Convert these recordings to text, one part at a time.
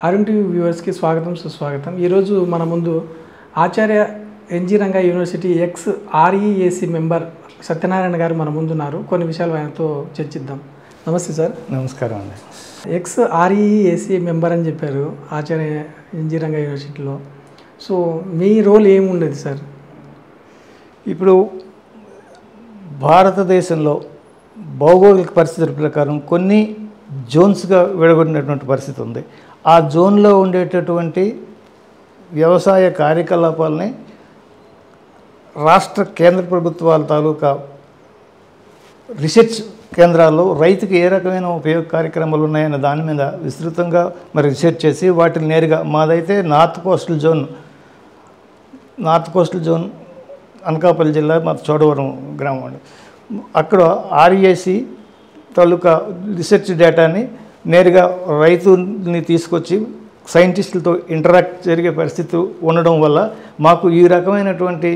Arun TV వ్యూవర్స్కి స్వాగతం సుస్వాగతం. ఈరోజు మన ముందు Acharya NG Ranga university ex REAC member Satyanarayana garu మన ముందున్నారు. కొన్ని విషయాలు ఆయనతో చర్చిద్దాం. నమస్తే సార్. నమస్కారం అండి. ఎక్స్ ఆర్ఈఏసీ మెంబర్ అని చెప్పారు ఆచార్య ఎన్జీ రంగా యూనివర్సిటీలో. సో మీ రోల్ ఏముండేది సార్? ఇప్పుడు భారతదేశంలో భౌగోళిక పరిస్థితుల ప్రకారం కొన్ని జోన్స్గా విడగొట్టినటువంటి పరిస్థితి ఉంది. ఆ జోన్లో ఉండేటటువంటి వ్యవసాయ కార్యకలాపాలని రాష్ట్ర కేంద్ర ప్రభుత్వాల తాలూకా రీసెర్చ్ కేంద్రాల్లో రైతుకి ఏ రకమైన ఉపయోగ కార్యక్రమాలు ఉన్నాయన్న దాని మీద విస్తృతంగా రీసెర్చ్ చేసి వాటిని నేరుగా మాదైతే నార్త్ కోస్టల్ జోన్ అనకాపల్లి జిల్లా మా చోడవరం గ్రామం అండి. అక్కడ ఆర్ఈఏసీ తాలూకా రీసెర్చ్ డేటాని నేరుగా రైతుని తీసుకొచ్చి సైంటిస్టులతో ఇంటరాక్ట్ జరిగే పరిస్థితి ఉండడం వల్ల మాకు ఈ రకమైనటువంటి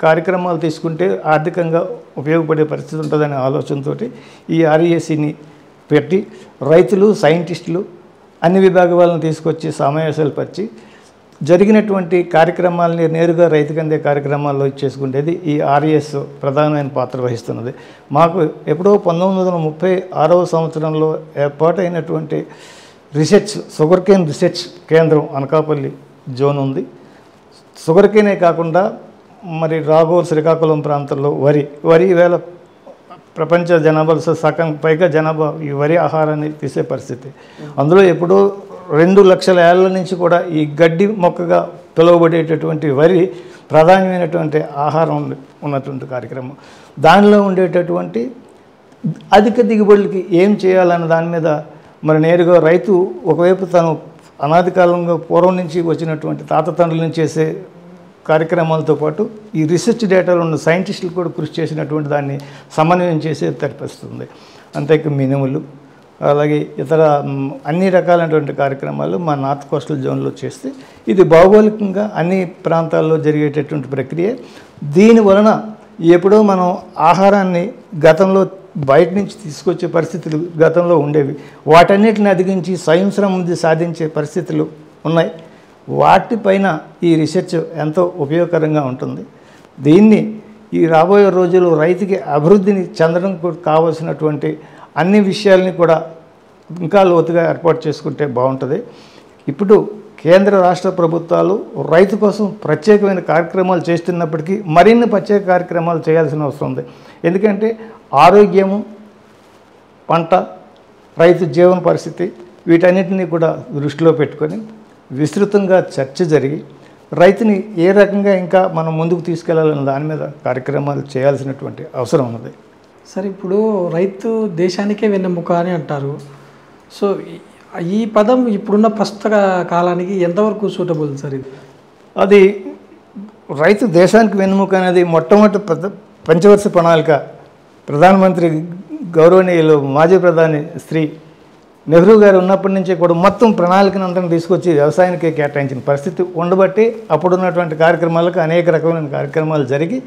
కార్యక్రమాలు తీసుకుంటే ఆర్థికంగా ఉపయోగపడే పరిస్థితి ఉంటుందనే ఆలోచనతో ఈ ఆర్ఈఏసీని పెట్టి రైతులు సైంటిస్టులు అన్ని విభాగాల వాళ్ళని తీసుకొచ్చి సమావేశాలు పరిచి జరిగినటువంటి కార్యక్రమాలని నేరుగా రైతుకు అందే కార్యక్రమాల్లో ఇచ్చేసుకునేది ఈ ఆర్ఈఎస్ ప్రధానమైన పాత్ర వహిస్తున్నది. మాకు ఎప్పుడో 1936వ సంవత్సరంలో ఏర్పాటైనటువంటి షుగర్ కేన్ రీసెర్చ్ కేంద్రం అనకాపల్లి జోన్ ఉంది. షుగర్ కేనే కాకుండా మరి రాఘోల్ శ్రీకాకుళం ప్రాంతంలో వరి వేళ ప్రపంచ జనాభాలో సగం పైగా జనాభా ఈ వరి ఆహారాన్ని తీసే పరిస్థితి. అందులో ఎప్పుడో 2 లక్షల ఏళ్ల నుంచి కూడా ఈ గడ్డి మొక్కగా పిలువబడేటటువంటి వరి ప్రధానమైనటువంటి ఆహారం ఉన్నటువంటి కార్యక్రమం. దానిలో ఉండేటటువంటి అధిక దిగుబడులకి ఏం చేయాలన్న దాని మీద మరి నేరుగా రైతు ఒకవైపు తను అనాది కాలంగా పూర్వం నుంచి వచ్చినటువంటి తాతతండ్రుల నుంచి చేసే కార్యక్రమాలతో పాటు ఈ రీసెర్చ్ డేటాలో ఉన్న సైంటిస్టులు కూడా కృషి చేసినటువంటి దాన్ని సమన్వయం చేసే తెరిపిస్తుంది. అంతేకా మినుములు అలాగే ఇతర అన్ని రకాలైనటువంటి కార్యక్రమాలు మా నార్త్ కోస్టల్ జోన్లో చేస్తే ఇది భౌగోళికంగా అన్ని ప్రాంతాల్లో జరిగేటటువంటి ప్రక్రియ. దీని వలన ఎప్పుడో మనం ఆహారాన్ని గతంలో బయట నుంచి తీసుకొచ్చే పరిస్థితులు గతంలో ఉండేవి, వాటన్నిటిని అధిగించి స్వయం సమృద్ధి సాధించే పరిస్థితులు ఉన్నాయి. వాటిపైన ఈ రీసెర్చ్ ఎంతో ఉపయోగకరంగా ఉంటుంది. దీన్ని ఈ రాబోయే రోజుల్లో రైతుకి అభివృద్ధిని చెందడం కావాల్సినటువంటి అన్ని విషయాల్ని కూడా ఇంకా లోతుగా ఏర్పాటు చేసుకుంటే బాగుంటుంది. ఇప్పుడు కేంద్ర రాష్ట్ర ప్రభుత్వాలు రైతు కోసం ప్రత్యేకమైన కార్యక్రమాలు చేస్తున్నప్పటికీ మరిన్ని ప్రత్యేక కార్యక్రమాలు చేయాల్సిన అవసరం ఉంది. ఎందుకంటే ఆరోగ్యము, పంట, రైతు జీవన పరిస్థితి వీటన్నిటినీ కూడా దృష్టిలో పెట్టుకొని విస్తృతంగా చర్చ జరిగి రైతుని ఏ రకంగా ఇంకా మనం ముందుకు తీసుకెళ్లాలన్న దాని మీద కార్యక్రమాలు చేయాల్సినటువంటి అవసరం ఉన్నది. సార్, ఇప్పుడు రైతు దేశానికే వెన్నెముక అని అంటారు. సో ఈ పదం ఇప్పుడున్న ప్రస్తుత కాలానికి ఎంతవరకు సూటబుల్ సార్? ఇది అది రైతు దేశానికి వెన్నెముక అనేది మొట్టమొదటి పంచవర్ష ప్రణాళిక ప్రధానమంత్రి గౌరవనీయులు మాజీ ప్రధాని శ్రీ నెహ్రూ గారు ఉన్నప్పటి నుంచి కూడా మొత్తం ప్రణాళికను అందరం తీసుకొచ్చి వ్యవసాయానికే కేటాయించిన పరిస్థితి ఉండబట్టి అప్పుడున్నటువంటి కార్యక్రమాలకు అనేక రకమైన కార్యక్రమాలు జరిగి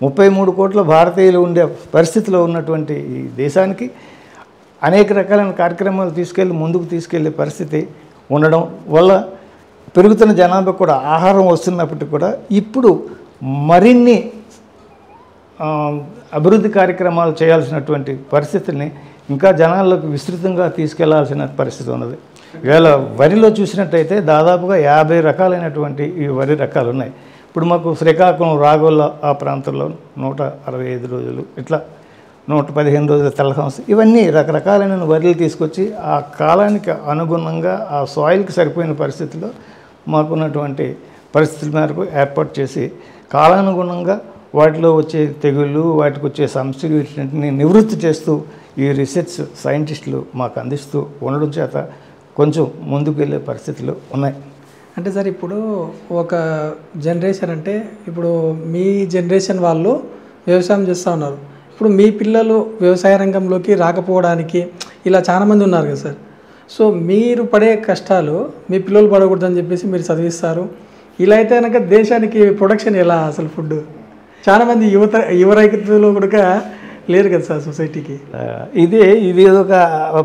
33 కోట్ల భారతీయులు ఉండే పరిస్థితిలో ఉన్నటువంటి ఈ దేశానికి అనేక రకాలైన కార్యక్రమాలు ముందుకు తీసుకెళ్లే పరిస్థితి ఉండడం వల్ల పెరుగుతున్న జనాభా కూడా ఆహారం వస్తున్నప్పటికీ కూడా ఇప్పుడు మరిన్ని అభివృద్ధి కార్యక్రమాలు చేయాల్సినటువంటి పరిస్థితిని ఇంకా జనాల్లోకి విస్తృతంగా తీసుకెళ్లాల్సిన పరిస్థితి ఉన్నది. ఇవాళ వరిలో చూసినట్టయితే దాదాపుగా 50 రకాలైనటువంటి ఈ వరి రకాలు ఉన్నాయి. ఇప్పుడు మాకు శ్రీకాకుళం రాగోళ్ళ ఆ ప్రాంతంలో 165 రోజులు, ఇట్లా 115 రోజుల తెల్లహంస, ఇవన్నీ రకరకాలైన వరిలు తీసుకొచ్చి ఆ కాలానికి అనుగుణంగా ఆ సాయిల్కి సరిపోయిన పరిస్థితిలో మాకున్నటువంటి పరిస్థితుల మేరకు ఏర్పాటు చేసి కాలానుగుణంగా వాటిలో వచ్చే తెగుళ్ళు, వాటికి వచ్చే సమస్యలు వీటిని నివృత్తి చేస్తూ ఈ రీసెర్చ్ సైంటిస్టులు మాకు అందిస్తూ ఉండడం చేత కొంచెం ముందుకు వెళ్ళే పరిస్థితులు ఉన్నాయి. అంటే సార్, ఇప్పుడు ఒక జనరేషన్ అంటే ఇప్పుడు మీ జనరేషన్ వాళ్ళు వ్యవసాయం చేస్తూ ఉన్నారు. ఇప్పుడు మీ పిల్లలు వ్యవసాయ రంగంలోకి రాకపోవడానికి ఇలా చాలామంది ఉన్నారు కదా సార్. సో మీరు పడే కష్టాలు మీ పిల్లలు పడకూడదని చెప్పేసి మీరు చదివిస్తారు. ఇలా అయితే కనుక దేశానికి ప్రొడక్షన్ ఎలా అసలు ఫుడ్? చాలామంది యువ రైతులు కూడా లేరు కదా సార్ సొసైటీకి. ఇది ఒక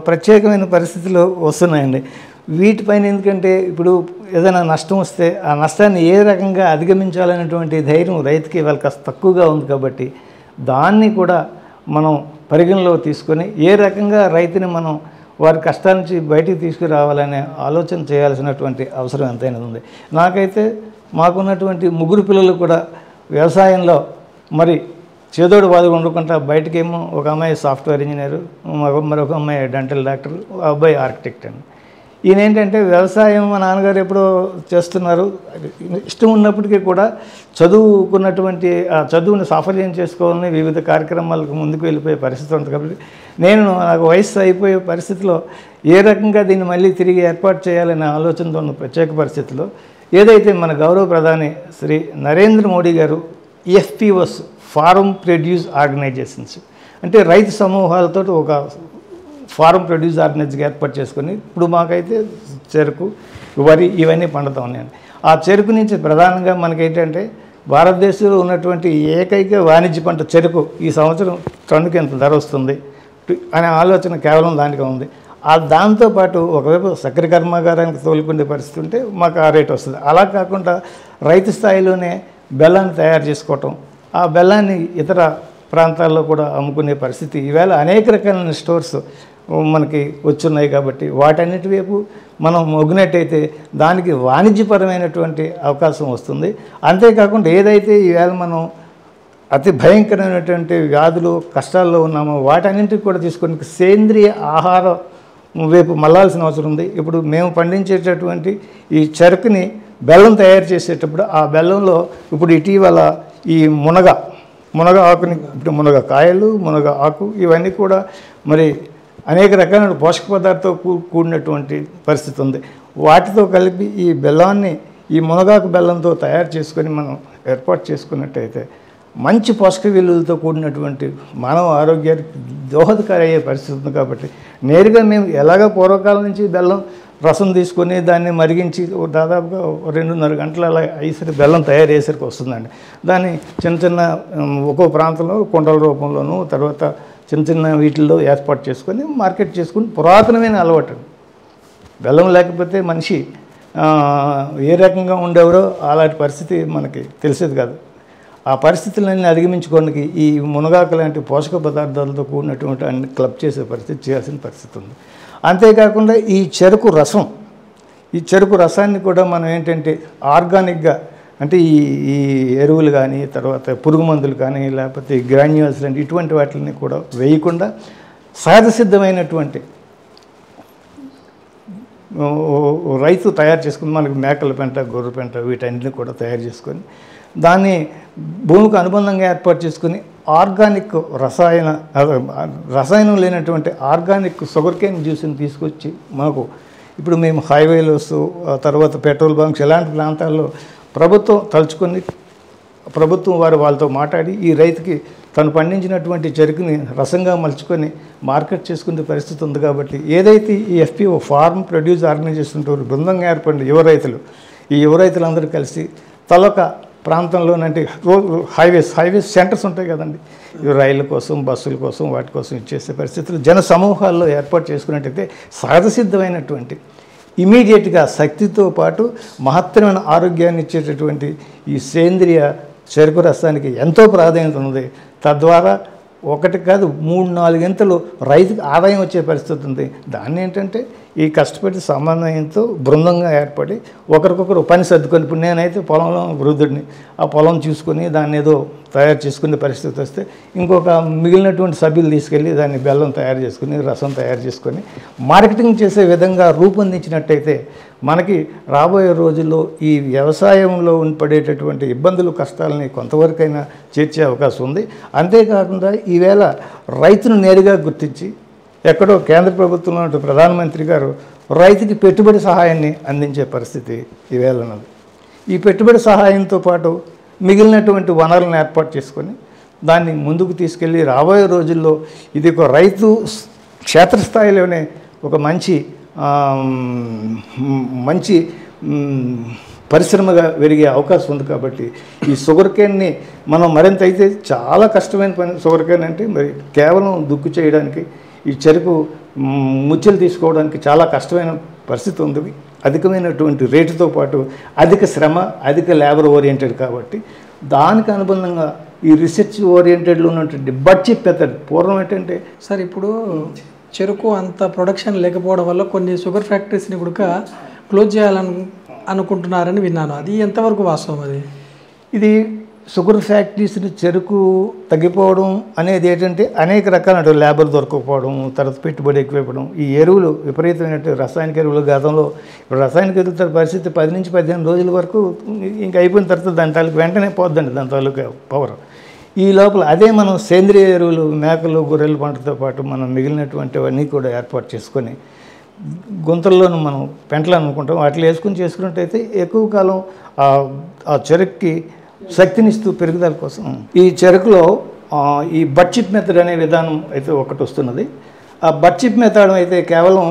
ప్రత్యేకమైన పరిస్థితులు వస్తున్నాయండి. వీటిపైన ఎందుకంటే ఇప్పుడు ఏదైనా నష్టం వస్తే ఆ నష్టాన్ని ఏ రకంగా అధిగమించాలనేటువంటి ధైర్యం రైతుకి వాళ్ళకి కాస్త తక్కువగా ఉంది కాబట్టి దాన్ని కూడా మనం పరిగణలో తీసుకొని ఏ రకంగా రైతుని మనం వారి కష్టాల నుంచి బయటికి తీసుకురావాలనే ఆలోచన చేయాల్సినటువంటి అవసరం ఎంతైనా ఉంది. నాకైతే మాకున్నటువంటి 3 పిల్లలు కూడా వ్యవసాయంలో మరి చేదోడు బాధగా ఉండకుండా బయటకేమో ఒక అమ్మాయి సాఫ్ట్వేర్ ఇంజనీరు, మరొక అమ్మాయి డెంటల్ డాక్టర్, అబ్బాయి ఆర్కిటెక్ట్ అండి. ఈయన ఏంటంటే వ్యవసాయం మా నాన్నగారు ఎప్పుడో చేస్తున్నారు, ఇష్టం ఉన్నప్పటికీ కూడా చదువుకున్నటువంటి ఆ చదువుని సాఫల్యం చేసుకోవాలని వివిధ కార్యక్రమాలకు ముందుకు వెళ్ళిపోయే పరిస్థితి ఉంటుంది. కాబట్టి నాకు వయసు అయిపోయే పరిస్థితిలో ఏ రకంగా దీన్ని మళ్ళీ తిరిగి ఏర్పాటు చేయాలనే ఆలోచనతో ఉన్న ప్రత్యేక పరిస్థితిలో ఏదైతే మన గౌరవ ప్రధాని శ్రీ నరేంద్ర మోడీ గారు FPOs ఫార్మ్ ప్రొడ్యూస్ ఆర్గనైజేషన్స్ అంటే రైతు సమూహాలతో ఒక ఫార్మ్ ప్రొడ్యూస్ ఆర్గనైజేషన్ ఏర్పాటు చేసుకొని ఇప్పుడు మాకైతే చెరుకు, వరి ఇవన్నీ పండుతూ ఉన్నాయండి. ఆ చెరుకు నుంచి ప్రధానంగా మనకేంటంటే భారతదేశంలో ఉన్నటువంటి ఏకైక వాణిజ్య పంట చెరుకు ఈ సంవత్సరం టన్నుకి ఎంత ధర వస్తుంది అనే ఆలోచన కేవలం దానికి ఉంది. దాంతోపాటు ఒకవైపు చక్కెర కర్మాగారానికి తోలుకునే పరిస్థితి ఉంటే మాకు ఆ రేట్ వస్తుంది. అలా కాకుండా రైతు స్థాయిలోనే బెల్లాన్ని తయారు చేసుకోవటం, ఆ బెల్లాన్ని ఇతర ప్రాంతాల్లో కూడా అమ్ముకునే పరిస్థితి ఈవేళ అనేక రకాలైన స్టోర్స్ మనకి వచ్చున్నాయి. కాబట్టి వాటన్నిటి వైపు మనం మొగ్గినట్టయితే దానికి వాణిజ్యపరమైనటువంటి అవకాశం వస్తుంది. అంతేకాకుండా ఏదైతే ఈవేళ మనం అతి భయంకరమైనటువంటి వ్యాధులు కష్టాల్లో ఉన్నామో వాటన్నింటికి కూడా తీసుకొని సేంద్రియ ఆహారం వైపు మళ్ళాల్సిన అవసరం ఉంది. ఇప్పుడు మేము పండించేటటువంటి ఈ చెరుకుని బెల్లం తయారు చేసేటప్పుడు ఆ బెల్లంలో ఇప్పుడు ఇటీవల ఈ మునగ ఆకుని, ఇప్పుడు మునగ కాయలు, మునగ ఆకు ఇవన్నీ కూడా మరి అనేక రకాలైన పోషక పదార్థాలతో కూడినటువంటి పరిస్థితి ఉంది. వాటితో కలిపి ఈ బెల్లాన్ని ఈ మునగాకు బెల్లంతో తయారు చేసుకొని మనం ఏర్పాటు చేసుకున్నట్టయితే మంచి పోషక విలువలతో కూడినటువంటి మానవ ఆరోగ్యానికి దోహదకారి అయ్యే పరిస్థితి ఉంది. కాబట్టి నేరుగా మేము ఎలాగ పూర్వకాలం నుంచి బెల్లం రసం తీసుకొని దాన్ని మరిగించి దాదాపుగా 2.5 గంటల అలా అయ్యేసరికి బెల్లం తయారు చేసరికి వస్తుందండి. దాన్ని చిన్న ఒక్కో ప్రాంతంలో కుండల రూపంలోనూ తర్వాత చిన్న వీటిల్లో ఏర్పాటు చేసుకొని మార్కెట్ చేసుకుని పురాతనమైన అలవాటు. బెల్లం లేకపోతే మనిషి ఏ రకంగా ఉండేవారో అలాంటి పరిస్థితి మనకి తెలిసేది కాదు. ఆ పరిస్థితులన్నీ అధిగమించుకోవడానికి ఈ మునగాకు లాంటి పోషక పదార్థాలతో కూడినటువంటి అన్ని క్లబ్ చేసే పరిస్థితి చేయాల్సిన పరిస్థితి ఉంది. అంతేకాకుండా ఈ చెరుకు రసాన్ని కూడా మనం ఏంటంటే ఆర్గానిక్గా అంటే ఈ ఎరువులు కానీ తర్వాత పురుగు మందులు కానీ లేకపోతే గ్రాన్యూల్స్ లాంటి ఇటువంటి వాటిని కూడా వేయకుండా సహజ సిద్ధమైనటువంటి రైతు తయారు చేసుకుని మనకి మేకల పెంట, గొర్రె పెంట వీటన్నిటిని కూడా తయారు చేసుకొని దాన్ని భూమికి అనుబంధంగా ఏర్పాటు చేసుకుని ఆర్గానిక్ రసాయనం లేనటువంటి ఆర్గానిక్ షుగర్ కేన్ జ్యూస్ని తీసుకొచ్చి మాకు ఇప్పుడు మేము హైవేలోస్ తర్వాత పెట్రోల్ బంక్స్ ఇలాంటి ప్రాంతాల్లో ప్రభుత్వం తలుచుకొని ప్రభుత్వం వాళ్ళతో మాట్లాడి ఈ రైతుకి తను పండించినటువంటి చెరుకుని రసంగా మలుచుకొని మార్కెట్ చేసుకునే పరిస్థితి ఉంది. కాబట్టి ఏదైతే ఈ FPO ఫార్మ్ ప్రొడ్యూస్ ఆర్గనైజేషన్ బృందంగా ఏర్పడిన ఈ యువ రైతులందరూ కలిసి తలొక ప్రాంతంలోనంటే హైవేస్ సెంటర్స్ ఉంటాయి కదండి, ఇవి రైళ్ళ కోసం బస్సుల కోసం వాటి కోసం ఇచ్చేసే పరిస్థితులు జన సమూహాల్లో ఏర్పాటు చేసుకున్నట్టయితే సహజసిద్ధమైనటువంటి ఇమీడియట్గా శక్తితో పాటు మహత్తరమైన ఆరోగ్యాన్ని ఇచ్చేటటువంటి ఈ సేంద్రియ చెరుకు రసానికి ఎంతో ప్రాధాన్యత ఉంది. తద్వారా ఒకటి కాదు 3-4 గంటలు రైతుకి ఆదాయం వచ్చే పరిస్థితి ఉంది. దాన్ని ఏంటంటే ఈ కష్టపడి సమన్వయంతో బృందంగా ఏర్పడి ఒకరికొకరు పని సర్దుకొని ఇప్పుడు నేనైతే పొలంలో వృద్ధుడిని ఆ పొలం చూసుకొని దాన్ని ఏదో తయారు చేసుకునే పరిస్థితి వస్తే ఇంకొక మిగిలినటువంటి సభ్యులు తీసుకెళ్ళి దాన్ని బెల్లం తయారు చేసుకుని రసం తయారు చేసుకొని మార్కెటింగ్ చేసే విధంగా రూపొందించినట్టయితే మనకి రాబోయే రోజుల్లో ఈ వ్యవసాయంలో పడేటటువంటి ఇబ్బందులు కష్టాలని కొంతవరకైనా చేర్చే అవకాశం ఉంది. అంతేకాకుండా ఈవేళ రైతును నేరుగా గుర్తించి ఎక్కడో కేంద్ర ప్రభుత్వంలో ఉన్న ప్రధానమంత్రి గారు రైతుకి పెట్టుబడి సహాయాన్ని అందించే పరిస్థితి ఈవేళ ఉన్నది. ఈ పెట్టుబడి సహాయంతో పాటు మిగిలినటువంటి వనరులను ఏర్పాటు చేసుకొని దాన్ని ముందుకు తీసుకెళ్ళి రాబోయే రోజుల్లో ఇది ఒక రైతు క్షేత్రస్థాయిలోనే ఒక మంచి పరిశ్రమగా పెరిగే అవకాశం ఉంది. కాబట్టి ఈ షుగర్ కేన్ని మనం మరింత అయితే చాలా కష్టమైన పని. షుగర్ కేన్ అంటే మరి కేవలం దుక్కు చేయడానికి ఈ చెరుకు ముచ్చెలు తీసుకోవడానికి చాలా కష్టమైన పరిస్థితి ఉంది. అధికమైనటువంటి రేటుతో పాటు అధిక శ్రమ, అధిక లేబర్ ఓరియంటెడ్ కాబట్టి దానికి అనుబంధంగా ఈ రీసెర్చ్ ఓరియంటెడ్లో ఉన్నటువంటి బడ్జెట్ మెథడ్ పూర్వం ఏంటంటే సార్ ఇప్పుడు చెరుకు అంత ప్రొడక్షన్ లేకపోవడం వల్ల కొన్ని షుగర్ ఫ్యాక్టరీస్ని కూడా క్లోజ్ అనుకుంటున్నారని విన్నాను. అది ఎంతవరకు వాస్తవం? అది ఇది షుగర్ ఫ్యాక్టరీస్ని చెరుకు తగ్గిపోవడం అనేది ఏంటంటే అనేక రకాల లేబర్ దొరకకపోవడం, తర్వాత పెట్టుబడి ఎక్కువైపోవడం, ఈ ఎరువులు విపరీతమైన రసాయనిక ఎరువులు గతంలో ఇప్పుడు రసాయనిక ఎరువుల పరిస్థితి 10 నుంచి 15 రోజుల వరకు ఇంకా అయిపోయిన తర్వాత దాని తాలూకు వెంటనే పోద్దండి దాని తాలూకు పవర్. ఈ లోపల అదే మనం సేంద్రియ ఎరువులు మేకలు గొర్రెల పంటతో పాటు మనం మిగిలినటువంటివన్నీ కూడా ఏర్పాటు చేసుకొని గుంతల్లోనూ మనం పెంటలు అనుకుంటాం వాటిలో చేసుకున్నట్టయితే ఎక్కువ కాలం ఆ చెరుకుకి శక్తినిస్తూ పెరుగుదల కోసం ఈ చెరుకులో ఈ బడ్చిప్ మెథడ్ అనే విధానం అయితే ఒకటి వస్తున్నది. ఆ బడ్చిప్ మెథడ్ అయితే కేవలం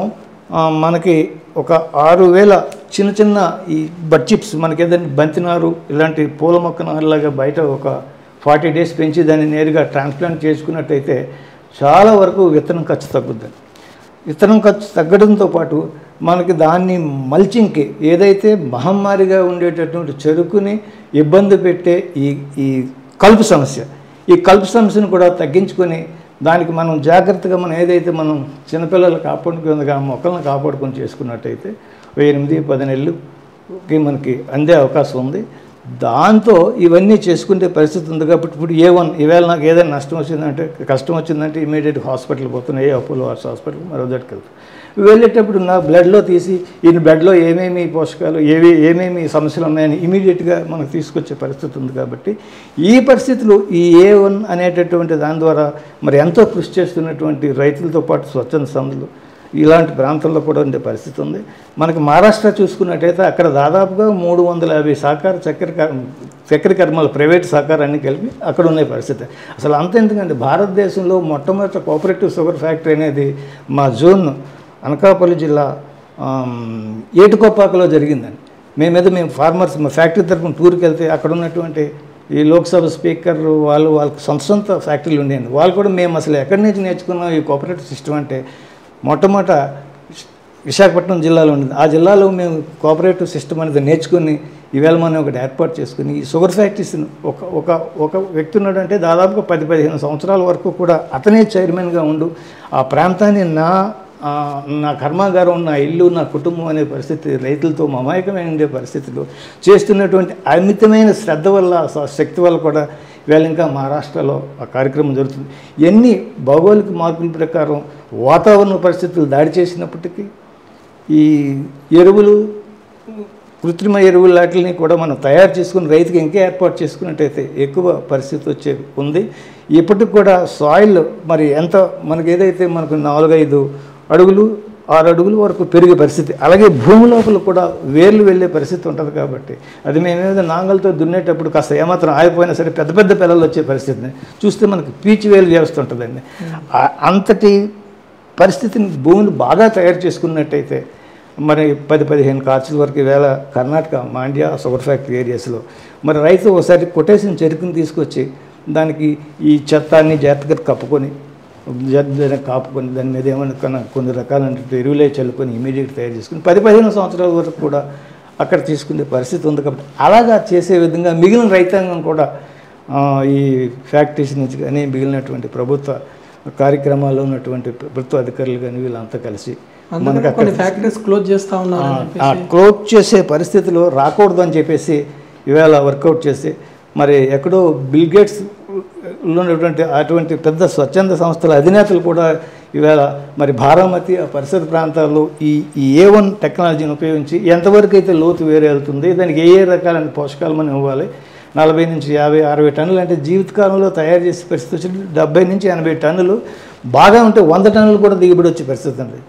మనకి ఒక 6000 చిన్న చిన్న ఈ బడ్చిప్స్ మనకి ఏదైనా బంతినారు ఇలాంటి పూల మొక్క నారులాగా బయట ఒక 40 days పెంచి దాన్ని నేరుగా ట్రాన్స్ప్లాంట్ చేసుకున్నట్టయితే చాలా వరకు విత్తనం ఖర్చు తగ్గుద్ది. విత్తనం ఖర్చు తగ్గడంతో పాటు మనకి దాన్ని మల్చింగ్కి ఏదైతే మహమ్మారిగా ఉండేటటువంటి చెరుకుని ఇబ్బంది పెట్టే ఈ కలుపు సమస్య, ఈ కలుపు సమస్యను కూడా తగ్గించుకొని దానికి మనం జాగ్రత్తగా మనం ఏదైతే మనం చిన్నపిల్లలు కాపాడుకుని మొక్కలను కాపాడుకొని చేసుకున్నట్టయితే 8-10 నెలలకి మనకి అందే అవకాశం ఉంది. దాంతో ఇవన్నీ చేసుకునే పరిస్థితి ఉంది కాబట్టి ఇప్పుడు ఈవేళ నాకు ఏదైనా నష్టం వచ్చిందంటే కష్టం వచ్చిందంటే ఇమీడియట్ హాస్పిటల్ పోతున్నాయి, అపోలో హాస్పిటల్ మరో దగ్గరికి వెళ్తాను. వెళ్ళేటప్పుడు నా బ్లడ్లో తీసి ఈ బ్లడ్లో ఏమేమి పోషకాలు ఏమేమి సమస్యలు ఉన్నాయని ఇమీడియట్గా మనకు తీసుకొచ్చే పరిస్థితి ఉంది. కాబట్టి ఈ పరిస్థితులు ఈ A1 అనేటటువంటి దాని ద్వారా మరి ఎంతో కృషి చేస్తున్నటువంటి రైతులతో పాటు స్వచ్ఛంద సంస్థలు ఇలాంటి ప్రాంతాల్లో కూడా ఉండే పరిస్థితి ఉంది. మనకి మహారాష్ట్ర చూసుకున్నట్టయితే అక్కడ దాదాపుగా 350 సహకార చక్కెర కర్మలు ప్రైవేట్ సహకారాన్ని కలిపి అక్కడ ఉన్న పరిస్థితి. అసలు అంత ఎందుకంటే భారతదేశంలో మొట్టమొదటి కోఆపరేటివ్ షుగర్ ఫ్యాక్టరీ అనేది మా జోన్ అనకాపల్లి జిల్లా ఏటుకొప్పాకలో జరిగిందండి. మేము ఫార్మర్స్ మా ఫ్యాక్టరీ తరఫున టూర్కి వెళ్తే అక్కడ ఉన్నటువంటి ఈ లోక్సభ స్పీకర్ వాళ్ళకి సొంత ఫ్యాక్టరీలు ఉండేయండి. వాళ్ళు కూడా మేము అసలు ఎక్కడి నుంచి నేర్చుకున్నాం ఈ కోఆపరేటివ్ సిస్టమ్ అంటే మొట్టమొదట విశాఖపట్నం జిల్లాలో ఉండేది. ఆ జిల్లాలో మేము కోఆపరేటివ్ సిస్టమ్ అనేది నేర్చుకుని ఈవేళ మనం ఒకటి ఏర్పాటు చేసుకుని ఈ షుగర్ ఫ్యాక్టరీస్ని ఒక వ్యక్తి ఉన్నాడంటే దాదాపుగా 10-15 సంవత్సరాల వరకు కూడా అతనే చైర్మన్గా ఉండు ఆ ప్రాంతాన్ని నా కర్మాగారం, నా ఇల్లు, నా కుటుంబం అనే పరిస్థితి రైతులతో మమాయకమైన ఉండే పరిస్థితులు చేస్తున్నటువంటి అమితమైన శ్రద్ధ వల్ల శక్తి వల్ల కూడా ఇవాళ ఇంకా మహారాష్ట్రలో ఆ కార్యక్రమం జరుగుతుంది. ఎన్ని భౌగోళిక మార్పుల ప్రకారం వాతావరణ పరిస్థితులు దాడి చేసినప్పటికీ ఈ ఎరువులు, కృత్రిమ ఎరువులు వాటిని కూడా మనం తయారు చేసుకుని రైతుకి ఇంకా ఏర్పాటు చేసుకున్నట్టయితే ఎక్కువ పరిస్థితి ఉంది. ఇప్పటికి కూడా సాయిల్ మరి ఎంత మనకి ఏదైతే మనకు 4-5 అడుగులు 6 అడుగుల వరకు పెరిగే పరిస్థితి, అలాగే భూమి లోపల కూడా వేర్లు వెళ్ళే పరిస్థితి ఉంటుంది. కాబట్టి అది మేమేదో నాంగల్తో దున్నేటప్పుడు కాస్త ఏమాత్రం ఆగిపోయినా సరే పెద్ద పెద్ద పిల్లలు వచ్చే పరిస్థితిని చూస్తే మనకి పీచు వేలు వ్యవస్థ ఉంటుందండి. అంతటి పరిస్థితిని భూమిని బాగా తయారు చేసుకున్నట్టయితే మరి 10-15 కార్చుల వరకు ఈవేళ కర్ణాటక మాండ్యా షుగర్ ఫ్యాక్టరీ ఏరియాస్లో మరి రైతు ఒకసారి కొట్టేసిన చెరుకుని తీసుకొచ్చి దానికి ఈ చెత్తాన్ని జాగ్రత్తగా కాపుకొని దాని మీద ఏమైనా కొన్ని రకాలైన ఎరువులే చల్లుకొని ఇమీడియట్ తయారు చేసుకుని 10-15 సంవత్సరాల వరకు కూడా అక్కడ తీసుకునే పరిస్థితి ఉంది. కాబట్టి అలాగా చేసే విధంగా మిగిలిన రైతాంగం కూడా ఈ ఫ్యాక్టరీస్ నుంచి కానీ మిగిలినటువంటి ప్రభుత్వ కార్యక్రమాల్లో ఉన్నటువంటి ప్రభుత్వ అధికారులు కానీ వీళ్ళంతా కలిసి మనకి అక్కడ ఫ్యాక్టరీస్ క్లోజ్ చేస్తూ ఉన్నారు. క్లోజ్ చేసే పరిస్థితులు రాకూడదు అని చెప్పేసి ఈవేళ వర్కౌట్ చేసి మరి ఎక్కడో బిల్ గేట్స్ ఉన్నటువంటి అటువంటి పెద్ద స్వచ్ఛంద సంస్థల అధినేతలు కూడా ఈవేళ మరి బారామతి ఆ పరిసర ప్రాంతాల్లో ఈ A1 టెక్నాలజీని ఉపయోగించి ఎంతవరకు అయితే లోతు వేరే వెళ్తుంది, దానికి ఏ రకాలైన పోషకాలు మనం ఇవ్వాలి, 40 నుంచి 50-60 టన్నులు అంటే జీవితకాలంలో తయారు చేసే పరిస్థితి వచ్చింది. 70 నుంచి 80 టన్నులు బాగా ఉంటే 100 టన్నులు కూడా దిగుబడి వచ్చే పరిస్థితి ఉంది.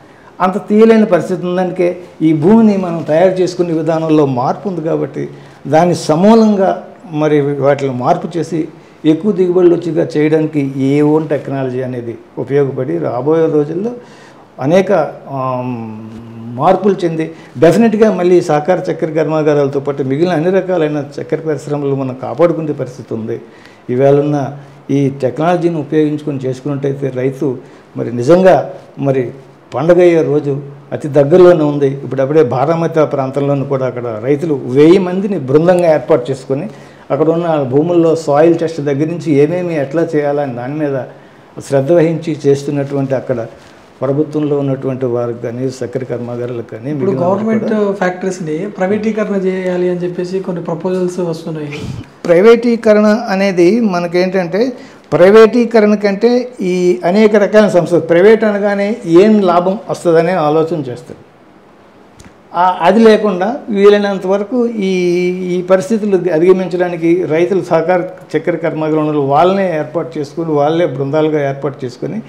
అంత తీయలేని పరిస్థితి ఉందంటే ఈ భూమిని మనం తయారు చేసుకునే విధానంలో మార్పు ఉంది. కాబట్టి దాన్ని సమూలంగా మరి వాటిని మార్పు చేసి ఎక్కువ దిగుబడులు వచ్చేగా చేయడానికి A1 టెక్నాలజీ అనేది ఉపయోగపడి రాబోయే రోజుల్లో అనేక మార్పులు చెంది డెఫినెట్గా మళ్ళీ సహకార చక్కెర కర్మాగారాలతో పాటు మిగిలిన అన్ని రకాలైన చక్కెర పరిశ్రమలు మనం కాపాడుకునే పరిస్థితి ఉంది. ఈవేళ ఈ టెక్నాలజీని ఉపయోగించుకొని చేసుకున్నట్టయితే రైతు మరి నిజంగా మరి పండగ అయ్యే రోజు అతి దగ్గరలోనే ఉంది. ఇప్పుడప్పుడే బారామతి ప్రాంతంలోనూ కూడా అక్కడ రైతులు 1000 మందిని బృందంగా ఏర్పాటు చేసుకొని అక్కడ ఉన్న భూముల్లో సాయిల్ టెస్ట్ దగ్గర నుంచి ఏమేమి ఎట్లా చేయాలని దాని మీద శ్రద్ధ వహించి చేస్తున్నటువంటి అక్కడ ప్రభుత్వంలో ఉన్నటువంటి వారికి కానీ చక్కెర కర్మాగారాలకు కానీ ఇప్పుడు గవర్నమెంట్ ఫ్యాక్టరీస్ని ప్రైవేటీకరణ చేయాలి అని చెప్పేసి కొన్ని ప్రపోజల్స్ వస్తున్నాయి. ప్రైవేటీకరణ అనేది మనకేంటంటే ప్రైవేటీకరణ కంటే ఈ అనేక రకాల సంస్థలు ప్రైవేట్ అనగానే ఏం లాభం వస్తుందనే ఆలోచన చేస్తారు. అది లేకుండా వీలైనంత వరకు ఈ పరిస్థితులు అధిగమించడానికి రైతుల సహకార చక్కెర కర్మాగారాలు వాళ్ళనే ఏర్పాటు చేసుకుని వాళ్ళే బృందాలుగా ఏర్పాటు చేసుకొని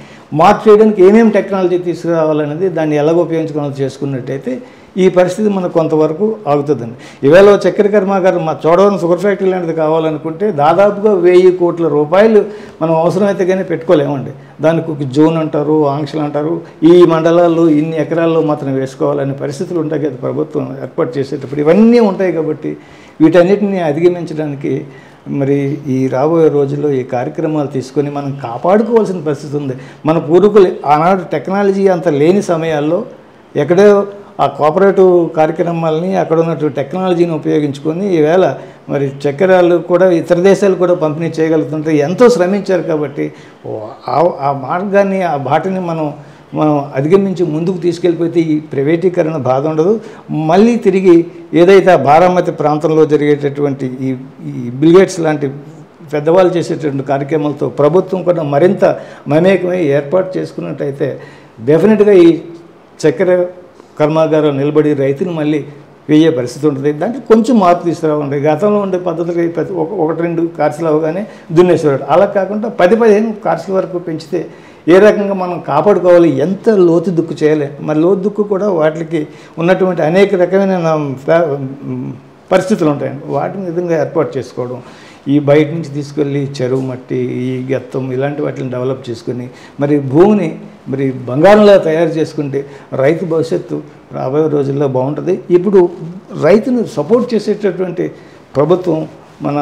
మార్పు చేయడానికి ఏమేమి టెక్నాలజీ తీసుకురావాలనేది దాన్ని ఎలాగ ఉపయోగించుకోవాలి చేసుకున్నట్టయితే ఈ పరిస్థితి మనకు కొంతవరకు ఆగుతుందండి. ఈవేళ చక్కెర కర్మాగారం మా చోడవరం షుగర్ ఫ్యాక్టరీ లాంటిది కావాలనుకుంటే దాదాపుగా 1000 కోట్ల రూపాయలు మనం అవసరమైతే కానీ పెట్టుకోలేమండి. దానికి ఒక జోన్ అంటారు, ఆంక్షలు అంటారు, ఈ మండలాల్లో ఇన్ని ఎకరాల్లో మాత్రం వేసుకోవాలనే పరిస్థితులు ఉంటాయి కదా ప్రభుత్వం ఏర్పాటు చేసేటప్పుడు. ఇవన్నీ ఉంటాయి కాబట్టి వీటన్నిటిని అధిగమించడానికి మరి ఈ రాబోయే రోజుల్లో ఈ కార్యక్రమాలు తీసుకొని మనం కాపాడుకోవాల్సిన పరిస్థితి ఉంది. మన పూర్వీకులు ఆనాడు టెక్నాలజీ అంత లేని సమయాల్లో ఎక్కడో ఆ కోఆపరేటివ్ కార్యక్రమాలని అక్కడ ఉన్నటువంటి టెక్నాలజీని ఉపయోగించుకొని ఈవేళ మరి చక్కెరలు కూడా ఇతర దేశాలు కూడా పంపిణీ చేయగలుగుతుంటే ఎంతో శ్రమించారు. కాబట్టి ఆ మార్గాన్ని ఆ బాటని మనం అధిగమించి ముందుకు తీసుకెళ్ళిపోతే ఈ ప్రైవేటీకరణ బాధ ఉండదు. మళ్ళీ తిరిగి ఏదైతే ఆ బారామతి ప్రాంతంలో జరిగేటటువంటి ఈ బిల్గేట్స్ లాంటి పెద్దవాళ్ళు చేసేటువంటి కార్యక్రమాలతో ప్రభుత్వం కూడా మరింత మమేకమై ఏర్పాటు చేసుకున్నట్టయితే డెఫినెట్గా ఈ చక్కెర కర్మాగారం నిలబడి రైతుని మళ్ళీ వేయే పరిస్థితి ఉంటుంది. దాంట్లో కొంచెం మార్పు తీసుకురావండి. గతంలో ఉండే పద్ధతులు 1-2 కార్సులు అవగానే దున్నేసేవాడు. అలా కాకుండా 10-15 కార్సుల వరకు పెంచితే ఏ రకంగా మనం కాపాడుకోవాలి, ఎంత లోతు దుక్కు చేయాలి. మరి లోతు దుక్కు కూడా వాటికి ఉన్నటువంటి అనేక రకమైన పరిస్థితులు ఉంటాయండి. వాటిని విధంగా ఏర్పాటు చేసుకోవడం, ఈ బయట నుంచి తీసుకెళ్ళి చెరువు మట్టి, ఈ గెత్తం ఇలాంటి వాటిని డెవలప్ చేసుకొని మరి భూమిని మరి బంగారంలా తయారు చేసుకుంటే రైతు భవిష్యత్తు రాబోయే రోజుల్లో బాగుంటుంది. ఇప్పుడు రైతును సపోర్ట్ చేసేటటువంటి ప్రభుత్వం మన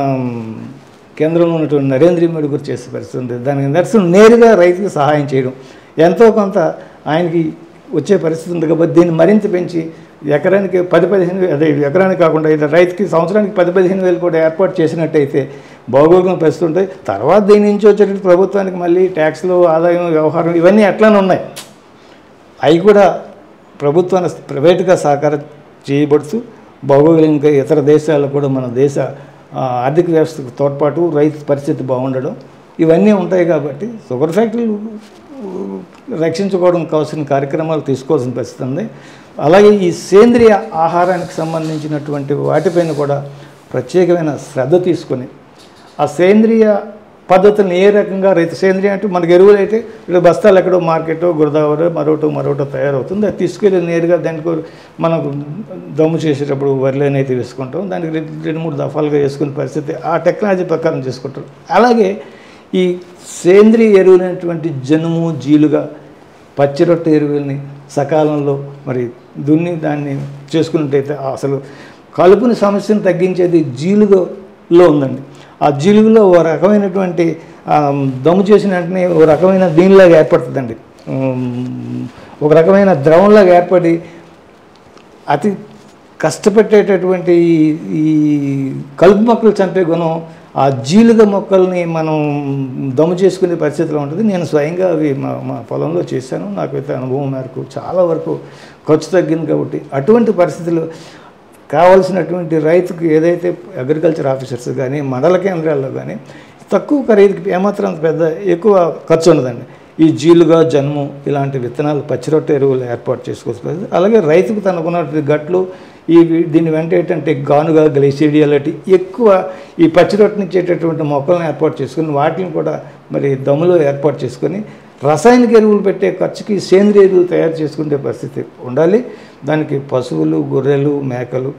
కేంద్రంలో ఉన్నటువంటి నరేంద్ర మోడీ గారు చేసే పరిస్థితి ఉంది. దానికి నిదర్శనం నేరుగా రైతుకి సహాయం చేయడం, ఎంతో కొంత ఆయనకి వచ్చే పరిస్థితి ఉంది. కాబట్టి దీన్ని మరింత పెంచి ఎకరానికి 10-15 అదే ఎకరానికి కాకుండా ఇది రైతుకి సంవత్సరానికి 10-15 వేలు కూడా ఏర్పాటు చేసినట్టయితే భౌగోళిక పరిస్థితి ఉంటాయి. తర్వాత దీని నుంచి వచ్చేటట్టు ప్రభుత్వానికి మళ్ళీ ట్యాక్స్లు, ఆదాయం, వ్యవహారం ఇవన్నీ ఎట్లానే ఉన్నాయి. అవి కూడా ప్రభుత్వాన్ని ప్రైవేటుగా సహకారం చేయబడుతూ భౌగోళికంగా ఇతర దేశాలకు కూడా మన దేశ ఆర్థిక వ్యవస్థకు తోడ్పాటు, రైతు పరిస్థితి బాగుండడం ఇవన్నీ ఉంటాయి. కాబట్టి షుగర్ ఫ్యాక్టరీలు రక్షించుకోవడం కావాల్సిన కార్యక్రమాలు తీసుకోవాల్సిన పరిస్థితి ఉంది. అలాగే ఈ సేంద్రియ ఆహారానికి సంబంధించినటువంటి వాటిపైన కూడా ప్రత్యేకమైన శ్రద్ధ తీసుకొని ఆ సేంద్రియ పద్ధతులను ఏ రకంగా రైతు సేంద్రియ అంటే మనకు ఎరువులు అయితే ఇక్కడ బస్తాలు ఎక్కడో మార్కెట్ గోదావరి మరోటో తయారవుతుంది. అది తీసుకెళ్ళి నేరుగా దానికి మనకు దమ్ము చేసేటప్పుడు వరిలోనే అయితే వేసుకుంటాం. దానికి 2-3 దఫాలుగా వేసుకునే పరిస్థితి ఆ టెక్నాలజీ ప్రకారం చేసుకుంటాం. అలాగే ఈ సేంద్రియ ఎరువులైనటువంటి జనుము, జీలుగా, పచ్చిరొట్ట ఎరువుల్ని సకాలంలో మరి దున్ని దాన్ని చేసుకున్నట్టయితే అసలు కలుపుని సమస్యను తగ్గించేది జీలుగలో ఉందండి. ఆ జీలుగులో ఓ రకమైనటువంటి దమ్ము చేసిన వెంటనే ఓ రకమైన దీనిలాగా ఏర్పడుతుందండి. ఒక రకమైన ద్రవంలాగా ఏర్పడి అతి కష్టపెట్టేటటువంటి ఈ కలుపు మొక్కలు చంపే గుణం ఆ జీలుగ మొక్కల్ని మనం దమ్ము చేసుకునే పరిస్థితిలో ఉంటుంది. నేను స్వయంగా అవి మా పొలంలో చేశాను. నాకైతే అనుభవం మేరకు చాలా వరకు ఖర్చు తగ్గింది. కాబట్టి అటువంటి పరిస్థితులు కావాల్సినటువంటి రైతుకు ఏదైతే అగ్రికల్చర్ ఆఫీసర్స్ కానీ మండల కేంద్రాల్లో కానీ తక్కువ ఖరీదుకి ఏమాత్రం ఎక్కువ ఖర్చు ఉండదండి. ఈ జీలుగా, జన్ము ఇలాంటి విత్తనాలు, పచ్చిరొట్ట ఎరువులు ఏర్పాటు చేసుకోవచ్చు. అలాగే రైతుకు తనకున్నటువంటి గట్లు దీని వెంట ఏంటంటే గానుగా, గ్లైసీడియా లాంటి ఎక్కువ ఈ పచ్చిరొట్టనిచ్చేటటువంటి మొక్కలను ఏర్పాటు చేసుకుని వాటిని కూడా మరి దమ్ములో ఏర్పాటు చేసుకొని రసాయనిక ఎరువులు పెట్టే ఖర్చుకి సేంద్రియ ఎరువులు తయారు చేసుకునే పరిస్థితి ఉండాలి. దానికి పశువులు, గొర్రెలు, మేకలు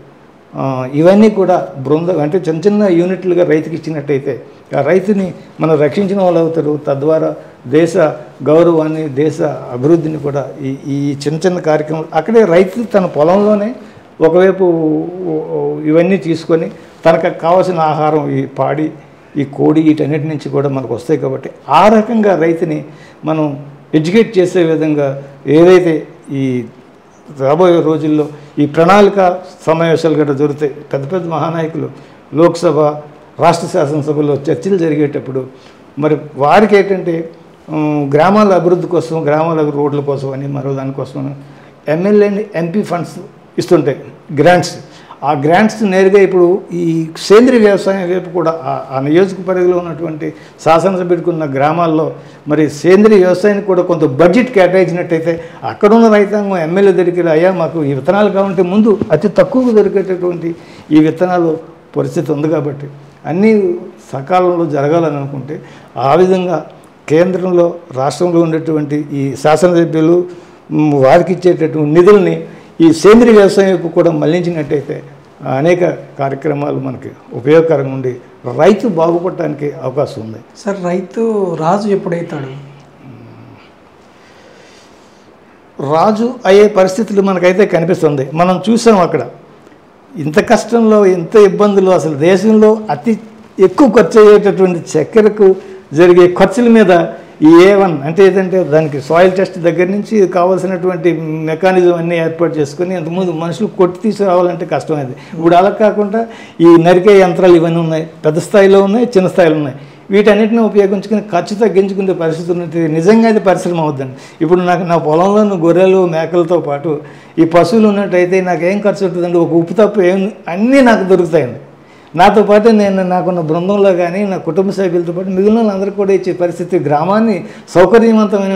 ఇవన్నీ కూడా బృందం అంటే చిన్న యూనిట్లుగా రైతుకి ఇచ్చినట్టయితే ఆ రైతుని మనం రక్షించిన వాళ్ళు అవుతారు. తద్వారా దేశ గౌరవాన్ని, దేశ అభివృద్ధిని కూడా ఈ చిన్న కార్యక్రమాలు అక్కడే రైతు తన పొలంలోనే ఒకవైపు ఇవన్నీ తీసుకొని తనకు కావాల్సిన ఆహారం ఈ పాడి, ఈ కోడి వీటన్నిటి నుంచి కూడా మనకు వస్తాయి. కాబట్టి ఆ రకంగా రైతుని మనం ఎడ్యుకేట్ చేసే విధంగా ఏదైతే ఈ రాబోయే రోజుల్లో ఈ ప్రణాళిక సమావేశాలు గట్రా జరుగుతాయి. పెద్ద పెద్ద మహానాయకులు లోక్సభ, రాష్ట్ర శాసనసభలో చర్చలు జరిగేటప్పుడు మరి వారికి ఏంటంటే గ్రామాల అభివృద్ధి కోసం, గ్రామాల రోడ్ల కోసం అని మరో దానికోసం ఎమ్మెల్యే ఎంపీ ఫండ్స్ ఇస్తుంటాయి, గ్రాంట్స్. ఆ గ్రాంట్స్ నేరుగా ఇప్పుడు ఈ సేంద్రీయ వ్యవసాయం వైపు కూడా ఆ నియోజక పరిధిలో ఉన్నటువంటి శాసనసభ్యుడికి ఉన్న గ్రామాల్లో మరి సేంద్రీయ వ్యవసాయానికి కూడా కొంత బడ్జెట్ కేటాయించినట్టయితే అక్కడున్న రైతాంగం ఎమ్మెల్యే దగ్గరికి అయ్యా మాకు ఈ విత్తనాలు కావాలంటే ముందు అతి తక్కువగా దొరికేటటువంటి ఈ విత్తనాలు పరిస్థితి ఉంది కాబట్టి అన్నీ సకాలంలో జరగాలని అనుకుంటే ఆ విధంగా కేంద్రంలో రాష్ట్రంలో ఉండేటువంటి ఈ శాసనసభ్యులు వారికి ఇచ్చేటటువంటి నిధుల్ని ఈ సేంద్రీయ వ్యవసాయం వైపు కూడా మళ్లించినట్టయితే అనేక కార్యక్రమాలు మనకి ఉపయోగకరంగా ఉండి రైతు బాగుపడటానికి అవకాశం ఉంది. సార్, రైతు రాజు ఎప్పుడైతాడు? రాజు అయ్యే పరిస్థితులు మనకైతే కనిపిస్తుంది. మనం చూసాం అక్కడ ఇంత కష్టంలో, ఇంత ఇబ్బందులు, అసలు దేశంలో అతి ఎక్కువ ఖర్చు అయ్యేటటువంటి చక్కెరకు జరిగే ఖర్చుల మీద ఈ A1 అంటే ఏదంటే దానికి సాయిల్ టెస్ట్ దగ్గర నుంచి కావాల్సినటువంటి మెకానిజం అన్నీ ఏర్పాటు చేసుకొని అంతకుముందు మనుషులు కొట్టి తీసుకురావాలంటే కష్టమైంది. ఇప్పుడు అలా కాకుండా ఈ నరికే యంత్రాలు ఇవన్నీ ఉన్నాయి, పెద్ద స్థాయిలో ఉన్నాయి, చిన్న స్థాయిలో ఉన్నాయి. వీటన్నిటిని ఉపయోగించుకుని ఖర్చు తగ్గించుకునే పరిస్థితి ఉన్నట్టు నిజంగా అది పరిశ్రమ అవుద్దండి. ఇప్పుడు నా పొలంలో గొర్రెలు మేకలతో పాటు ఈ పశువులు ఉన్నట్టయితే నాకేం ఖర్చు ఉంటుందండి? ఒక ఉప్పు తప్పు ఏం అన్నీ నాకు దొరుకుతాయండి. నాతో పాటు నాకున్న బృందంలో కానీ నా కుటుంబ సభ్యులతో పాటు మిగిలిన వాళ్ళందరికీ కూడా ఇచ్చే పరిస్థితి, గ్రామాన్ని సౌకర్యవంతమైన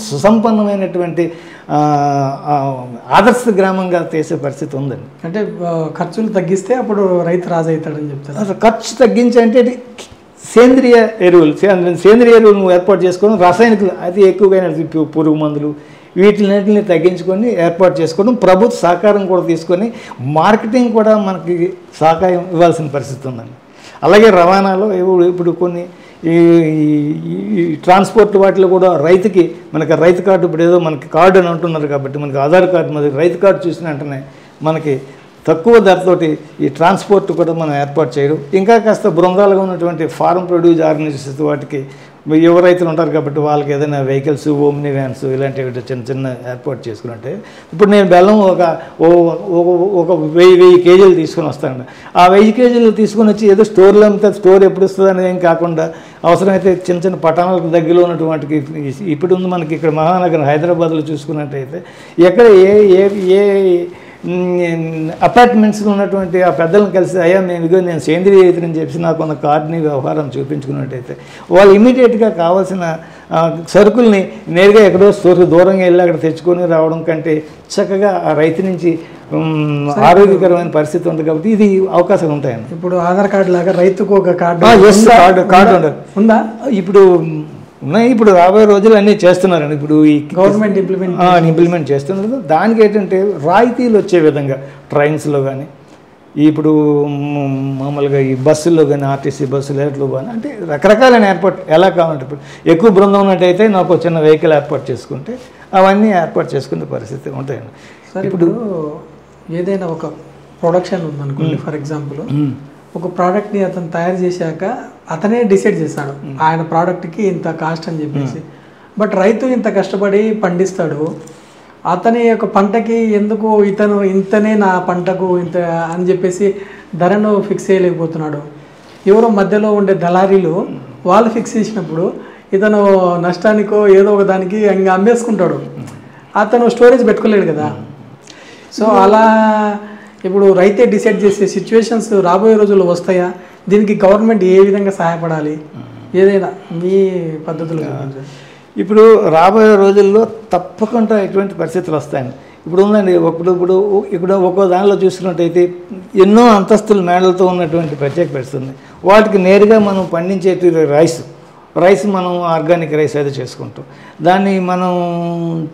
సుసంపన్నమైనటువంటి ఆదర్శ గ్రామంగా చేసే పరిస్థితి ఉందండి. అంటే ఖర్చులు తగ్గిస్తే అప్పుడు రైతు రాజు అవుతాడని చెప్తారు. అసలు ఖర్చు తగ్గించి అంటే సేంద్రియ ఎరువులు నువ్వు ఏర్పాటు చేసుకొని రసాయనికులు అది ఎక్కువగా పురుగు మందులు వీటిన్నిటిని తగ్గించుకొని ఏర్పాటు చేసుకోవడం, ప్రభుత్వ సహకారం కూడా తీసుకొని మార్కెటింగ్ కూడా మనకి సహకారం ఇవ్వాల్సిన పరిస్థితి ఉందండి. అలాగే రవాణాలో ఇప్పుడు కొన్ని ఈ ట్రాన్స్పోర్ట్ వాటిలో కూడా రైతుకి మనకి రైతు కార్డు ఇప్పుడు ఏదో మనకి కార్డు అని అంటున్నారు కాబట్టి మనకి ఆధార్ కార్డు మరి రైతు కార్డు చూసిన వెంటనే మనకి తక్కువ ధరతోటి ఈ ట్రాన్స్పోర్ట్ కూడా మనం ఏర్పాటు చేయడం, ఇంకా కాస్త బృందాలుగా ఉన్నటువంటి ఫార్మ్ ప్రొడ్యూస్ ఆర్గనైజేషన్స్ వాటికి యువ రైతులు ఉంటారు కాబట్టి వాళ్ళకి ఏదైనా వెహికల్స్, ఓమ్ని వ్యాన్స్ ఇలాంటివి చిన్న చిన్న ఏర్పాటు చేసుకున్నట్టే ఇప్పుడు నేను బెల్లం ఒక 1000 కేజీలు తీసుకొని వస్తానండి. ఆ 1000 కేజీలు తీసుకొని వచ్చి ఏదో స్టోర్లో అమ్మితే స్టోర్ ఎప్పుడు వస్తుంది అనేది ఏం కాకుండా అవసరమైతే చిన్న చిన్న పట్టణాలకు దగ్గరలో ఉన్నటువంటి ఇప్పుడు ఉంది మనకి ఇక్కడ మహానగరం హైదరాబాద్లో చూసుకున్నట్టయితే ఎక్కడ ఏ అపార్ట్మెంట్స్లో ఉన్నటువంటి ఆ పెద్దలను కలిసి అయ్యా నేను సేంద్రీయ రైతుని చెప్పి నాకు ఉన్న కార్డుని వ్యవహారం చూపించుకున్నట్టయితే వాళ్ళు ఇమీడియట్గా కావాల్సిన సరుకుల్ని నేరుగా ఎక్కడో స్టోర్కి దూరంగా వెళ్ళి అక్కడ తెచ్చుకొని రావడం కంటే చక్కగా ఆ రైతు నుంచి ఆరోగ్యకరమైన పరిస్థితి ఉంది కాబట్టి ఇది అవకాశాలు ఉంటాయండి. ఇప్పుడు ఆధార్ కార్డు లాగా రైతుకు ఒక కార్డు కార్డు ఉందా? ఇప్పుడు ఉన్నాయి. ఇప్పుడు రాబోయే రోజులు అన్నీ చేస్తున్నారండి. ఇప్పుడు ఈ గవర్నమెంట్ ఇంప్లిమెంట్ చేస్తున్నారు. దానికి ఏంటంటే రాయితీలు వచ్చే విధంగా ట్రైన్స్లో కానీ ఇప్పుడు మామూలుగా ఈ బస్సుల్లో కానీ ఆర్టీసీ బస్సులు ఏట్లో కానీ అంటే రకరకాలైన ఏర్పాటు ఎలా కావాలంటే ఇప్పుడు ఎక్కువ బృందం ఉన్నట్టయితే నాకు చిన్న వెహికల్ ఏర్పాటు చేసుకుంటే అవన్నీ ఏర్పాటు చేసుకునే పరిస్థితి ఉంటాయండి. సార్, ఇప్పుడు ఏదైనా ఒక ప్రొడక్షన్ ఉందనుకోండి, ఫర్ ఎగ్జాంపుల్ ఒక ప్రోడక్ట్ని అతను తయారు చేశాక అతనే డిసైడ్ చేస్తాడు ఆయన ప్రోడక్ట్కి ఇంత కాస్ట్ అని చెప్పేసి. బట్ రైతు ఇంత కష్టపడి పండిస్తాడు, అతని యొక్క పంటకి ఎందుకు ఇతను ఇంతనే నా పంటకు ఇంత అని చెప్పేసి ధరను ఫిక్స్ చేయలేకపోతున్నాడు. ఎవరో మధ్యలో ఉండే దళారీలు వాళ్ళు ఫిక్స్ చేసినప్పుడు ఇతను నష్టానికో ఏదో ఒక దానికి ఇంకా అమ్మేసుకుంటాడు, అతను స్టోరేజ్ పెట్టుకోలేడు కదా. సో అలా ఇప్పుడు రైతే డిసైడ్ చేసే సిచ్యువేషన్స్ రాబోయే రోజుల్లో వస్తాయా? దీనికి గవర్నమెంట్ ఏ విధంగా సహాయపడాలి? ఏదైనా మీ పద్ధతులు ఇప్పుడు రాబోయే రోజుల్లో తప్పకుండా ఎటువంటి పరిస్థితులు వస్తాయండి. ఇప్పుడు ఉందండి, ఇప్పుడు ఒక్కో దానిలో చూసుకున్నట్టయితే ఎన్నో అంతస్తుల మేడలతో ఉన్నటువంటి ప్రత్యేక పరిస్థితి. వాటికి నేరుగా మనం పండించేటి రైస్ మనం ఆర్గానిక్ రైస్ అయితే చేసుకుంటాం. దాన్ని మనం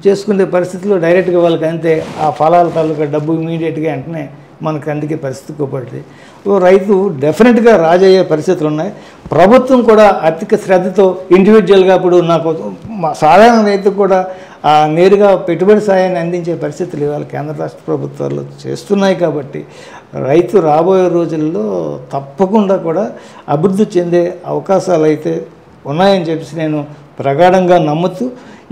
చేసుకునే పరిస్థితిలో డైరెక్ట్గా వాళ్ళకి అంతే ఆ ఫలాల తాలూకా డబ్బు ఇమీడియట్గా వెంటనే మనకు అందుకే పరిస్థితి కోపడుతుంది. రైతు డెఫినెట్గా రాజయ్యే పరిస్థితులు ఉన్నాయి. ప్రభుత్వం కూడా ఆర్థిక శ్రద్ధతో ఇండివిజువల్గా ఇప్పుడు నాకు సాధారణ రైతుకు కూడా నేరుగా పెట్టుబడి సాయాన్ని అందించే పరిస్థితులు ఇవాళ కేంద్ర రాష్ట్ర ప్రభుత్వాలు చేస్తున్నాయి. కాబట్టి రైతు రాబోయే రోజుల్లో తప్పకుండా కూడా అభివృద్ధి చెందే అవకాశాలు అయితే ఉన్నాయని చెప్పేసి నేను ప్రగాఢంగా నమ్ముతూ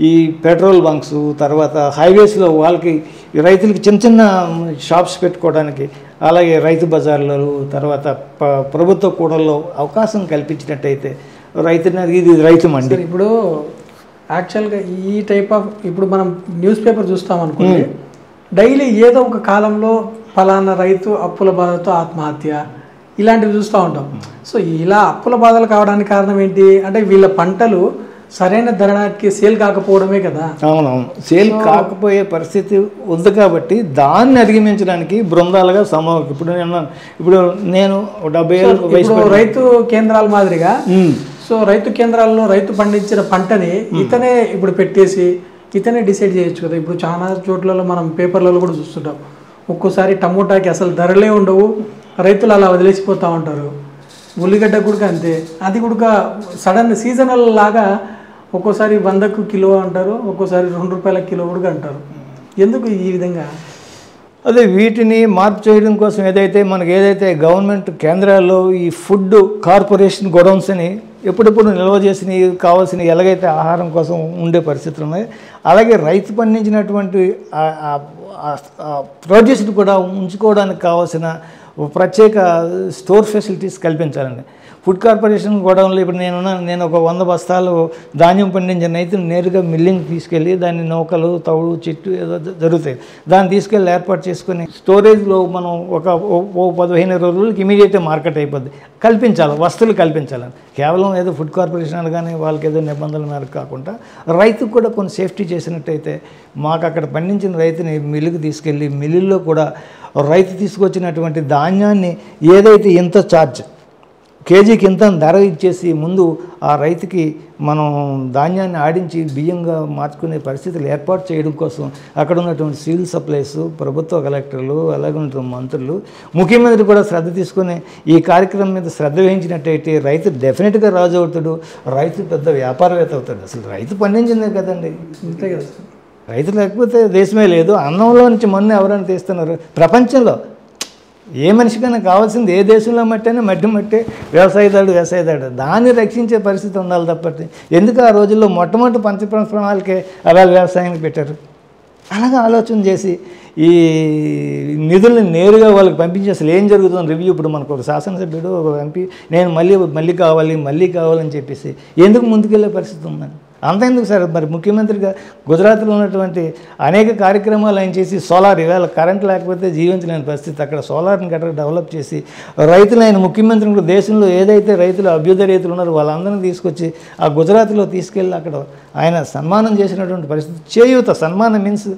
ఈ పెట్రోల్ బంక్స్, తర్వాత హైవేస్లో వాళ్ళకి రైతులకి చిన్న చిన్న షాప్స్ పెట్టుకోవడానికి, అలాగే రైతు బజార్లలో, తర్వాత ప్రభుత్వ కూడల్లో అవకాశం కల్పించినట్టయితే ఇది రైతు మండి. ఇప్పుడు యాక్చువల్గా ఈ టైప్ ఆఫ్ ఇప్పుడు మనం న్యూస్ పేపర్ చూస్తాం అనుకోండి, డైలీ ఏదో ఒక కాలంలో ఫలానా రైతు అప్పుల బాధతో ఆత్మహత్య ఇలాంటివి చూస్తూ ఉంటాం. సో ఇలా అప్పుల బాధలు కావడానికి కారణం ఏంటి అంటే వీళ్ళ పంటలు సరైన ధరకి సేల్ కాకపోవడమే కదా. అవునవును, సేల్ కాకపోయే పరిస్థితి ఉంది కాబట్టి దాన్ని అధిగమించడానికి బృందాలుగా ఇప్పుడు నేను 70 ఏళ్ళు రైతు కేంద్రాల మాదిరిగా సో రైతు కేంద్రాల్లో రైతు పండించిన పంటని ఇతనే ఇప్పుడు పెట్టేసి ఇతనే డిసైడ్ చేయొచ్చు కదా. ఇప్పుడు చాలా చోట్లలో మనం పేపర్లలో కూడా చూస్తుంటాం, ఒక్కోసారి టమోటాకి అసలు ధరలే ఉండవు, రైతులు అలా వదిలేసిపోతూ ఉంటారు. ఉల్లిగడ్డ కూడా అంతే, అది కూడా సడన్ సీజనల్ లాగా ఒక్కోసారి 100కు కిలో అంటారు, ఒక్కోసారి 2 రూపాయల కిలో కూడా అంటారు. ఎందుకు ఈ విధంగా? అదే వీటిని మార్పు చేయడం కోసం ఏదైతే గవర్నమెంట్ కేంద్రాల్లో ఈ ఫుడ్ కార్పొరేషన్ గొడౌన్స్ అని ఎప్పుడెప్పుడు నిల్వ చేసిన కావాల్సిన ఎలాగైతే ఆహారం కోసం ఉండే పరిస్థితులు ఉన్నాయి, అలాగే రైతు పండించినటువంటి ప్రొడ్యూస్ని కూడా ఉంచుకోవడానికి కావాల్సిన ప్రత్యేక స్టోర్ ఫెసిలిటీస్ కల్పించాలండి. ఫుడ్ కార్పొరేషన్ గోడౌన్లో ఇప్పుడు నేను ఒక 100 బస్తాలు ధాన్యం పండించిన రైతులు నేరుగా మిల్లింగ్ తీసుకెళ్ళి దాన్ని నౌకలు, తవుడు, చెట్టు ఏదో జరుగుతాయి, దాన్ని తీసుకెళ్ళి ఏర్పాటు చేసుకుని స్టోరేజ్లో మనం ఒక 15 రోజులకి ఇమీడియట్గా మార్కెట్ అయిపోద్ది. వస్తువులు కల్పించాలని కేవలం ఏదో ఫుడ్ కార్పొరేషన్ కానీ వాళ్ళకి ఏదో నిబంధనల మేరకు కాకుండా రైతుకు కూడా కొన్ని సేఫ్టీ చేసినట్టయితే మాకు అక్కడ పండించిన రైతుని మిల్లుకి తీసుకెళ్ళి మిల్లుల్లో కూడా రైతు తీసుకొచ్చినటువంటి ధాన్యాన్ని ఏదైతే ఇంత ఛార్జ్ కేజీకి ఇంత ధర ఇచ్చేసి ముందు ఆ రైతుకి మనం ధాన్యాన్ని ఆడించి బియ్యంగా మార్చుకునే పరిస్థితులు ఏర్పాటు చేయడం కోసం అక్కడ ఉన్నటువంటి సివిల్ సప్లైస్, ప్రభుత్వ కలెక్టర్లు, అలాగే ఉన్నటువంటి మంత్రులు, ముఖ్యమంత్రి కూడా శ్రద్ధ తీసుకుని ఈ కార్యక్రమం మీద శ్రద్ధ వహించినట్టయితే రైతు డెఫినెట్గా రాజు అవుతాడు, రైతు పెద్ద వ్యాపారవేత్త అవుతాడు. అసలు రైతు పండించిందే కదండి, అంతే కదా. రైతు లేకపోతే దేశమే లేదు. అన్నంలో నుంచి మొన్న ఎవరైనా తీస్తున్నారు ప్రపంచంలో? ఏ మనిషికైనా కావాల్సింది ఏ దేశంలో మట్టైనా మట్టే వ్యవసాయదారుడు దాన్ని రక్షించే పరిస్థితి ఉండాలి తప్పటి. ఎందుకు ఆ రోజుల్లో మొట్టమొదటి పంచప్రణాళికే అలా వ్యవసాయానికి పెట్టారు? అలాగే ఆలోచన చేసి ఈ నిధుల్ని నేరుగా వాళ్ళకి పంపించి అసలు ఏం జరుగుతుంది రివ్యూ. ఇప్పుడు మనకు ఒక శాసనసభ్యుడు, ఒక ఎంపీ నేను మళ్ళీ కావాలని చెప్పేసి ఎందుకు ముందుకెళ్ళే పరిస్థితి ఉందని అంతెందుకు సార్? మరి ముఖ్యమంత్రిగా గుజరాత్లో ఉన్నటువంటి అనేక కార్యక్రమాలు ఆయన చేసి సోలార్, ఇవాళ కరెంట్ లేకపోతే జీవించలేని పరిస్థితి, అక్కడ సోలార్ని గట్రా డెవలప్ చేసి రైతులు ఆయన ముఖ్యమంత్రిని కూడా దేశంలో ఏదైతే రైతులు అభ్యుదయ రైతులు ఉన్నారో వాళ్ళందరినీ తీసుకొచ్చి ఆ గుజరాత్లో తీసుకెళ్ళి అక్కడ ఆయన సన్మానం చేసినటువంటి పరిస్థితి. సన్మానం మీన్స్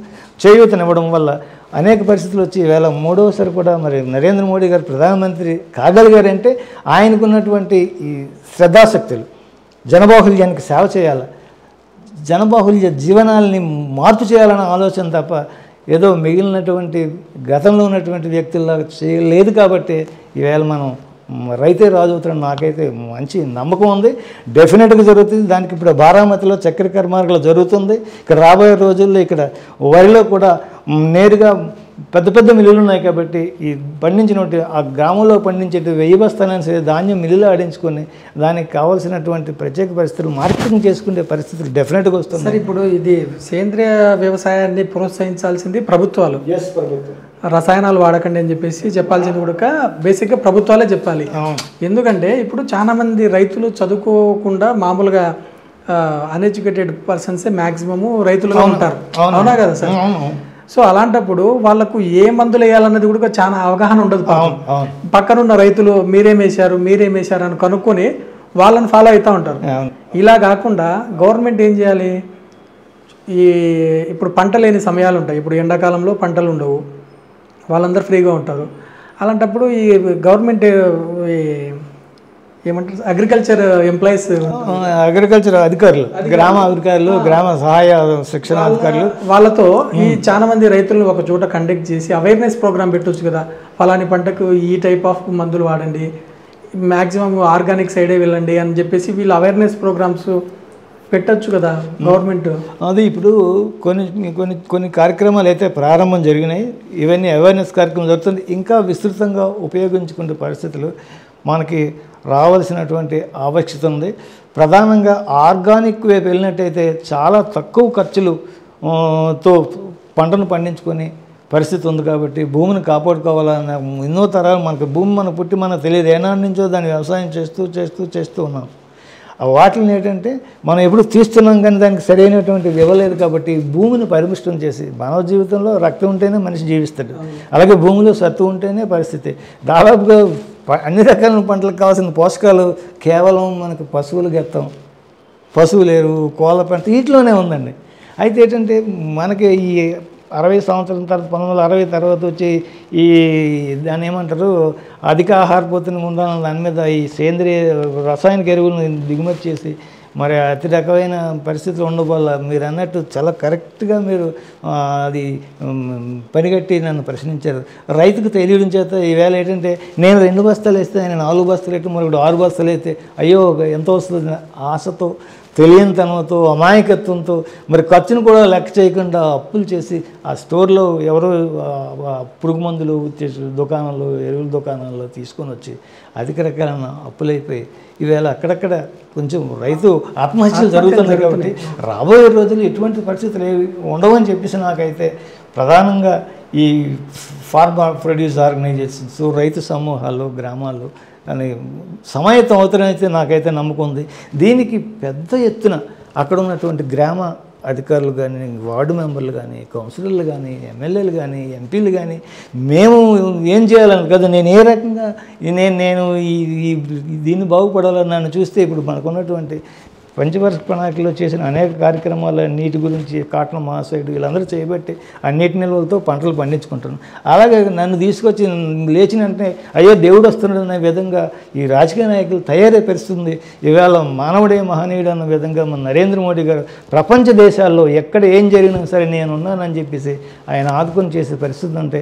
చేయూతనివ్వడం వల్ల అనేక పరిస్థితులు వచ్చి ఈవేళ 3వసారి కూడా మరి నరేంద్ర మోడీ గారు ప్రధానమంత్రి కాగలిగారంటే ఆయనకున్నటువంటి ఈ శ్రద్ధాశక్తులు, జనబాహుల్యానికి సేవ చేయాలి, జనబాహుల్య జీవనాల్ని మార్పు చేయాలన్న ఆలోచన తప్ప ఏదో మిగిలినటువంటి గతంలో ఉన్నటువంటి వ్యక్తుల్లాగా చేయలేదు. కాబట్టి ఈవేళ మనం రైతే రాజు అవుతాడని నాకైతే మంచి నమ్మకం ఉంది. డెఫినెట్గా జరుగుతుంది. దానికి ఇప్పుడు బారామతిలో చక్కెర కర్మాగారాలు జరుగుతుంది. ఇక్కడ రాబోయే రోజుల్లో ఇక్కడ వరిలో కూడా నేరుగా పెద్ద మిల్లులు ఉన్నాయి. కాబట్టి ఈ పండించినటువంటి ఆ గ్రామంలో పండించే 1000 బస్తాలని సరే ధాన్యం మిల్లులో ఆడించుకొని దానికి కావాల్సినటువంటి ప్రత్యేక పరిస్థితులు మార్కెటింగ్ చేసుకునే పరిస్థితులు డెఫినెట్గా వస్తుంది. సార్ ఇప్పుడు ఇది సేంద్రియ వ్యవసాయాన్ని ప్రోత్సహించాల్సింది ప్రభుత్వాలు, రసాయనాలు వాడకండి అని చెప్పేసి చెప్పాల్సింది కూడా బేసిక్గా ప్రభుత్వాలే చెప్పాలి. ఎందుకంటే ఇప్పుడు చాలామంది రైతులు చదువుకోకుండా మామూలుగా అన్ఎడ్యుకేటెడ్ పర్సన్సే మ్యాక్సిమము రైతులుగా ఉంటారు, అవునా కదా సార్? సో అలాంటప్పుడు వాళ్ళకు ఏ మందులు వేయాలన్నది కూడా చాలా అవగాహన ఉండదు. పక్కనున్న రైతులు మీరేం వేశారు అని కనుక్కొని వాళ్ళని ఫాలో అవుతూ ఉంటారు. ఇలా కాకుండా గవర్నమెంట్ ఏం చేయాలి? ఇప్పుడు పంట లేని సమయాలు ఉంటాయి, ఇప్పుడు ఎండాకాలంలో పంటలు ఉండవు, వాళ్ళందరూ ఫ్రీగా ఉంటారు. అలాంటప్పుడు ఈ గవర్నమెంట్ ఏమంటారు అగ్రికల్చర్ ఎంప్లాయీస్, అగ్రికల్చర్ అధికారులు, గ్రామ అధికారులు, గ్రామ సహాయ శిక్షణ అధికారులు, వాళ్ళతో ఈ చాలా మంది రైతులను ఒక చోట కండక్ట్ చేసి అవేర్నెస్ ప్రోగ్రామ్ పెట్టవచ్చు కదా. ఫలాని పంటకు ఈ టైప్ ఆఫ్ మందులు వాడండి, మ్యాక్సిమం ఆర్గానిక్ సైడే వెళ్ళండి అని చెప్పేసి వీళ్ళు అవేర్నెస్ ప్రోగ్రామ్స్ పెట్టచ్చు కదా గవర్నమెంట్. అది ఇప్పుడు కొన్ని కార్యక్రమాలు అయితే ప్రారంభం జరిగినాయి. ఇవన్నీ అవేర్నెస్ కార్యక్రమం జరుగుతుంది. ఇంకా విస్తృతంగా ఉపయోగించుకునే పరిస్థితులు మనకి రావాల్సినటువంటి ఆవశ్యకత ఉంది. ప్రధానంగా ఆర్గానిక్ వైపు వెళ్ళినట్టయితే చాలా తక్కువ ఖర్చులతో పంటను పండించుకొని పరిస్థితి ఉంది. కాబట్టి భూమిని కాపాడుకోవాలన్న ఎన్నో తరాలు మనకు భూమి మన పుట్టి మనకు తెలియదు, ఏనాటి నుంచో దాన్ని వ్యవసాయం చేస్తూ ఉన్నాం. ఆ వాటిని ఏంటంటే మనం ఎప్పుడు తీస్తున్నాం కానీ దానికి సరైనటువంటి ఇవ్వలేదు. కాబట్టి భూమిని పరిపుష్టం చేసి, మానవ జీవితంలో రక్తం ఉంటేనే మనిషి జీవిస్తాడు, అలాగే భూమిలో సత్తు ఉంటేనే పరిస్థితి. దాదాపుగా అన్ని రకాల పంటలకు కావాల్సిన పోషకాలు కేవలం మనకు పశువులు గెత్తం, పశువులు ఎరువు, కోళ్ళ పంట వీటిలోనే ఉందండి. అయితే ఏంటంటే మనకి ఈ 60 సంవత్సరాల తర్వాత 1960 తర్వాత వచ్చి ఈ దాన్ని ఏమంటారు అధిక ఆహారపోతుని ఉండాలన్న దాని మీద ఈ సేంద్రియ రసాయనిక ఎరువులను దిగుమతి చేసి మరి అతి రకమైన పరిస్థితులు ఉండడం వల్ల మీరు అన్నట్టు చాలా కరెక్ట్గా మీరు అది పనిగట్టి నన్ను ప్రశ్నించారు. రైతుకు తెలియడం చేత ఈవేళ ఏంటంటే నేను 2 బస్తాలు వేస్తే ఆయన 4 బస్తాలు వేస్తే మరొకటి 6 బస్తాలు అయితే అయ్యో ఎంత వస్తుంది ఆశతో, తెలియనితనంతో, అమాయకత్వంతో మరి ఖర్చును కూడా లెక్క చేయకుండా అప్పులు చేసి ఆ స్టోర్లో ఎవరో పురుగు మందులు దుకాణాల్లో, ఎరువుల దుకాణాల్లో తీసుకొని వచ్చి అధిక రకాలైన అప్పులైపోయి ఈవేళ అక్కడక్కడ కొంచెం రైతు ఆత్మహత్యలు జరుగుతున్నాయి. కాబట్టి రాబోయే రోజులు ఎటువంటి పరిస్థితులు ఏవి ఉండవని చెప్పేసి నాకైతే ప్రధానంగా ఈ ఫార్మర్ ప్రొడ్యూస్ ఆర్గనైజేషన్స్, రైతు సమూహాలు, గ్రామాలు అని సమాయత్తం అవుతారైతే నాకైతే నమ్మకం ఉంది. దీనికి పెద్ద ఎత్తున అక్కడ ఉన్నటువంటి గ్రామ అధికారులు కానీ, వార్డు మెంబర్లు కానీ, కౌన్సిలర్లు కానీ, ఎమ్మెల్యేలు కానీ, ఎంపీలు కానీ మేము ఏం చేయాలని కదా, నేను ఏ రకంగా నేను ఈ దీన్ని బాగుపడాలని నన్ను చూస్తే ఇప్పుడు మనకున్నటువంటి పంచవర్ష ప్రణాళికలో చేసిన అనేక కార్యక్రమాలు, నీటి గురించి కాటన్ మహాసైడ్ వీళ్ళందరూ చేయబట్టి అన్నిటి నిల్వలతో పంటలు పండించుకుంటాను. అలాగే నన్ను తీసుకొచ్చి లేచిన వెంటనే అయ్యో దేవుడు వస్తున్నాడు అనే విధంగా ఈ రాజకీయ నాయకులు తయారై పరిస్థితుంది. ఇవాళ మానవుడే మహనీయుడు అన్న విధంగా మన నరేంద్ర మోడీ గారు ప్రపంచ దేశాల్లో ఎక్కడ ఏం జరిగినా సరే నేను ఉన్నానని చెప్పేసి ఆయన ఆదుకొని చేసే పరిస్థితి అంటే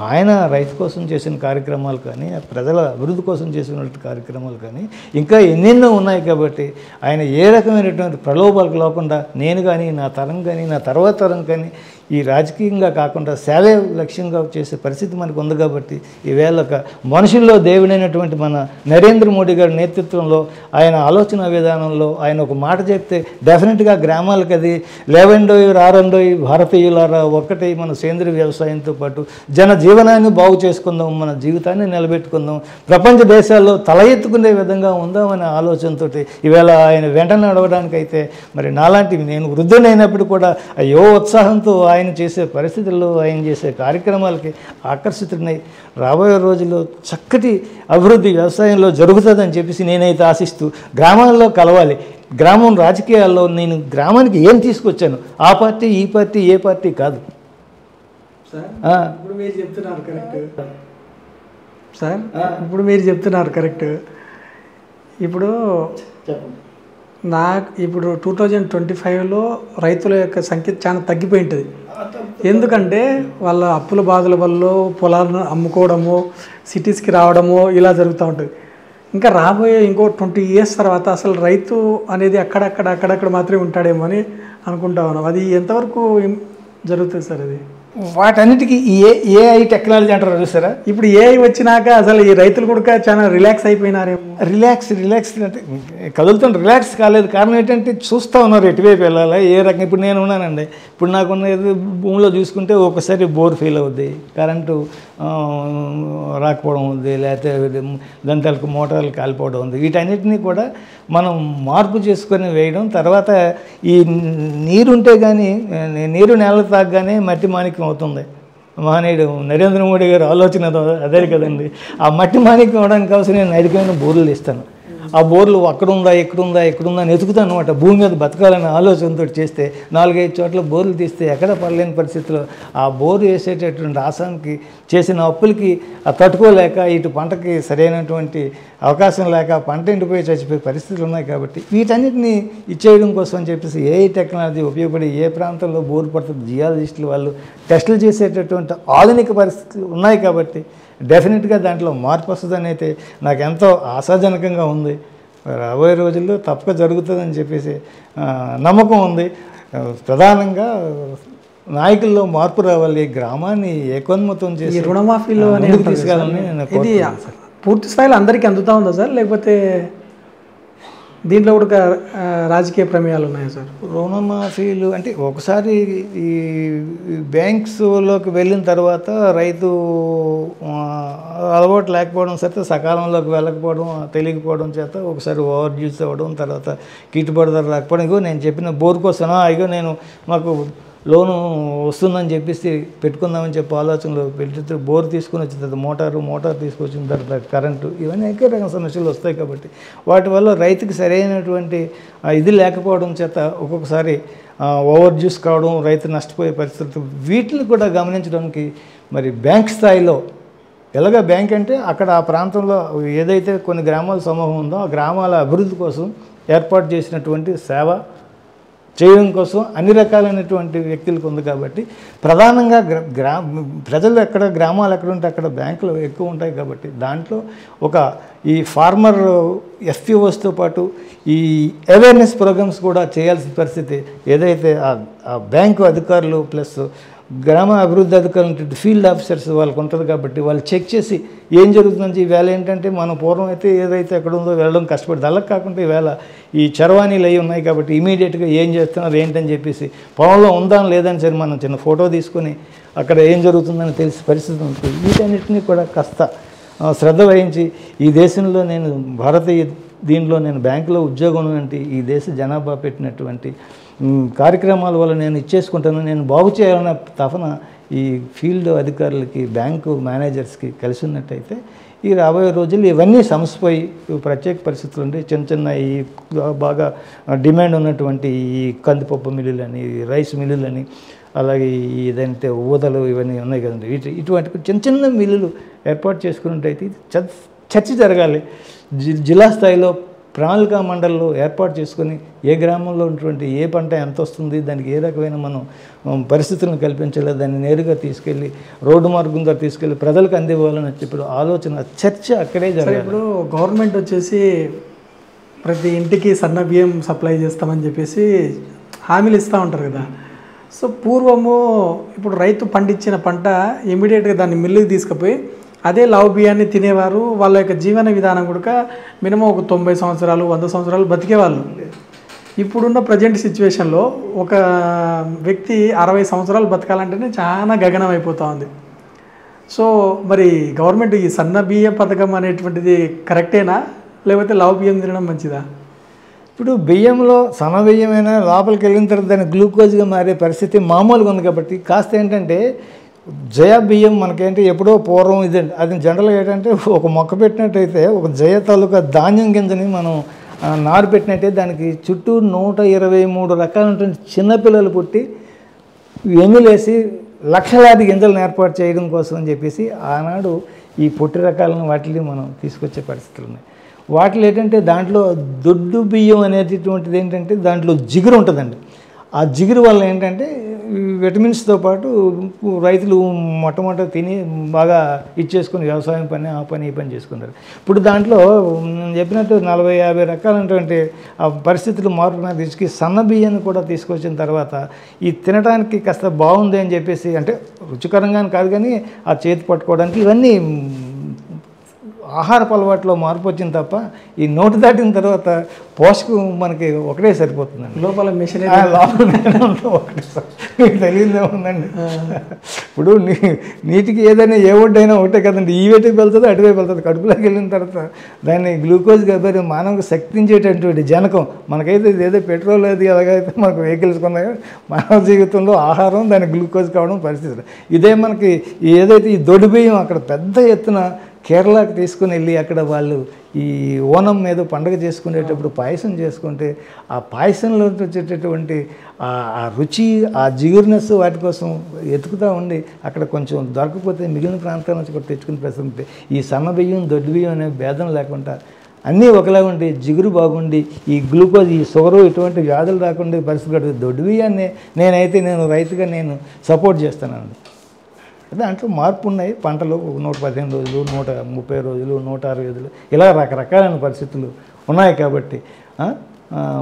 ఆయన రైతు కోసం చేసిన కార్యక్రమాలు కానీ, ప్రజల అభివృద్ధి కోసం చేసినటువంటి కార్యక్రమాలు కానీ ఇంకా ఎన్నెన్నో ఉన్నాయి. కాబట్టి ఆయన ఏ రకమైనటువంటి ప్రలోభాలకు లేకుండా నేను కానీ, నా తరం కానీ, నా తర్వాత తరం కానీ ఈ రాజకీయంగా కాకుండా సేవే లక్ష్యంగా చేసే పరిస్థితి మనకు ఉంది. కాబట్టి ఈవేళ ఒక మనుషుల్లో దేవుడైనటువంటి మన నరేంద్ర మోడీ గారి నేతృత్వంలో, ఆయన ఆలోచన విధానంలో ఆయన ఒక మాట చెప్తే డెఫినెట్గా గ్రామాలకు అది లేవండోయి రారండోయి భారతీయులారా ఒక్కటే మన సేంద్రియ వ్యవసాయంతో పాటు జన జీవనాన్ని బాగు చేసుకుందాం, మన జీవితాన్ని నిలబెట్టుకుందాం, ప్రపంచ దేశాల్లో తల ఎత్తుకునే విధంగా ఉందామనే ఆలోచనతో ఈవేళ ఆయన వెంట నడవడానికైతే మరి నాలాంటి నేను వృద్ధునైనప్పుడు కూడా అయ్యో ఉత్సాహంతో ఆయన చేసే పరిస్థితుల్లో, ఆయన చేసే కార్యక్రమాలకి ఆకర్షితున్నై రాబోయే రోజుల్లో చక్కటి అభివృద్ధి వ్యవసాయంలో జరుగుతుందని చెప్పేసి నేనైతే ఆశిస్తూ గ్రామాల్లో కలవాలి. గ్రామం రాజకీయాల్లో నేను గ్రామానికి ఏం తీసుకొచ్చాను, ఆ పార్టీ ఈ పార్టీ ఏ పార్టీ కాదు. ఇప్పుడు మీరు చెప్తున్నారు కరెక్ట్ సార్, ఇప్పుడు మీరు చెప్తున్నారు కరెక్ట్. ఇప్పుడు ఇప్పుడు 2025లో రైతుల యొక్క సంఖ్య చాలా తగ్గిపోయి ఉంటుంది. ఎందుకంటే వాళ్ళ అప్పుల బాధల వల్ల పొలాలను అమ్ముకోవడము, సిటీస్కి రావడము ఇలా జరుగుతూ ఉంటుంది. ఇంకా రాబోయే ఇంకో 20 years తర్వాత అసలు రైతు అనేది అక్కడక్కడ మాత్రమే ఉంటాడేమో అని అనుకుంటా ఉన్నాం. అది ఎంతవరకు జరుగుతుంది సార్? అది వాటన్నిటికీ ఏఐ టెక్నాలజీ అంటారు చూసారా. ఇప్పుడు ఏఐ వచ్చినాక అసలు ఈ రైతులు కూడా చాలా రిలాక్స్ అయిపోయినారేమో. రిలాక్స్ అంటే కదులుతాను, రిలాక్స్ కాలేదు. కారణం ఏంటంటే చూస్తూ ఉన్నారు ఎటువైపు వెళ్ళాలి, ఏ రకం. ఇప్పుడు నేను ఉన్నానండి, ఇప్పుడు నాకున్న భూమిలో చూసుకుంటే ఒకసారి బోర్ ఫెయిల్ అవుద్ది, కరెంటు రాకపోవడం ఉంది, లేకపోతే దంతాలకు మోటార్లు కాలిపోవడం ఉంది. వీటన్నిటినీ కూడా మనం మార్పు చేసుకొని వేయడం. తర్వాత ఈ నీరుంటే కానీ నీరు నేల తాగగానే మట్టి మాణిక్యం అవుతుంది. మహనీయుడు నరేంద్ర మోడీ గారు ఆలోచన అదే కదండి. ఆ మట్టి మాణిక్యం అవడానికి అవసరం నేను అధికమైన బోర్లు ఇస్తాను. ఆ బోర్లు అక్కడుందా ఎక్కడుందా అని ఎతుకుతాను అనమాట. భూమి మీద బతకాలనే ఆలోచనతో చేస్తే 4-5 చోట్ల బోర్లు తీస్తే ఎక్కడ పడలేని పరిస్థితిలో ఆ బోరు వేసేటటువంటి ఆసానికి చేసిన అప్పులకి తట్టుకోలేక ఇటు పంటకి సరైనటువంటి అవకాశం లేక పంట ఎండిపోయి చచ్చిపోయే పరిస్థితులు ఉన్నాయి. కాబట్టి వీటన్నిటిని ఇచ్చేయడం కోసం అని చెప్పేసి ఏఐ టెక్నాలజీ ఉపయోగపడి ఏ ప్రాంతంలో బోరు పడుతుంది జియాలజిస్టులు వాళ్ళు టెస్టులు చేసేటటువంటి ఆధునిక పరిస్థితులు ఉన్నాయి. కాబట్టి డెఫినెట్గా దాంట్లో మార్పు వస్తుందని అయితే నాకు ఎంతో ఆశాజనకంగా ఉంది. రాబోయే రోజుల్లో తప్పక జరుగుతుందని చెప్పేసి నమ్మకం ఉంది. ప్రధానంగా నాయకుల్లో మార్పు రావాలి, గ్రామాన్ని ఏకోన్మతం చేసి రుణమాఫీలో తీసుకెళ్ళాలని ఇది పూర్తి స్థాయిలో అందరికీ అందుతా ఉందా సార్, లేకపోతే దీంట్లో కూడా రాజకీయ ప్రమేయాలు ఉన్నాయా సార్? రుణమాఫీలు అంటే ఒకసారి ఈ బ్యాంక్స్లోకి వెళ్ళిన తర్వాత రైతు అలవాటు లేకపోవడం చేత, సకాలంలోకి వెళ్ళకపోవడం, తెలియకపోవడం చేత ఒకసారి ఓవర్ యూజ్ అవ్వడం, తర్వాత గిట్టుబాటు ధర రాకపోవడం. ఇగో నేను చెప్పిన బోర్ కోసం ఇగో నేను మాకు లోను వస్తుందని చెప్పేసి పెట్టుకుందామని చెప్పి ఆలోచనలో పెట్టి బోర్ తీసుకుని వచ్చిన తర్వాత మోటార్ తీసుకొచ్చిన తర్వాత కరెంటు, ఇవన్నీ అనేక రకాల సమస్యలు వస్తాయి. కాబట్టి వాటి వల్ల రైతుకి సరైనటువంటి ఇది లేకపోవడం చేత ఒక్కొక్కసారి ఓవర్ జ్యూస్ కావడం, రైతు నష్టపోయే పరిస్థితులు, వీటిని కూడా గమనించడానికి మరి బ్యాంక్ స్థాయిలో ఎలాగ బ్యాంక్ అంటే అక్కడ ఆ ప్రాంతంలో ఏదైతే కొన్ని గ్రామాల సమూహం ఉందో ఆ గ్రామాల అభివృద్ధి కోసం ఏర్పాటు చేసినటువంటి సేవ చేయడం కోసం అన్ని రకాలైనటువంటి వ్యక్తులకు ఉంది. కాబట్టి ప్రధానంగా ప్రజలు ఎక్కడ, గ్రామాలు ఎక్కడ ఉంటే అక్కడ బ్యాంకులు ఎక్కువ ఉంటాయి. కాబట్టి దాంట్లో ఒక ఈ ఫార్మర్ ఎఫ్పిఓస్తో పాటు ఈ అవేర్నెస్ ప్రోగ్రామ్స్ కూడా చేయాల్సిన పరిస్థితి ఏదైతే ఆ బ్యాంకు అధికారులు ప్లస్ గ్రామ అభివృద్ధి అధికారులు ఫీల్డ్ ఆఫీసర్స్ వాళ్ళకు ఉంటుంది. కాబట్టి వాళ్ళు చెక్ చేసి ఏం జరుగుతుందని, ఈవేళ ఏంటంటే మనం పూర్వం అయితే ఏదైతే ఎక్కడ ఉందో వెళ్ళడం కష్టపడింది, అలా కాకుండా ఈవేళ ఈ చరవాణీలు అవి ఉన్నాయి. కాబట్టి ఇమీడియట్గా ఏం చేస్తున్నారు ఏంటని చెప్పేసి పొలంలో ఉందా లేదని సరే మనం చిన్న ఫోటో తీసుకొని అక్కడ ఏం జరుగుతుందని తెలిసి పరిస్థితి ఉంటుంది. వీటన్నిటినీ కూడా కాస్త శ్రద్ధ వహించి ఈ దేశంలో నేను భారతీయ దీనిలో నేను బ్యాంకులో ఉద్యోగం అంటే ఈ దేశ జనాభా పెట్టినటువంటి కార్యక్రమాల వల్ల నేను ఇచ్చేసుకుంటాను, నేను బాగు చేయాలన్న తపన ఈ ఫీల్డ్ అధికారులకి, బ్యాంకు మేనేజర్స్కి కలిసి ఉన్నట్టయితే ఈ రాబోయే రోజులు ఇవన్నీ సమసిపోయి ప్రత్యేక పరిస్థితులు ఉంటే చిన్న ఈ బాగా డిమాండ్ ఉన్నటువంటి ఈ కందిపప్పు మిల్లులని, రైస్ మిల్లులని, అలాగే ఏదంటే ఊదలు ఇవన్నీ ఉన్నాయి కదండి, ఇటువంటి చిన్న మిల్లులు ఏర్పాటు చేసుకున్నట్టయితే చర్చ జరగాలి. జిల్లా స్థాయిలో ప్రణాళికా మండలిలో ఏర్పాటు చేసుకొని ఏ గ్రామంలో ఉన్నటువంటి ఏ పంట ఎంత వస్తుంది, దానికి ఏ రకమైన మనం పరిస్థితులను కల్పించాలి, దాన్ని నేరుగా తీసుకెళ్ళి రోడ్డు మార్గంగా తీసుకెళ్ళి ప్రజలకు అందివ్వాలని చెప్పి ఆలోచన, చర్చ అక్కడే జరగాలి. ఇప్పుడు గవర్నమెంట్ వచ్చేసి ప్రతి ఇంటికి సన్న బియ్యం సప్లై చేస్తామని చెప్పేసి హామీలు ఇస్తూ ఉంటారు కదా. సో పూర్వము ఇప్పుడు రైతు పండించిన పంట ఇమీడియట్గా దాన్ని మిల్లుకి తీసుకుపోయి అదే లావు బియ్యాన్ని తినేవారు. వాళ్ళ యొక్క జీవన విధానం కూడా మినిమం ఒక 90 సంవత్సరాలు 100 సంవత్సరాలు బతికేవాళ్ళు. ఇప్పుడున్న ప్రజెంట్ సిచ్యువేషన్లో ఒక వ్యక్తి 60 సంవత్సరాలు బతకాలంటేనే చాలా గగనం అయిపోతూ ఉంది. సో మరి గవర్నమెంట్ ఈ సన్న బియ్యం పథకం అనేటువంటిది కరెక్టేనా, లేకపోతే లావు బియ్యం తినడం మంచిదా? ఇప్పుడు బియ్యంలో సన్న బియ్యమైనా లోపలికి వెళ్ళిన తర్వాత దాన్ని గ్లూకోజ్గా మారే పరిస్థితి మామూలుగా ఉంది. కాబట్టి కాస్త ఏంటంటే జయ బియ్యం మనకేంటి ఎప్పుడో పూర్వం ఇది అది జనరల్గా ఏంటంటే ఒక మొక్క పెట్టినట్టయితే ఒక జయ తాలూకా ధాన్యం గింజని మనం నారు పెట్టినట్టే దానికి చుట్టూ 123 రకాలైనటువంటి చిన్నపిల్లలు పుట్టి ఎమ్మిలేసి లక్షలాది గింజలను ఏర్పాటు చేయడం కోసం అని చెప్పేసి ఆనాడు ఈ పొట్టి రకాలను వాటిని మనం తీసుకొచ్చే పరిస్థితులు ఉన్నాయి. వాటిలో ఏంటంటే దాంట్లో దొడ్డు బియ్యం అనేటటువంటిది ఏంటంటే దాంట్లో జిగురు ఉంటుందండి. ఆ జిగురు వల్ల ఏంటంటే విటమిన్స్తో పాటు రైతులు మొట్టమొదట తిని బాగా ఇచ్చేసుకుని వ్యవసాయం పని ఆ పని ఈ పని చేసుకున్నారు. ఇప్పుడు దాంట్లో నేను చెప్పినట్టు 40-50 రకాలైనటువంటి ఆ పరిస్థితులు మార్పు తీసుకు సన్న బియ్యాన్ని కూడా తీసుకొచ్చిన తర్వాత ఈ తినడానికి కాస్త బాగుంది అని చెప్పేసి, అంటే రుచికరంగానే కాదు కానీ ఆ చేతి పట్టుకోవడానికి ఇవన్నీ ఆహారపు అలవాట్లో మార్పు వచ్చింది తప్ప ఈ నోటు దాటిన తర్వాత పోషకం మనకి ఒకటే సరిపోతుందండి. లోపల మిషన్ ఒకటే మీకు తెలియదే ఉందండి. ఇప్పుడు నీటికి ఏదైనా ఏ ఒడ్డైనా ఒకటే కదండి, ఈ వైపుకి వెళ్తుంది అటువైపు వెళ్తుంది. కడుపులోకి వెళ్ళిన తర్వాత దాన్ని గ్లూకోజ్ కాబట్టి మానవుకు శక్తించేటటువంటి జనకం మనకైతే ఏదో పెట్రోల్ అది అలాగైతే మనకు వెహికల్స్ కొన్నాయో మానవ జీవితంలో ఆహారం దానికి గ్లూకోజ్ కావడం పరిస్థితి. ఇదే మనకి ఏదైతే ఈ దొడ్డు బియ్యం అక్కడ పెద్ద ఎత్తున కేరళకి తీసుకుని వెళ్ళి అక్కడ వాళ్ళు ఈ ఓనం మీద పండుగ చేసుకునేటప్పుడు పాయసం చేసుకుంటే ఆ పాయసంలో వచ్చేటటువంటి ఆ రుచి, ఆ జిగుర్నెస్ వాటి కోసం ఎతుకుతూ ఉండి అక్కడ కొంచెం దొరకకపోతే మిగిలిన ప్రాంతాల నుంచి కూడా తెచ్చుకునే ప్రశ్న. ఈ సన్న బియ్యం దొడ్డు బియ్యం అనే భేదం లేకుండా అన్నీ ఒకలా ఉండి జిగురు బాగుండి ఈ గ్లూకోజ్ ఈ షుగరు ఇటువంటి వ్యాధులు రాకుండా పరిస్థితి కడుతుంది. దొడ్డు బియ్యాన్ని నేను రైతుగా నేను సపోర్ట్ చేస్తానండి. దాంట్లో మార్పు ఉన్నాయి. పంటలు 115 రోజులు, 130 రోజులు, 160 రోజులు ఇలా రకరకాలైన పరిస్థితులు ఉన్నాయి. కాబట్టి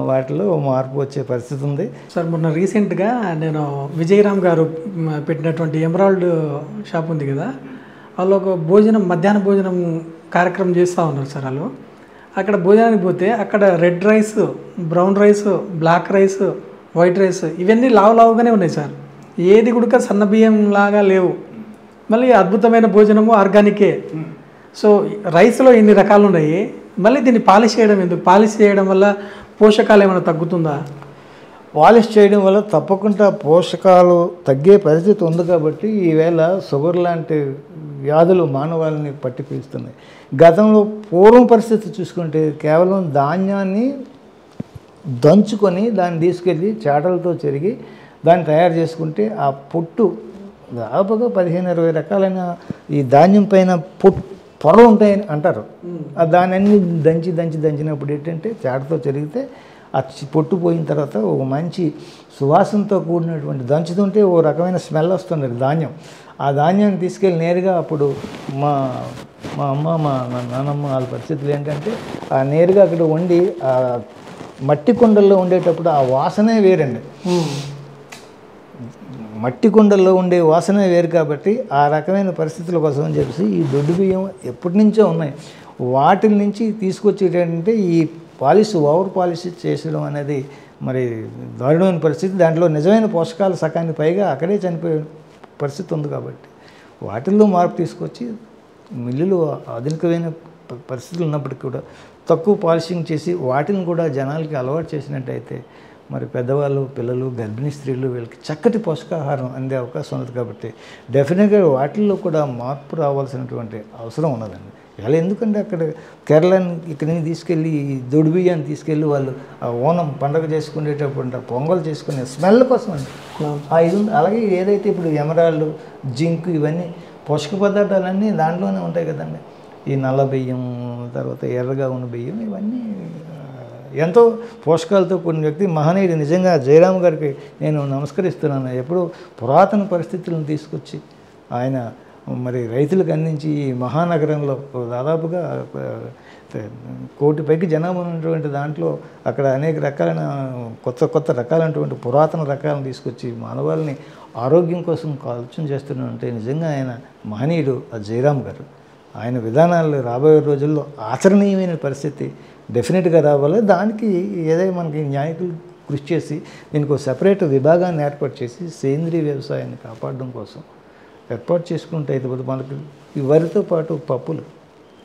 వాటిలో మార్పు వచ్చే పరిస్థితి ఉంది. సార్ మొన్న రీసెంట్గా నేను విజయరామ్ గారు పెట్టినటువంటి ఎమరాల్డ్ షాప్ ఉంది కదా, వాళ్ళు ఒక మధ్యాహ్న భోజనం కార్యక్రమం చేస్తూ ఉన్నారు సార్ వాళ్ళు. అక్కడ భోజనానికి పోతే అక్కడ red rice, brown rice, black rice, white rice ఇవన్నీ లావుగానే ఉన్నాయి సార్. ఏది కూడా సన్న బియ్యం లాగా లేవు. మళ్ళీ అద్భుతమైన భోజనము ఆర్గానికే. సో రైస్లో ఇన్ని రకాలు ఉన్నాయి, మళ్ళీ దీన్ని పాలిష్ చేయడం ఎందుకు? పాలిష్ చేయడం వల్ల పోషకాలు ఏమైనా తగ్గుతుందా? పాలిష్ చేయడం వల్ల తప్పకుండా పోషకాలు తగ్గే పరిస్థితి ఉంది కాబట్టి ఈవేళ షుగర్ లాంటి వ్యాధులు మానవాళిని పట్టి పీస్తున్నాయి. గతంలో పూర్వం పరిస్థితి చూసుకుంటే కేవలం ధాన్యాన్ని దంచుకొని దాన్ని తీసుకెళ్ళి చాటలతో చెరిగి దాన్ని తయారు చేసుకుంటే ఆ పొట్టు దాదాపుగా 15-20 రకాలైన ఈ ధాన్యం పైన పొరలు ఉంటాయని అంటారు. దాన్ని దంచినప్పుడు ఏంటంటే చాటతో చెరిగితే ఆ పొట్టు పోయిన తర్వాత ఒక మంచి సువాసనతో కూడినటువంటి దంచుతుంటే ఓ రకమైన స్మెల్ వస్తుంది ధాన్యం. ఆ ధాన్యాన్ని తీసుకెళ్ళి నేరుగా అప్పుడు మా అమ్మ మా నాన్నమ్మ వాళ్ళ పరిస్థితులు ఏంటంటే ఆ నేరుగా అక్కడ వండి ఆ మట్టి కుండల్లో ఉండేటప్పుడు ఆ వాసనే వేరండి. మట్టి కుండల్లో ఉండే వాసనే వేరు కాబట్టి ఆ రకమైన పరిస్థితుల కోసం అని చెప్పేసి ఈ దొడ్డు బియ్యం ఎప్పటి నుంచో ఉన్నాయి. వాటి నుంచి తీసుకొచ్చేటంటే ఈ ఓవర్ పాలిష్ చేసడం అనేది మరి దారుణమైన పరిస్థితి. దాంట్లో నిజమైన పోషకాలు సకానికి పైగా అక్కడే చనిపోయే పరిస్థితి ఉంది కాబట్టి వాటిల్లో మార్పు తీసుకొచ్చి మిల్లులు ఆధునికమైన పరిస్థితులు ఉన్నప్పటికీ కూడా తక్కువ పాలిషింగ్ చేసి వాటిని కూడా జనాలకి అలవాటు చేసినట్టయితే మరి పెద్దవాళ్ళు, పిల్లలు, గర్భిణీ స్త్రీలు వీళ్ళకి చక్కటి పోషకాహారం అందే అవకాశం ఉంది కాబట్టి డెఫినెట్గా వాటిల్లో కూడా మార్పు రావాల్సినటువంటి అవసరం ఉన్నదండి. ఇలా ఎందుకంటే అక్కడ కేరళని ఇక్కడి నుంచి తీసుకెళ్ళి దొడ్డు బియ్యాన్ని తీసుకెళ్ళి వాళ్ళు ఆ ఓనం పండుగ చేసుకునేటప్పుడు పొంగల్ చేసుకునే స్మెల్ కోసం అండి. ఇది అలాగే ఏదైతే ఇప్పుడు ఎమరాల్డ్, జింక్ ఇవన్నీ పోషక పదార్థాలన్నీ దాంట్లోనే ఉంటాయి కదండి. ఈ నల్ల బియ్యం, తర్వాత ఎర్రగా ఉన్న బియ్యం ఇవన్నీ ఎంతో పోషకాలతో కూడిన వ్యక్తి మహనీయుడు. నిజంగా జయరామ్ గారికి నేను నమస్కరిస్తున్నాను. ఎప్పుడు పురాతన పరిస్థితులను తీసుకొచ్చి ఆయన మరి రైతులకు అందించి ఈ మహానగరంలో దాదాపుగా 1 కోటి పైకి జనాభా ఉన్నటువంటి దాంట్లో అక్కడ అనేక రకాలైన కొత్త రకాలైనటువంటి పురాతన రకాలను తీసుకొచ్చి మానవాళిని ఆరోగ్యం కోసం ఆలోచన చేస్తున్నారంటే నిజంగా ఆయన మహనీయుడు ఆ జయరామ్ గారు. ఆయన విధానాలు రాబోయే రోజుల్లో ఆచరణీయమైన పరిస్థితి డెఫినెట్గా రావాలి. దానికి ఏదైనా మనకి నాయకులు కృషి చేసి దీనికి ఒక సెపరేట్ విభాగాన్ని ఏర్పాటు చేసి సేంద్రీయ వ్యవసాయాన్ని కాపాడడం కోసం ఏర్పాటు చేసుకుంటే అయితే మనకి ఈ వరితో పాటు పప్పులు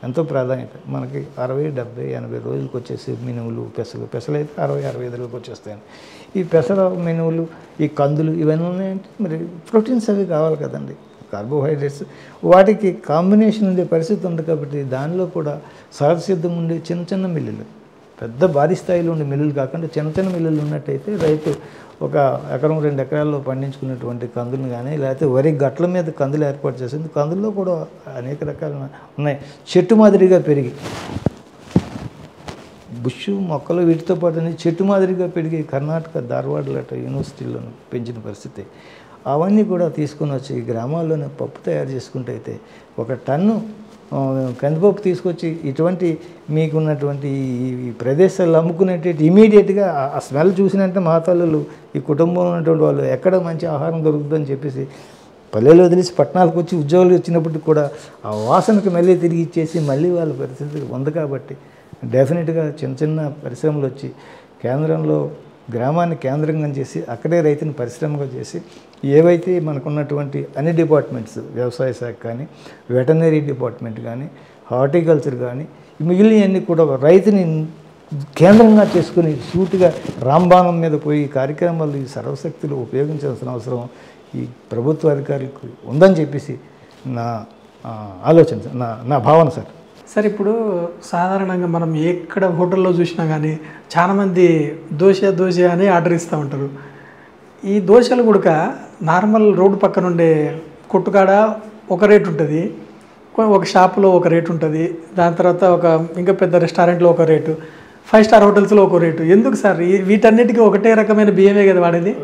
ఎంతో ప్రాధాన్యత. మనకి 60, 70, 80 రోజులకు వచ్చేసి మినువులు, పెసలు అయితే 60, 65 రోజులకు వచ్చేస్తాయండి. ఈ పెసర, మినువులు, ఈ కందులు ఇవన్నీ ఉన్నాయంటే మరి ప్రోటీన్స్ అవి కావాలి కదండి, కార్బోహైడ్రేట్స్. వాటికి కాంబినేషన్ ఉండే పరిస్థితి ఉంది కాబట్టి దానిలో కూడా సహజసిద్ధంగా ఉండే చిన్న మిల్లులు, పెద్ద భారీ స్థాయిలో ఉండే మిల్లులు కాకుండా చిన్న మిల్లులు ఉన్నట్టయితే రైతు 1 ఎకరం 2 ఎకరాల్లో పండించుకున్నటువంటి కందులు కానీ లేకపోతే వరి గట్ల మీద కందులు ఏర్పాటు చేసింది. కందుల్లో కూడా అనేక రకాలు ఉన్నాయి. చెట్టు మాదిరిగా పెరిగి బుష్ మొక్కలు వీటితో పాటు చెట్టు మాదిరిగా పెరిగి కర్ణాటక ధార్వాడ యూనివర్సిటీలో పెంచిన పరిస్థితి. అవన్నీ కూడా తీసుకొని వచ్చి గ్రామాల్లోనే పప్పు తయారు చేసుకుంటే అయితే 1 టన్ను కందిపప్పు తీసుకొచ్చి ఇటువంటి మీకున్నటువంటి ఈ ప్రదేశాలు అమ్ముకునేటట్టు ఇమీడియట్గా ఆ స్మెల్ చూసినంటే మా తల్లులు ఈ కుటుంబంలో ఉన్నటువంటి వాళ్ళు ఎక్కడ మంచి ఆహారం దొరుకుతుందని చెప్పేసి పల్లెలు వదిలేసి పట్టణాలకు వచ్చి ఉద్యోగాలు వచ్చినప్పటికి కూడా ఆ వాసనకు మళ్ళీ తిరిగి ఇచ్చేసి మళ్ళీ వాళ్ళ పరిస్థితి ఉంది. కాబట్టి డెఫినెట్గా చిన్న పరిశ్రమలు వచ్చి కేంద్రంలో గ్రామాన్ని కేంద్రంగా చేసి అక్కడే రైతుని పరిశ్రమగా చేసి ఏవైతే మనకున్నటువంటి అన్ని డిపార్ట్మెంట్స్, వ్యవసాయ శాఖ కానీ, వెటర్నరీ డిపార్ట్మెంట్ కానీ, హార్టికల్చర్ కానీ మిగిలినవన్నీ కూడా రైతుని కేంద్రంగా చేసుకుని సూటిగా రాంబాణం మీద పోయి కార్యక్రమాలు ఈ సర్వశక్తులు ఉపయోగించాల్సిన అవసరం ఈ ప్రభుత్వ అధికారులకు ఉందని చెప్పేసి నా ఆలోచన, నా భావన సార్. సార్ ఇప్పుడు సాధారణంగా మనం ఎక్కడ హోటల్లో చూసినా కానీ చాలామంది దోశ అని ఆర్డర్ ఇస్తూ ఉంటారు. ఈ దోశలు కూడా నార్మల్ రోడ్డు పక్కన ఉండే కొట్టుకాడ ఒక రేటు ఉంటుంది, ఒక షాపులో ఒక రేటు ఉంటుంది, దాని తర్వాత ఇంకా పెద్ద రెస్టారెంట్లో ఒక రేటు, 5 స్టార్ హోటల్స్లో ఒక రేటు. ఎందుకు సార్ వీటన్నిటికీ ఒకటే రకమైన బియ్యమే కదా వాడేది?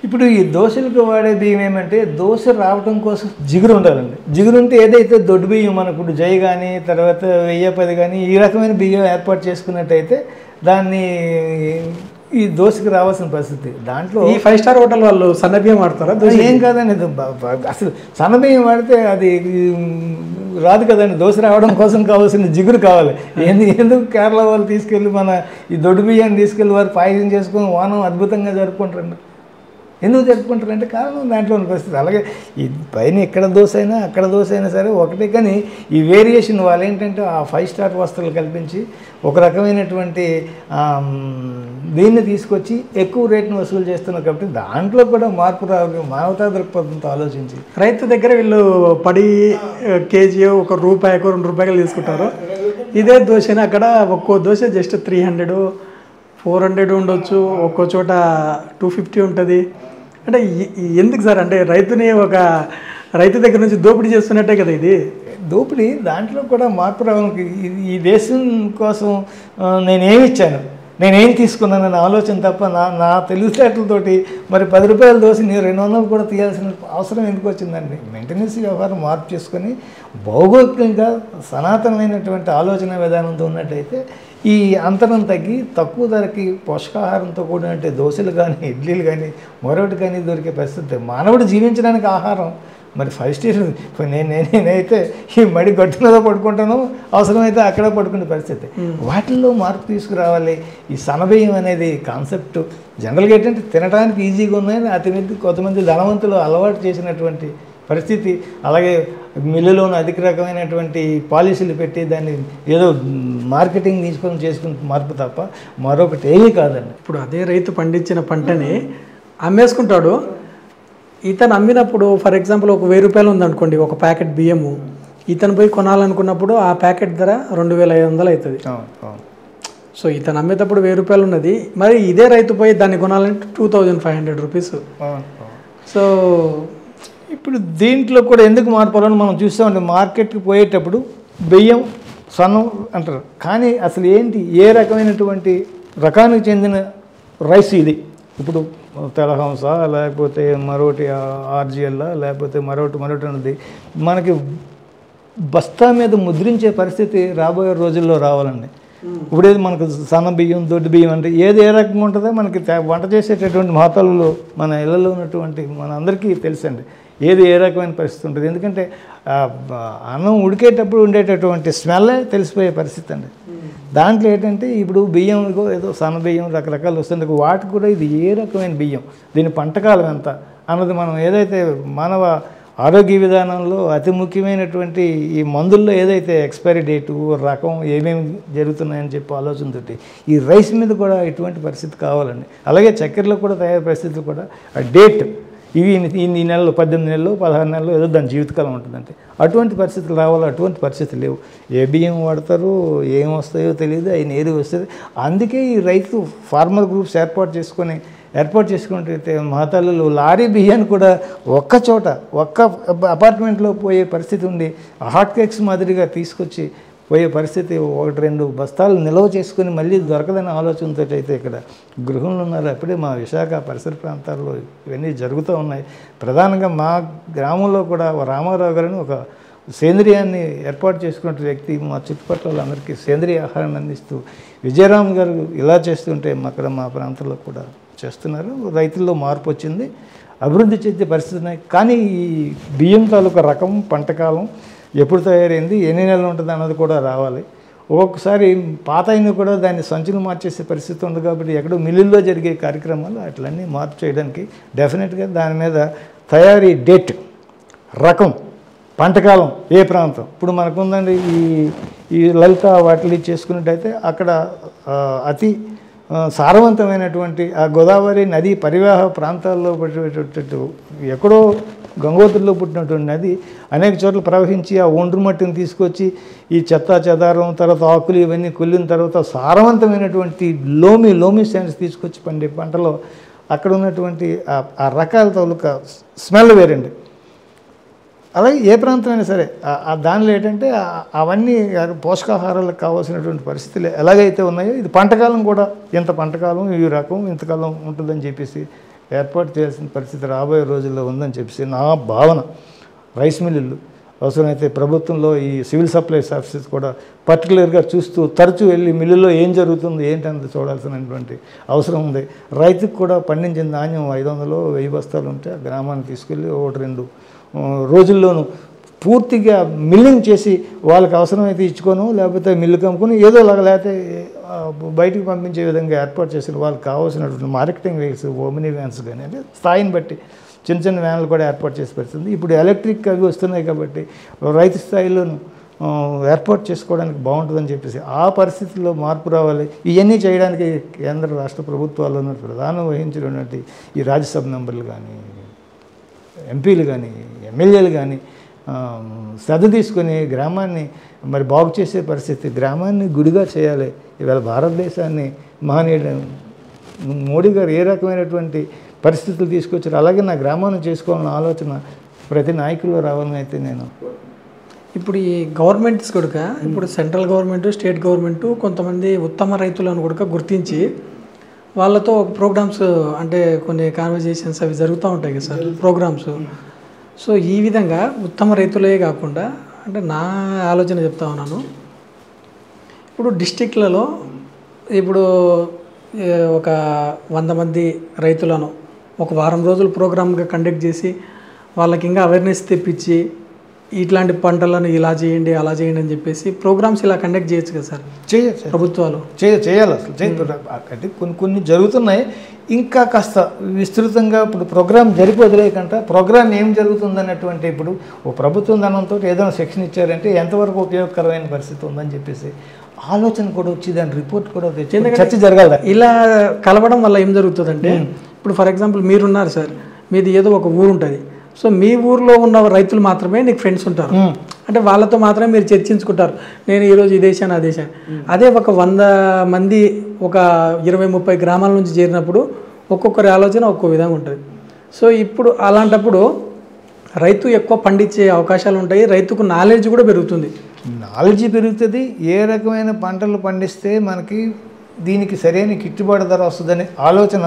ఇప్పుడు ఈ దోశలకు వాడే బియ్యం ఏమంటే దోశ రావడం కోసం జిగురు ఉండాలండి. జిగురు ఉంటే ఏదైతే దొడ్డు బియ్యం మనకు జై కానీ తర్వాత 1010 కానీ ఈ రకమైన బియ్యం ఏర్పాటు చేసుకున్నట్టయితే దాన్ని ఈ దోశకి రావాల్సిన పరిస్థితి. దాంట్లో ఈ 5 స్టార్ హోటల్ వాళ్ళు సన్నబియ్యం వాడతారా? ఏం కాదండి, అసలు సన్నబియ్యం వాడితే అది రాదు కదండి. దోశ రావడం కోసం కావాల్సిన జిగురు కావాలి. ఎందుకు కేరళ వాళ్ళు తీసుకెళ్ళి మన ఈ దొడ్డు బియ్యాన్ని తీసుకెళ్ళి వారు పాయసం చేసుకొని ఓనం అద్భుతంగా జరుపుకుంటారండి. ఎందుకు జరుపుకుంటారంటే కారణం దాంట్లో ఉన్న పరిస్థితి. అలాగే ఈ పైన ఇక్కడ దోశ అయినా అక్కడ దోశ అయినా సరే ఒకటే, కానీ ఈ వేరియేషన్ వాళ్ళు ఏంటంటే ఆ 5 స్టార్ వస్తువులు కల్పించి ఒక రకమైనటువంటి దీన్ని తీసుకొచ్చి ఎక్కువ రేటును వసూలు చేస్తున్నారు. కాబట్టి దాంట్లో కూడా మార్పు రావాలి, మానవతా దృక్పథంతో ఆలోచించి. రైతు దగ్గర వీళ్ళు పడి కేజీ ₹1 ₹2 తీసుకుంటారు. ఇదే దోశని అక్కడ ఒక్కో దోశ జస్ట్ 300 400 ఉండొచ్చు, ఒక్కో చోట 250 ఉంటుంది. అంటే ఎందుకు సార్? అంటే రైతు దగ్గర నుంచి దోపిడీ చేస్తున్నట్టే కదా ఇది. దోపిడీ దాంట్లో కూడా మార్పు రావడానికి ఈ దేశం కోసం నేనేమి ఇచ్చాను, నేనేం తీసుకున్నానన్న ఆలోచన తప్ప నా తెలివితేటలతోటి మరి ₹10 దోశ నేను 200 కూడా తీయాల్సిన అవసరం ఎందుకు వచ్చిందండి? మెయింటెనెన్స్ వ్యవహారం మార్పు చేసుకొని భౌగోళికంగా సనాతనమైనటువంటి ఆలోచన విధానంతో ఉన్నట్టయితే ఈ అంతరం తగ్గి తక్కువ ధరకి పోషకాహారంతో కూడినట్టు దోశలు కానీ ఇడ్లీలు కానీ మరొకటి కానీ దొరికే పరిస్థితి. మానవుడు జీవించడానికి ఆహారం మరి 5 స్టార్ నేనైతే ఈ మడి గట్టునదో పడుకుంటాను, అవసరమైతే అక్కడ పడుకునే పరిస్థితి. వాటిల్లో మార్పు తీసుకురావాలి. ఈ సన్నబియ్యం అనేది కాన్సెప్ట్ జనరల్గా ఏంటంటే తినడానికి ఈజీగా ఉన్నాయని అతిమంది కొంతమంది ధనవంతులు అలవాటు చేసినటువంటి పరిస్థితి. అలాగే మిల్లులోని అధిక రకమైనటువంటి పాలసీలు పెట్టి దాన్ని ఏదో మార్కెటింగ్ తీసుకొని చేసుకుని మార్పు తప్ప మరొకటి ఏమీ కాదండి. ఇప్పుడు అదే రైతు పండించిన పంటని అమ్మేసుకుంటాడు. ఇతను అమ్మినప్పుడు ఫర్ ఎగ్జాంపుల్ ఒక ₹1000 ఉందనుకోండి ఒక ప్యాకెట్ బియ్యము, ఇతను పోయి కొనాలనుకున్నప్పుడు ఆ ప్యాకెట్ ధర 2500 అవుతుంది. సో ఇతను అమ్మేటప్పుడు ₹1000 ఉన్నది, మరి ఇదే రైతు పోయి దాన్ని కొనాలంటే ₹2500. సో ఇప్పుడు దీంట్లో కూడా ఎందుకు మార్పాలని మనం చూస్తామంటే మార్కెట్కి పోయేటప్పుడు బియ్యం సన్నం అంటారు, కానీ అసలు ఏంటి ఏ రకమైనటువంటి రకానికి చెందిన రైస్ ఇది? ఇప్పుడు తెలహంస లేకపోతే మరొకటి ఆర్జిఎల్ లేకపోతే మరొకటి అనేది మనకి బస్తా మీద ముద్రించే పరిస్థితి రాబోయే రోజుల్లో రావాలండి. ఇప్పుడు ఏది మనకు సన్న బియ్యం దొడ్డు బియ్యం అంటే ఏది ఏ రకంగా ఉంటుందో మనకి వంట చేసేటటువంటి మహతాలలో మన ఇళ్ళలో ఉన్నటువంటి మన అందరికీ తెలుసండి ఏది ఏ రకమైన పరిస్థితి ఉంటుంది. ఎందుకంటే అన్నం ఉడికేటప్పుడు ఉండేటటువంటి స్మెల్లే తెలిసిపోయే పరిస్థితి అండి. దాంట్లో ఏంటంటే ఇప్పుడు బియ్యం ఏదో సన్న బియ్యం రకరకాలు వస్తుంది, వాటికి కూడా ఇది ఏ రకమైన బియ్యం, దీని పంటకాలం ఎంత అన్నది మనం ఏదైతే మానవ ఆరోగ్య విధానంలో అతి ముఖ్యమైనటువంటి ఈ మందుల్లో ఏదైతే ఎక్స్పైరీ డేటు రకం ఏమేమి జరుగుతున్నాయని చెప్పి ఆలోచనతోటి ఈ రైస్ మీద కూడా ఇటువంటి పరిస్థితి కావాలండి. అలాగే చక్కెరలో కూడా తయారు పరిస్థితులు కూడా ఆ డేట్ ఇవి ఈ నెలలో 18 నెలలు 16 నెలలు ఏదో దాని జీవితకాలం ఉంటుందంటే అటువంటి పరిస్థితులు రావాలి. అటువంటి పరిస్థితులు లేవు. ఏ బియ్యం వాడతారో ఏం వస్తాయో తెలియదు, అవి నేరు వస్తుంది. అందుకే ఈ రైతు ఫార్మర్ గ్రూప్స్ ఏర్పాటు చేసుకుంటే మహతాలలో లారీ బియ్యాన్ని కూడా ఒక్క అపార్ట్మెంట్లో పోయే పరిస్థితి ఉంది. హాట్ కేక్స్ మాదిరిగా తీసుకొచ్చి పోయే పరిస్థితి 1-2 బస్తాలు నిల్వ చేసుకుని మళ్ళీ దొరకదనే ఆలోచనతో అయితే ఇక్కడ గృహంలో ఉన్నారు. అప్పుడే మా విశాఖ పరిసర ప్రాంతాల్లో ఇవన్నీ జరుగుతూ ఉన్నాయి. ప్రధానంగా మా గ్రామంలో కూడా రామారావు గారిని ఒక సేంద్రియాన్ని ఏర్పాటు చేసుకున్న వ్యక్తి మా చుట్టుపక్కల అందరికీ సేంద్రియ ఆహారాన్ని అందిస్తూ విజయరామ్ గారు ఇలా చేస్తుంటే అక్కడ మా ప్రాంతంలో కూడా చేస్తున్నారు. రైతుల్లో మార్పు వచ్చింది, అభివృద్ధి చెందే పరిస్థితి ఉన్నాయి. కానీ ఈ బియ్యం తాలూకా రకం పంటకాలం ఎప్పుడు తయారైంది ఎన్ని నెలలు ఉంటుంది అన్నది కూడా రావాలి. ఒక్కొక్కసారి పాత అయినా కూడా దాన్ని సంచులు మార్చేసే పరిస్థితి ఉంది. కాబట్టి ఎక్కడో మిల్లుల్లో జరిగే కార్యక్రమాలు అట్లన్నీ మార్పు చేయడానికి డెఫినెట్గా దాని మీద తయారీ డేట్ రకం పంటకాలం ఏ ప్రాంతం ఇప్పుడు మనకుందండి. ఈ లలిత వాటిని చేసుకున్నట్టయితే అక్కడ అతి సారవంతమైనటువంటి ఆ గోదావరి నది పరివాహ ప్రాంతాల్లో పట్టేటట్టు ఎక్కడో గంగోత్రిలో పుట్టినటువంటి నది అనేక చోట్ల ప్రవహించి ఆ ఒండ్రు మట్టిని తీసుకొచ్చి ఈ చెత్త చెదారం తర్వాత ఆకులు ఇవన్నీ కొల్లిన తర్వాత సారవంతమైనటువంటి లోమి శాండ్స్ తీసుకొచ్చి పండే పంటలో అక్కడ ఉన్నటువంటి ఆ రకాల తాలూకా స్మెల్ వేరండి. అలాగే ఏ ప్రాంతమైనా సరే దానిలో ఏంటంటే అవన్నీ పోషకాహారాలకు కావాల్సినటువంటి పరిస్థితులు ఎలాగైతే ఉన్నాయో ఇది పంటకాలం కూడా ఇంత పంటకాలం ఈ రకం ఇంతకాలం ఉంటుందని చెప్పేసి ఏర్పాటు చేయాల్సిన పరిస్థితి రాబోయే రోజుల్లో ఉందని చెప్పేసి నా భావన. రైస్ మిల్లులు అవసరమైతే ప్రభుత్వంలో ఈ సివిల్ సప్లైస్ ఆఫీసెస్ కూడా పర్టికులర్గా చూస్తూ తరచూ వెళ్ళి మిల్లులో ఏం జరుగుతుంది ఏంటన్నది చూడాల్సినటువంటి అవసరం ఉంది. రైతుకు కూడా పండించిన ధాన్యం 500-1000 బస్తాలు ఉంటే ఆ గ్రామానికి తీసుకెళ్ళి 1-2 రోజుల్లోనూ పూర్తిగా మిల్లింగ్ చేసి వాళ్ళకి అవసరమైతే ఇచ్చుకోను, లేకపోతే మిల్లు కమ్ముకొని ఏదో లాగా లేకపోతే బయటికి పంపించే విధంగా ఏర్పాటు చేసిన వాళ్ళకి కావాల్సినటువంటి మార్కెటింగ్ వెహికల్స్, ఓమినీ వ్యాన్స్ కానీ అంటే స్థాయిని బట్టి చిన్న చిన్న వ్యాన్లు కూడా ఏర్పాటు చేసి పెడుతుంది. ఇప్పుడు ఎలక్ట్రిక్ అవి వస్తున్నాయి కాబట్టి రైతు స్థాయిలోనూ ఏర్పాటు చేసుకోవడానికి బాగుంటుందని చెప్పేసి ఆ పరిస్థితుల్లో మార్పు రావాలి. ఇవన్నీ చేయడానికి కేంద్ర రాష్ట్ర ప్రభుత్వాలను ప్రధానం వహించినటువంటి ఈ రాజ్యసభ మెంబర్లు కానీ, ఎంపీలు కానీ, ఎమ్మెల్యేలు కానీ శ్రద్ధ తీసుకొని గ్రామాన్ని మరి బాగు చేసే పరిస్థితి, గ్రామాన్ని గుడిగా చేయాలి. ఇవాళ భారతదేశాన్ని మహనీయుడు మోడీ గారు ఏ రకమైనటువంటి పరిస్థితులు తీసుకొచ్చారు, అలాగే నా గ్రామాన్ని చేసుకోవాలన్న ఆలోచన ప్రతి నాయకుల్లో రావాలని అయితే నేను ఇప్పుడు ఈ గవర్నమెంట్స్ కూడా ఇప్పుడు సెంట్రల్ గవర్నమెంట్, స్టేట్ గవర్నమెంట్ కొంతమంది ఉత్తమ రైతులను కూడా గుర్తించి వాళ్ళతో ప్రోగ్రామ్స్ అంటే కొన్ని కాన్వర్జేషన్స్ అవి జరుగుతూ ఉంటాయి కదా సార్ ప్రోగ్రామ్స్. సో ఈ విధంగా ఉత్తమ రైతులే కాకుండా అంటే నా ఆలోచన చెప్తా ఉన్నాను, ఇప్పుడు డిస్టిక్లలో ఇప్పుడు ఒక 100 మంది రైతులను ఒక వారం రోజులు ప్రోగ్రామ్గా కండక్ట్ చేసి వాళ్ళకి ఇంకా అవేర్నెస్ తెప్పించి ఇట్లాంటి పంటలను ఇలా చేయండి అలా చేయండి అని చెప్పేసి ప్రోగ్రామ్స్ ఇలా కండక్ట్ చేయొచ్చు కదా సార్ చేయొచ్చు ప్రభుత్వాలు చేయాలి. అసలు అంటే కొన్ని జరుగుతున్నాయి, ఇంకా కాస్త విస్తృతంగా ఇప్పుడు ప్రోగ్రామ్ జరిపి వదిలేయకుండా ప్రోగ్రామ్ ఏం జరుగుతుందన్నటువంటి ఇప్పుడు ఓ ప్రభుత్వం ధనంతో ఏదైనా సెక్షన్ ఇచ్చారంటే ఎంతవరకు ఉపయోగకరమైన పరిస్థితి ఉందని చెప్పేసి ఆలోచన కూడా వచ్చి దాని రిపోర్ట్ కూడా తెచ్చి చర్చ జరగాలి. ఇలా కలవడం వల్ల ఏం జరుగుతుందంటే ఇప్పుడు ఫర్ ఎగ్జాంపుల్ మీరున్నారు సార్, మీది ఏదో ఒక ఊరు ఉంటుంది, సో మీ ఊర్లో ఉన్న రైతులు మాత్రమే నీకు ఫ్రెండ్స్ ఉంటారు, అంటే వాళ్ళతో మాత్రమే మీరు చర్చించుకుంటారు, నేను ఈరోజు ఈ దేశాన్ని ఆ దేశాన్ని. అదే ఒక 100 మంది ఒక 20-30 గ్రామాల నుంచి చేరినప్పుడు ఒక్కొక్కరి ఆలోచన ఒక్కో విధంగా ఉంటుంది. సో ఇప్పుడు అలాంటప్పుడు రైతు ఎక్కువ పండించే అవకాశాలు ఉంటాయి, రైతుకు నాలెడ్జ్ కూడా పెరుగుతుంది. నాలెడ్జ్ పెరుగుతుంది, ఏ రకమైన పంటలు పండిస్తే మనకి దీనికి సరైన గిట్టుబాటు ధర వస్తుందని ఆలోచన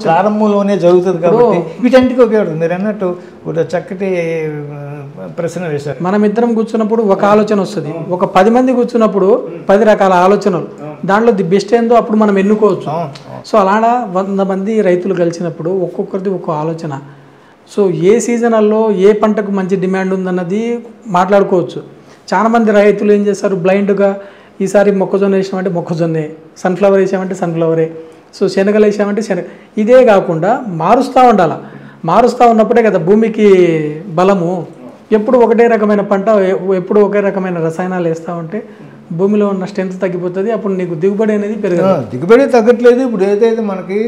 ప్రారంభంలోనే జరుగుతుంది. కాబట్టి వీటంటికి ఉపయోగపడుతుంది. మీరు అన్నట్టు ఒక చక్కటి ప్రశ్న వేశారు. మనం ఇద్దరం కూర్చున్నప్పుడు ఒక ఆలోచన వస్తుంది, ఒక 10 మంది కూర్చున్నప్పుడు 10 రకాల ఆలోచనలు, దాంట్లో ది బెస్ట్ ఏందో అప్పుడు మనం ఎన్నుకోవచ్చు. సో అలా 100 మంది రైతులు కలిసినప్పుడు ఒక్కొక్కరిది ఒక్కో ఆలోచన. సో ఏ సీజనల్లో ఏ పంటకు మంచి డిమాండ్ ఉందన్నది మాట్లాడుకోవచ్చు. చాలామంది రైతులు ఏం చేస్తారు, బ్లైండ్గా ఈసారి మొక్కజొన్న వేసామంటే మొక్కజొన్నే, సన్ఫ్లవర్ వేసామంటే సన్ఫ్లవరే, సో శనగలు వేసామంటే శనగ. ఇదే కాకుండా మారుస్తూ ఉండాలి. మారుస్తూ ఉన్నప్పుడే కదా భూమికి బలము. ఎప్పుడు ఒకటే రకమైన పంట, ఎప్పుడు ఒకే రకమైన రసాయనాలు వేస్తూ ఉంటే భూమిలో ఉన్న స్ట్రెంత్ తగ్గిపోతుంది, అప్పుడు నీకు దిగుబడి అనేది పెరగదు. దిగుబడి తగ్గట్లేదు. ఇప్పుడు ఏదైతే మనకి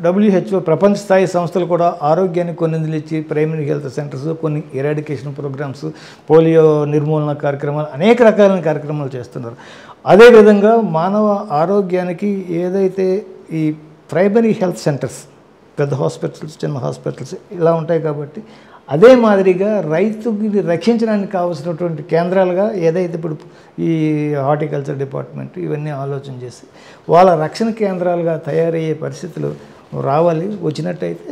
WHO ప్రపంచ స్థాయి సంస్థలు కూడా ఆరోగ్యానికి కొన్ని నిధులు ఇచ్చి ప్రైమరీ హెల్త్ సెంటర్స్, కొన్ని ఎరాడికేషన్ ప్రోగ్రామ్స్, పోలియో నిర్మూలన కార్యక్రమాలు, అనేక రకాలైన కార్యక్రమాలు చేస్తున్నారు. అదేవిధంగా మానవ ఆరోగ్యానికి ఏదైతే ఈ ప్రైమరీ హెల్త్ సెంటర్స్, పెద్ద హాస్పిటల్స్, చిన్న హాస్పిటల్స్ ఇలా ఉంటాయి కాబట్టి అదే మాదిరిగా రైతుని రక్షించడానికి కావాల్సినటువంటి కేంద్రాలుగా ఏదైతే ఇప్పుడు ఈ హార్టికల్చర్ డిపార్ట్మెంట్ ఇవన్నీ ఆలోచన చేసి వాళ్ళ రక్షణ కేంద్రాలుగా తయారయ్యే పరిస్థితులు రావాలి. వచ్చినట్టయితే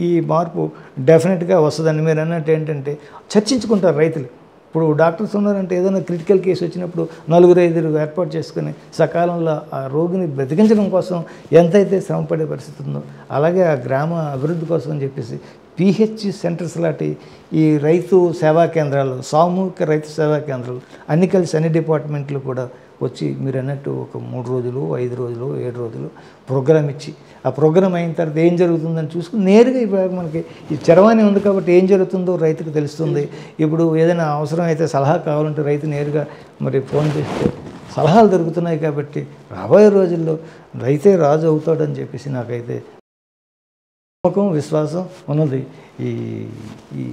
ఈ మార్పు డెఫినెట్గా వస్తుందని మీరు అన్నట్టు ఏంటంటే చర్చించుకుంటారు రైతులు. ఇప్పుడు డాక్టర్స్ ఉన్నారంటే ఏదైనా క్రిటికల్ కేసు వచ్చినప్పుడు 4-5 ఏర్పాటు చేసుకుని సకాలంలో ఆ రోగిని బ్రతికించడం కోసం ఎంతైతే శ్రమపడే పరిస్థితి ఉందో అలాగే ఆ గ్రామ అభివృద్ధి కోసం అని చెప్పేసి PH సెంటర్స్ లాంటి ఈ రైతు సేవా కేంద్రాలు, సామూహిక రైతు సేవా కేంద్రాలు అన్ని కలిసి అన్ని డిపార్ట్మెంట్లు కూడా వచ్చి మీరు అన్నట్టు ఒక 3 రోజులు, 5 రోజులు, 7 రోజులు ప్రోగ్రామ్ ఇచ్చి ఆ ప్రోగ్రామ్ అయిన తర్వాత ఏం జరుగుతుందని చూసుకుని నేరుగా ఇప్పుడు మనకి ఈ చరవాణి ఉంది కాబట్టి ఏం జరుగుతుందో రైతుకు తెలుస్తుంది. ఇప్పుడు ఏదైనా అవసరం అయితే సలహా కావాలంటే రైతు నేరుగా మరి ఫోన్ చేస్తే సలహాలు దొరుకుతున్నాయి. కాబట్టి రాబోయే రోజుల్లో రైతే రాజు అవుతాడని చెప్పేసి నాకైతే నమ్మకం, విశ్వాసం ఉన్నది. ఈ ఈ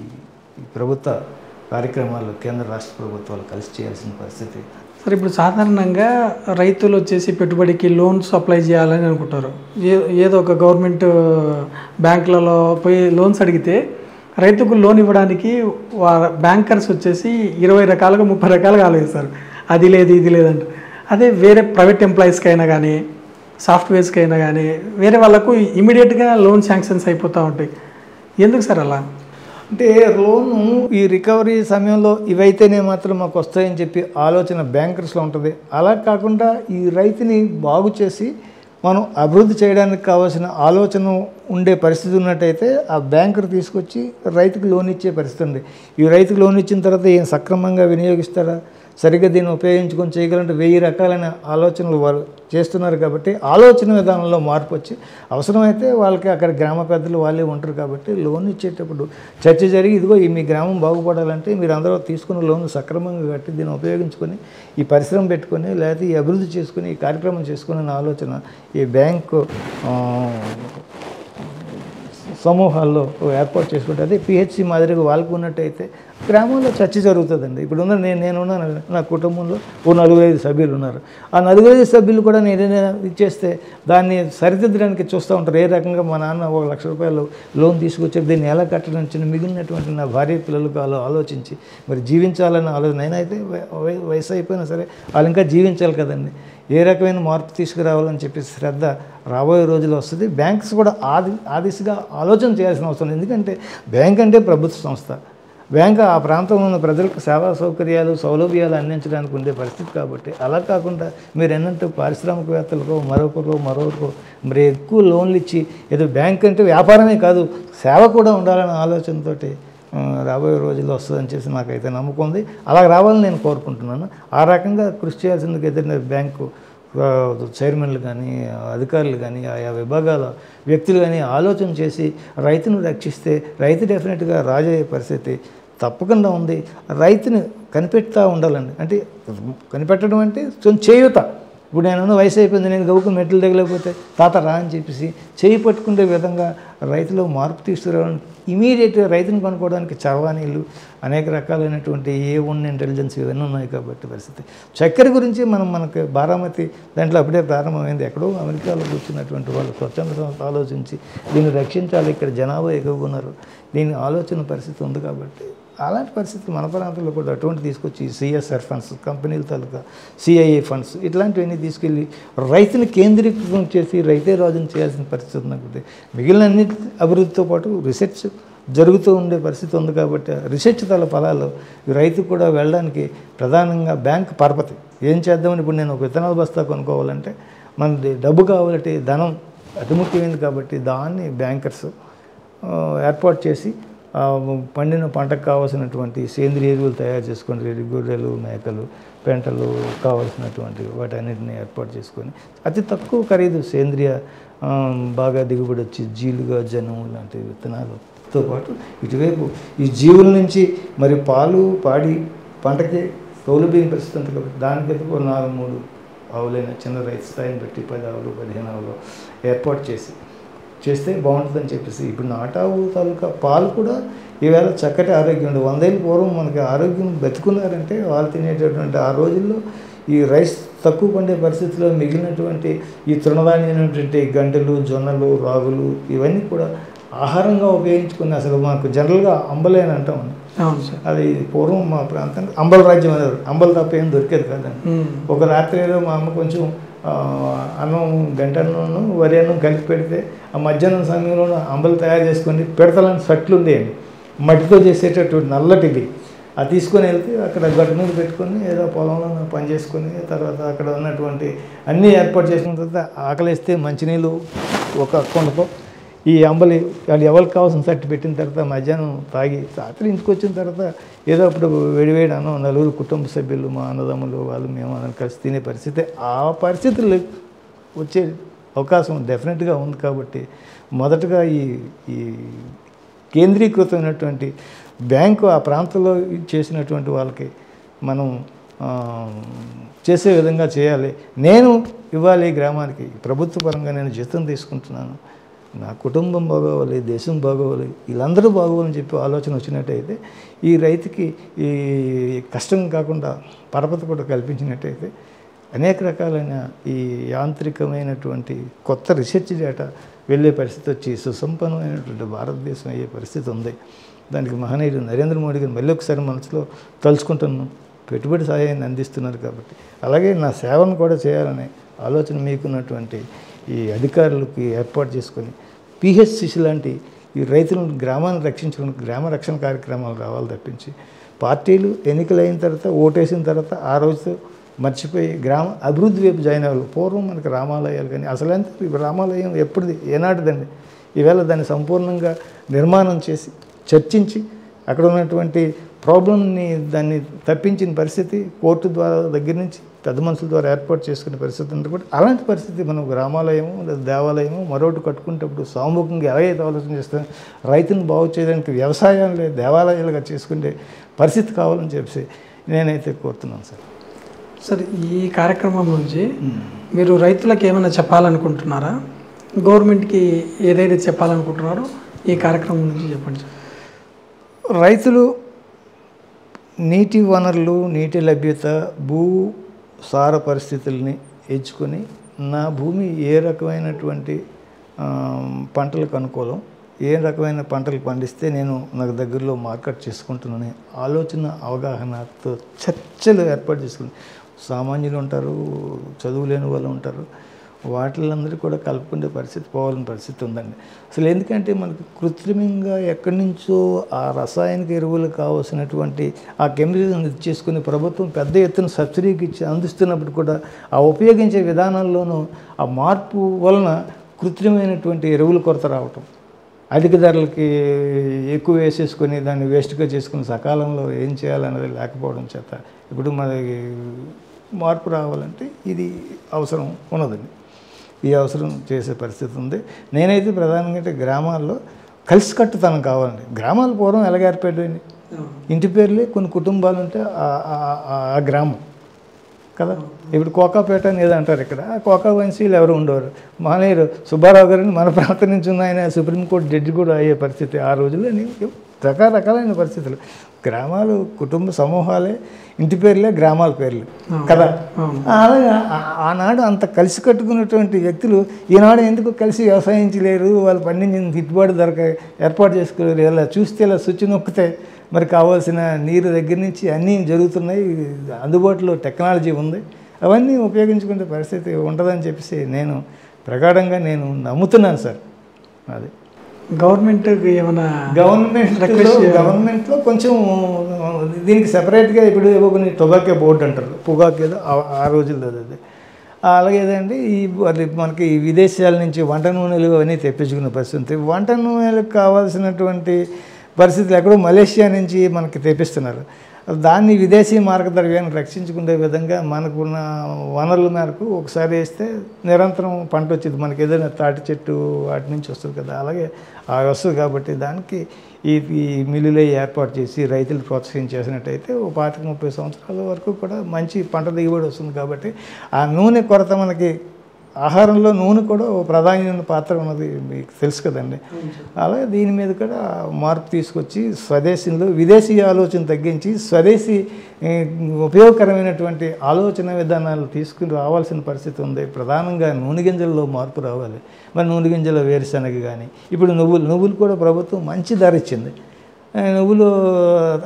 ప్రభుత్వ కార్యక్రమాలు కేంద్ర రాష్ట్ర ప్రభుత్వాలు కలిసి చేయాల్సిన పరిస్థితి. సరే, ఇప్పుడు సాధారణంగా రైతులు వచ్చేసి పెట్టుబడికి లోన్స్ అప్లై చేయాలని అనుకుంటారు. ఏదో ఒక గవర్నమెంట్ బ్యాంకులలో పోయి లోన్స్ అడిగితే రైతుకు లోన్ ఇవ్వడానికి బ్యాంకర్స్ వచ్చేసి 20 రకాలుగా 30 రకాలుగా ఆలోచిస్తారు. అది లేదు ఇది లేదంట. అదే వేరే ప్రైవేట్ ఎంప్లాయీస్కి అయినా కానీ, సాఫ్ట్వేర్స్కి అయినా కానీ వేరే వాళ్ళకు ఇమీడియట్గా లోన్ శాంక్షన్స్ అయిపోతూ ఉంటాయి. ఎందుకు సార్ అలా? అంటే లోను ఈ రికవరీ సమయంలో ఇవైతేనే మాత్రం మాకు వస్తాయని చెప్పి ఆలోచన బ్యాంకర్స్లో ఉంటుంది. అలా కాకుండా ఈ రైతుని బాగు చేసి మనం అభివృద్ధి చేయడానికి కావాల్సిన ఆలోచన ఉండే పరిస్థితి ఉన్నట్టయితే ఆ బ్యాంకర్ తీసుకొచ్చి రైతుకు లోన్ ఇచ్చే పరిస్థితి ఉంది. ఈ రైతుకు లోన్ ఇచ్చిన తర్వాత ఏం సక్రమంగా వినియోగిస్తారా, సరిగ్గా దీన్ని ఉపయోగించుకొని చేయగలంటే 1000 రకాలైన ఆలోచనలు వాళ్ళు చేస్తున్నారు. కాబట్టి ఆలోచన విధానంలో మార్పు వచ్చి అవసరమైతే వాళ్ళకి అక్కడ గ్రామ పెద్దలు వాళ్ళే ఉంటారు. కాబట్టి లోన్ ఇచ్చేటప్పుడు చర్చ జరిగి ఇదిగో మీ గ్రామం బాగుపడాలంటే మీరు అందరూ తీసుకున్న లోన్ సక్రమంగా కట్టి దీన్ని ఉపయోగించుకొని ఈ పరిశ్రమ పెట్టుకొని లేకపోతే ఈ అభివృద్ధి చేసుకుని ఈ కార్యక్రమం చేసుకునే ఆలోచన ఈ బ్యాంకు సమూహాల్లో ఏర్పాటు చేసుకుంటే అదే పిహెచ్సి మాదిరిగా వాళ్ళకు ఉన్నట్టయితే గ్రామంలో చర్చ జరుగుతుందండి. ఇప్పుడు ఉన్న నేనున్నాను, నా కుటుంబంలో ఓ 4-5 సభ్యులు ఉన్నారు. ఆ 4-5 సభ్యులు కూడా నేనే ఇచ్చేస్తే దాన్ని సరిదిద్దడానికి చూస్తూ ఉంటారు. ఏ రకంగా మా నాన్న 1 లక్ష రూపాయలు లోన్ తీసుకొచ్చారు, దీన్ని ఎలా కట్టడానికి మిగిలినటువంటి నా భార్య పిల్లలకు ఆలోచించి మరి జీవించాలని ఆలోచన. నేనైతే వయసు అయిపోయినా సరే వాళ్ళు ఇంకా జీవించాలి కదండి. ఏ రకమైన మార్పు తీసుకురావాలని చెప్పి శ్రద్ధ రాబోయే రోజుల్లో వస్తుంది. బ్యాంక్స్ కూడా ఆ దిశగా ఆలోచన చేయాల్సిన అవసరం. ఎందుకంటే బ్యాంక్ అంటే ప్రభుత్వ సంస్థ. బ్యాంక్ ఆ ప్రాంతంలో ఉన్న ప్రజలకు సేవా సౌకర్యాలు సౌలభ్యాలు అందించడానికి ఉండే పరిస్థితి. కాబట్టి అలా కాకుండా మీరు ఎన్నంటే పారిశ్రామికవేత్తలకో మరొకరికో మరి ఎక్కువ లోన్లు ఇచ్చి ఏదో బ్యాంక్ అంటే వ్యాపారమే కాదు సేవ కూడా ఉండాలనే ఆలోచనతోటి రాబోయే రోజుల్లో వస్తుందని చెప్పి నాకైతే నమ్మకం ఉంది. అలా రావాలని నేను కోరుకుంటున్నాను. ఆ రకంగా కృషి చేయాల్సిందికి ఎదురు బ్యాంకు చైర్మన్లు కానీ అధికారులు కానీ ఆయా విభాగాల వ్యక్తులు కానీ ఆలోచన చేసి రైతును రక్షిస్తే రైతు డెఫినెట్గా రాజయ్యే పరిస్థితి తప్పకుండా ఉంది. రైతుని కనిపెడతా ఉండాలండి. అంటే కనిపెట్టడం అంటే చేయూత. ఇప్పుడు నేను వయసు అయిపోయింది, నేను గౌకుని మెట్లు తగలేకపోతే తాత రా అని చెప్పేసి చేయి పట్టుకునే విధంగా రైతులో మార్పు తీసుకురావడానికి ఇమీడియట్గా రైతుని కొనుక్కోవడానికి చరవాణీలు అనేక రకాలైనటువంటి A1 ఇంటెలిజెన్స్ ఇవన్నీ ఉన్నాయి. కాబట్టి పరిస్థితి చక్కెర గురించి మనకి బారామతి దాంట్లో అప్పుడే ప్రారంభమైంది. ఎక్కడో అమెరికాలో కూర్చున్నటువంటి వాళ్ళు స్వచ్ఛంద ఆలోచించి దీన్ని రక్షించాలి, ఇక్కడ జనాభా ఎక్కువ ఉన్నారు, దీని ఆలోచన పరిస్థితి ఉంది. కాబట్టి అలాంటి పరిస్థితులు మన ప్రాంతంలో కూడా అటువంటి తీసుకొచ్చి CSR ఫండ్స్, కంపెనీల తాలూకా CIA ఫండ్స్ ఇట్లాంటివన్నీ తీసుకెళ్ళి రైతుని కేంద్రీకృతం చేసి రైతే రాజుని చేయాల్సిన పరిస్థితి ఉంది. మిగిలిన అన్ని అభివృద్ధితో పాటు రీసెర్చ్ జరుగుతూ ఉండే పరిస్థితి ఉంది. కాబట్టి రీసెర్చ్ తల ఫలాలు రైతు కూడా వెళ్ళడానికి ప్రధానంగా బ్యాంక్ పరపతి. ఏం చేద్దామని ఇప్పుడు నేను ఒక విత్తనాల బస్తా కొనుక్కోవాలంటే మనది డబ్బు కావాలంటే ధనం అతి ముఖ్యమైనది. కాబట్టి దాన్ని బ్యాంకర్స్ ఏర్పాటు చేసి పండిన పంటకు కావాల్సినటువంటి సేంద్రియ ఎరువులు తయారు చేసుకొని గొర్రెలు మేకలు పెంటలు కావాల్సినటువంటి వాటన్నిటిని ఏర్పాటు చేసుకొని అతి తక్కువ ఖరీదు సేంద్రియ బాగా దిగుబడి వచ్చి జీలుగా జనం లాంటి విత్తనాలతో పాటు ఇటువైపు ఈ జీవుల నుంచి మరి పాలు పాడి పంటకి సౌలభ్యం పరిస్థితి ఉంటుంది. కాబట్టి దానికి 4-3 ఆవులైన చిన్న రైతు స్థాయిని బట్టి 10 ఆవులు 15 ఆవులు ఏర్పాటు చేస్తే బాగుంటుందని చెప్పేసి ఇప్పుడు నాటావు తాలూకా పాలు కూడా ఈవేళ చక్కటి ఆరోగ్యం ఉంది. 100 ఏళ్ళ పూర్వం మనకి ఆరోగ్యం బతుకున్నారంటే వాళ్ళు తినేటటువంటి ఆ రోజుల్లో ఈ రైస్ తక్కువ పండే పరిస్థితుల్లో మిగిలినటువంటి ఈ తృణధాన్యమైనటువంటి గంటెలు జొన్నలు రాగులు ఇవన్నీ కూడా ఆహారంగా ఉపయోగించుకుని అసలు మాకు జనరల్గా అంబలే అని అంటాం. అది పూర్వం మా ప్రాంతం అంబల రాజ్యం అనేవారు. అంబలు తప్ప ఏం దొరికేది కాదండి. ఒక రాత్రి ఏదో మా అమ్మ కొంచెం అన్నం గంటను వరి అన్నం కలిపి పెడితే ఆ మధ్యాహ్నం సమయంలో అంబలు తయారు చేసుకొని పెడతలని సట్లు ఉండేయండి, మట్టితో చేసేటటువంటి నల్లటివి. అది తీసుకొని వెళ్తే అక్కడ గట్టు మీద పెట్టుకొని ఏదో పొలంలో పని చేసుకొని తర్వాత అక్కడ ఉన్నటువంటి అన్నీ ఏర్పాటు చేసుకున్న తర్వాత ఆకలిస్తే మంచినీళ్ళు ఒక కొండతో ఈ అంబలి వాళ్ళు ఎవరికి కావాల్సిన సట్టు పెట్టిన తర్వాత మధ్యాహ్నం తాగి రాత్రి ఇంటికి వచ్చిన తర్వాత ఏదో అప్పుడు వేడివేడి అన్నం 4 కుటుంబ సభ్యులు మా అన్నదమ్ములు వాళ్ళు మేము అందరం కలిసి తినే పరిస్థితి ఆ పరిస్థితులు వచ్చే అవకాశం డెఫినెట్గా ఉంది. కాబట్టి మొదటగా ఈ కేంద్రీకృతమైనటువంటి బ్యాంకు ఆ ప్రాంతంలో చేసినటువంటి వాళ్ళకి మనం చేసే విధంగా చేయాలి. నేను ఇవాళ ఈ గ్రామానికి ప్రభుత్వ పరంగా నేను జీతం తీసుకుంటున్నాను, నా కుటుంబం బాగోవాలి, దేశం బాగోవాలి, వీళ్ళందరూ బాగోవాలని చెప్పి ఆలోచన వచ్చినట్టయితే ఈ రైతుకి ఈ కష్టం కాకుండా పరపతి కూడా కల్పించినట్టయితే అనేక రకాలైన ఈ యాంత్రికమైనటువంటి కొత్త రీసెర్చ్ డేటా వెళ్ళే పరిస్థితి వచ్చి సుసంపన్నమైనటువంటి భారతదేశం అయ్యే పరిస్థితి ఉంది. దానికి మహనీయుడు నరేంద్ర మోడీ గారు మళ్ళీ ఒకసారి మనసులో తలుచుకుంటున్నాం, పెట్టుబడి సహాయాన్ని అందిస్తున్నారు. కాబట్టి అలాగే నా సేవను కూడా చేయాలనే ఆలోచన మీకున్నటువంటి ఈ అధికారులకి ఏర్పాటు చేసుకొని పిహెచ్సిసి లాంటి ఈ రైతులను గ్రామాన్ని రక్షించడానికి గ్రామ రక్షణ కార్యక్రమాలు రావాలి తప్పించి పార్టీలు ఎన్నికలైన తర్వాత ఓటేసిన తర్వాత ఆ రోజుతో మర్చిపోయి గ్రామ అభివృద్ధి వైపు జాయిన్ అవ్వాలి. పూర్వం మనకి రామాలయాలు కానీ అసలంతా రామాలయం ఎప్పుడుది ఏనాటిదండి. ఈవేళ దాన్ని సంపూర్ణంగా నిర్మాణం చేసి చర్చించి అక్కడ ఉన్నటువంటి ప్రాబ్లంని దాన్ని తప్పించిన పరిస్థితి కోర్టు ద్వారా దగ్గర నుంచి పెద్ద మనుషుల ద్వారా ఏర్పాటు చేసుకునే పరిస్థితి ఉంది. కూడా అలాంటి పరిస్థితి మనం గ్రామాలయము లేదా దేవాలయము మరొకటి కట్టుకునేటప్పుడు సామూహికంగా ఎలాగైతే ఆలోచన చేస్తాం రైతును బాగు చేయడానికి వ్యవసాయాన్ని దేవాలయాలుగా చేసుకునే పరిస్థితి కావాలని చెప్పి నేనైతే కోరుతున్నాను సార్. సార్, ఈ కార్యక్రమం నుంచి మీరు రైతులకు ఏమైనా చెప్పాలనుకుంటున్నారా? గవర్నమెంట్కి ఏదైతే చెప్పాలనుకుంటున్నారో ఈ కార్యక్రమం నుంచి చెప్పండి సార్. రైతులు నీటి వనరులు, నీటి లభ్యత, భూసార పరిస్థితుల్ని ఎంచుకొని నా భూమి ఏ రకమైనటువంటి పంటలకు అనుకూలం, ఏ రకమైన పంటలు పండిస్తే నేను నాకు దగ్గరలో మార్కెట్ చేసుకుంటున్నాను ఆలోచన అవగాహనతో చర్చలు ఏర్పాటు చేసుకుని సామాన్యులు ఉంటారు, చదువు లేని వాళ్ళు ఉంటారు, వాటిలందరూ కూడా కలుపుకునే పరిస్థితి పోవాలని పరిస్థితి ఉందండి. అసలు ఎందుకంటే మనకు కృత్రిమంగా ఎక్కడి నుంచో ఆ రసాయనిక ఎరువులు కావాల్సినటువంటి ఆ కెమికల్స్ ఇచ్చేసుకుని ప్రభుత్వం పెద్ద ఎత్తున సబ్సిడీకి ఇచ్చి అందిస్తున్నప్పుడు కూడా ఆ ఉపయోగించే విధానాల్లోనూ ఆ మార్పు వలన కృత్రిమైనటువంటి ఎరువుల కొరత రావటం, అధిక ధరలకి ఎక్కువ వేసేసుకొని దాన్ని వేస్ట్గా చేసుకుని సకాలంలో ఏం చేయాలన్నది లేకపోవడం చేత ఇప్పుడు మనకి మార్పు రావాలంటే ఇది అవసరం ఉన్నదండి. ఈ అవసరం చేసే పరిస్థితి ఉంది. నేనైతే ప్రధానంగా గ్రామాల్లో కలిసికట్టుతనం కావాలండి. గ్రామాలు పూర్వం ఎలాగ ఏర్పడింది, ఇంటి పేర్లే కొన్ని కుటుంబాలు ఉంటే ఆ గ్రామం కదా. ఇప్పుడు కోకాపేట అనేది అంటారు. ఇక్కడ కోకా వంశీలు ఎవరు ఉండేవారు. మానేరు సుబ్బారావు గారిని మన ప్రాంతం నుంచి ఉన్న ఆయన సుప్రీంకోర్టు జడ్జి కూడా అయ్యే పరిస్థితి ఆ రోజుల్లో. రకరకాలైన పరిస్థితులు. గ్రామాలు కుటుంబ సమూహాలే, ఇంటి పేర్లే గ్రామాల పేర్లు కదా. అలాగే ఆనాడు అంత కలిసి కట్టుకున్నటువంటి వ్యక్తులు ఈనాడు ఎందుకు కలిసి వ్యవసాయించలేరు, వాళ్ళు పండించిన గిట్టుబాటు ధర ఏర్పాటు చేసుకోలేరు. ఇలా చూస్తే ఇలా స్విచ్ నొక్కితే మరి కావాల్సిన నీరు దగ్గర నుంచి అన్నీ జరుగుతున్నాయి, అందుబాటులో టెక్నాలజీ ఉంది, అవన్నీ ఉపయోగించుకునే పరిస్థితి ఉంటుందని చెప్పేసి నేను ప్రగాఢంగా నేను నమ్ముతున్నాను సార్. అది గవర్నమెంట్ ఏమైనా గవర్నమెంట్లో కొంచెం దీనికి సెపరేట్గా ఇప్పుడు ఏవో కొన్ని టొబాకో బోర్డు అంటారు, పొగాకు ఏదో ఆ రోజుల్లో అది. అలాగే ఏదండి అది మనకి విదేశాల నుంచి వంట నూనెలు అవన్నీ తెప్పించుకునే పరిస్థితి. వంట నూనెలకు కావాల్సినటువంటి పరిస్థితులు ఎక్కడో మలేషియా నుంచి మనకి తెప్పిస్తున్నారు. దాన్ని విదేశీ మార్గద్రవ్యాన్ని రక్షించుకునే విధంగా మనకున్న వనరుల మేరకు ఒకసారి వేస్తే నిరంతరం పంట వచ్చేది. మనకి ఏదైనా తాటి చెట్టు వాటి నుంచి వస్తుంది కదా, అలాగే వస్తుంది. కాబట్టి దానికి ఈ మిల్లులే ఏర్పాటు చేసి రైతులు ప్రోత్సహించేసినట్టయితే 25-30 సంవత్సరాల వరకు కూడా మంచి పంట దిగుబడి వస్తుంది. కాబట్టి ఆ నూనె కొరత మనకి ఆహారంలో నూనె కూడా ఓ ప్రధానమైన పాత్ర ఉన్నది మీకు తెలుసు కదండి. అలాగే దీని మీద కూడా మార్పు తీసుకొచ్చి స్వదేశంలో విదేశీ ఆలోచన తగ్గించి స్వదేశీ ఉపయోగకరమైనటువంటి ఆలోచన విధానాలు తీసుకుని రావాల్సిన పరిస్థితి ఉంది. ప్రధానంగా నూనె గింజల్లో మార్పు రావాలి. మరి నూనె గింజల వేరుశనగ కానీ ఇప్పుడు నువ్వులు కూడా ప్రభుత్వం మంచి ధర ఇచ్చింది. నువ్వులు